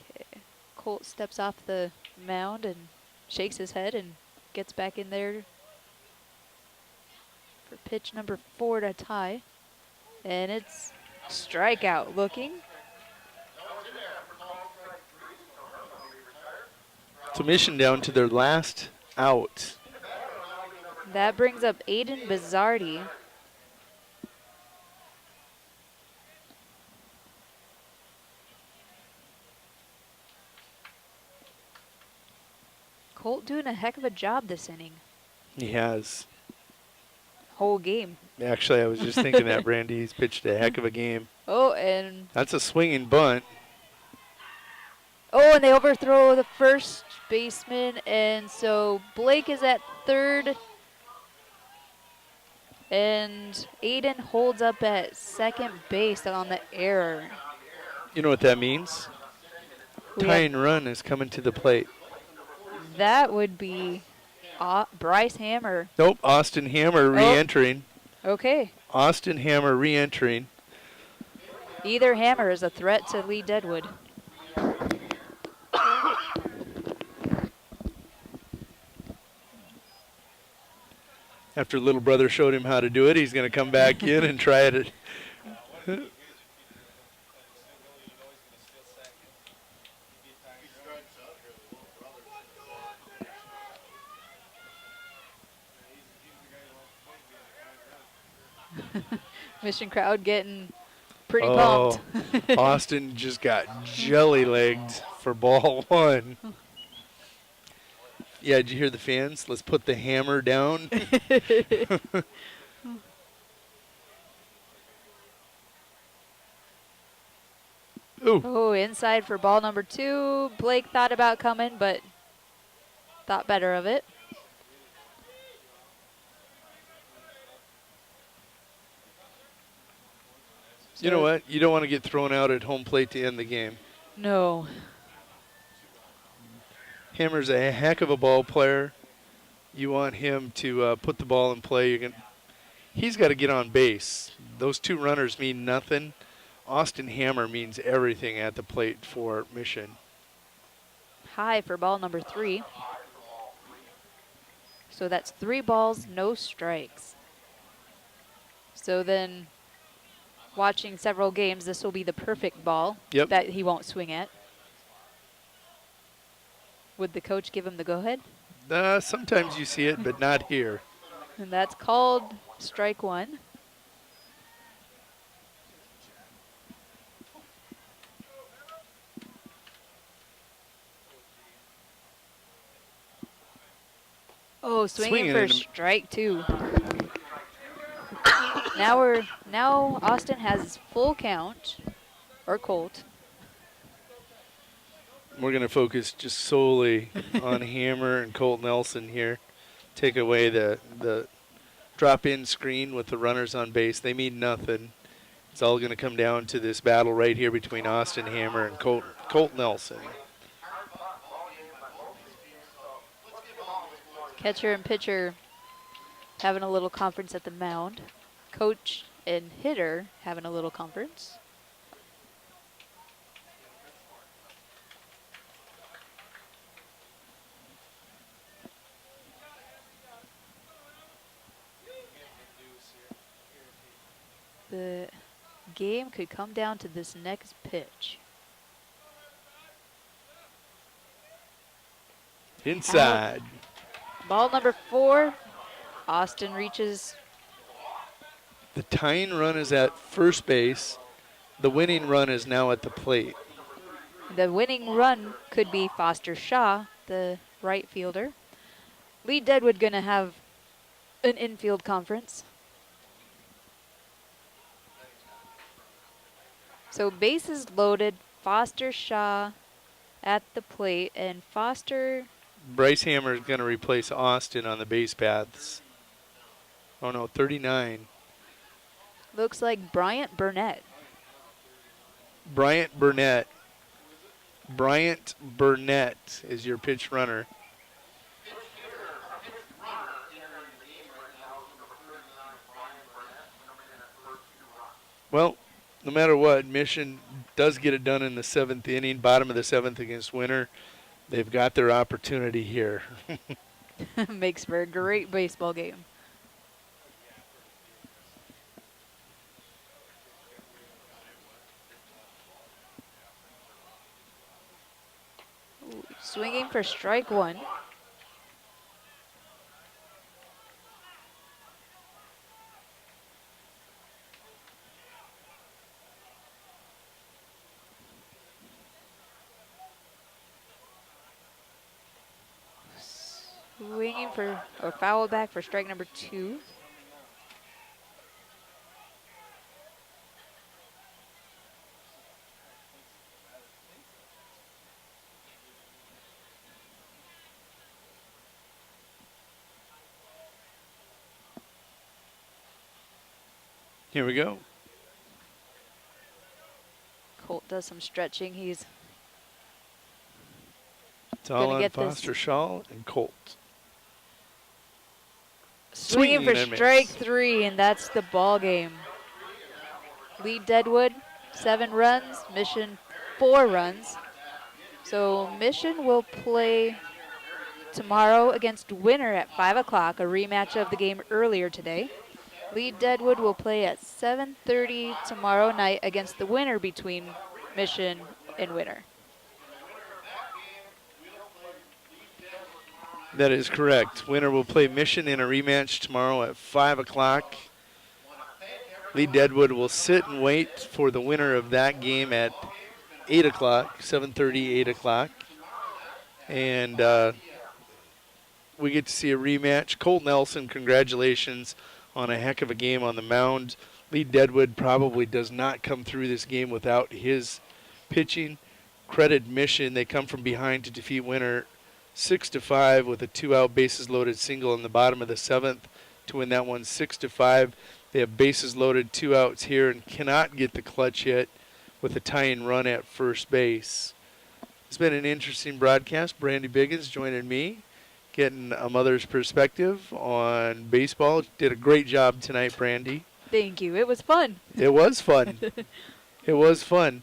Okay. Colt steps off the mound and shakes his head and gets back in there for pitch number 4 to Ty. And it's strikeout looking. So Mission down to their last out. That brings up Aiden Bizzardi. Colt doing a heck of a job this inning. He has. Whole game. Actually, I was just thinking that, Brandy. He's pitched a heck of a game. Oh, and That's a swinging bunt. oh, and they overthrow the first baseman, and so Blake is at third, and Aiden holds up at second base on the error. You know what that means? Tying run is coming to the plate. That would be Bryce Hammer. Nope, Austin Hammer re-entering. Okay. Austin Hammer re-entering. Either Hammer is a threat to Lee Deadwood. After little brother showed him how to do it, he's going to come back in and try it. Mission crowd getting pretty pumped. Austin just got jelly-legged for ball 1. Yeah, did you hear the fans? Let's put the hammer down. Ooh. Oh, inside for ball number 2. Blake thought about coming, but thought better of it. You know what? You don't want to get thrown out at home plate to end the game. No. Hammer's a heck of a ball player. You want him to put the ball in play. He's got to get on base. Those 2 runners mean nothing. Austin Hammer means everything at the plate for Mission. High for ball number 3. So that's 3 balls, no strikes. So then, watching several games, this will be the perfect ball that he won't swing at. Would the coach give him the go-ahead? Sometimes you see it, but not here. And that's called strike 1. Oh, swinging for strike 2. Now Austin has full count, or Colt. We're going to focus just solely on Hammer and Colt Nelson here. Take away the drop-in screen with the runners on base. They mean nothing. It's all going to come down to this battle right here between Austin Hammer and Colt Nelson. Catcher and pitcher having a little conference at the mound. Coach and hitter having a little conference. game could come down to this next pitch. Inside. Ball number 4. Austin reaches. The tying run is at first base. The winning run is now at the plate. The winning run could be Foster Shaw, the right fielder. Lee Deadwood going to have an infield conference. So bases loaded, Foster Shaw at the plate, and Foster. Bryce Hammer is going to replace Austin on the base paths. Oh no, 39. Looks like Bryant Burnett. Bryant Burnett. Bryant Burnett is your pitch runner. Well, no matter what, Mission does get it done in the 7th inning, bottom of the 7th against Winter. They've got their opportunity here. Makes for a great baseball game. Ooh, swinging for strike 1. Swinging for, or foul back for strike number 2. Here we go. Colt does some stretching. He's It's all gonna on get Foster this. Shaw and Colt. Swinging for and a miss. strike 3, and that's the ball game. Lee Deadwood, 7 runs. Mission, 4 runs. So Mission will play tomorrow against Winter at 5 o'clock, a rematch of the game earlier today. Lee Deadwood will play at 7:30 tomorrow night against the winner between Mission and Winter. That is correct. Winner will play Mission in a rematch tomorrow at 5 o'clock. Lee Deadwood will sit and wait for the winner of that game at 8 o'clock, 7:30, 8 o'clock. And we get to see a rematch. Colt Nelson, congratulations on a heck of a game on the mound. Lee Deadwood probably does not come through this game without his pitching. Credit Mission, they come from behind to defeat Winter 6-5 with a 2-out bases loaded single in the bottom of the 7th to win that one 6-5. They have bases loaded, 2 outs here, and cannot get the clutch hit with a tying run at first base. It's been an interesting broadcast. Brandy Biggins joining me, getting a mother's perspective on baseball. Did a great job tonight, Brandy. Thank you. It was fun. It was fun. It was fun.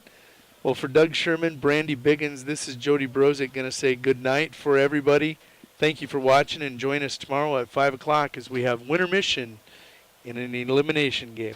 Well, for Doug Sherman, Brandy Biggins, this is Jody Brozick going to say good night for everybody. Thank you for watching, and join us tomorrow at 5 o'clock as we have Winter Mission in an elimination game.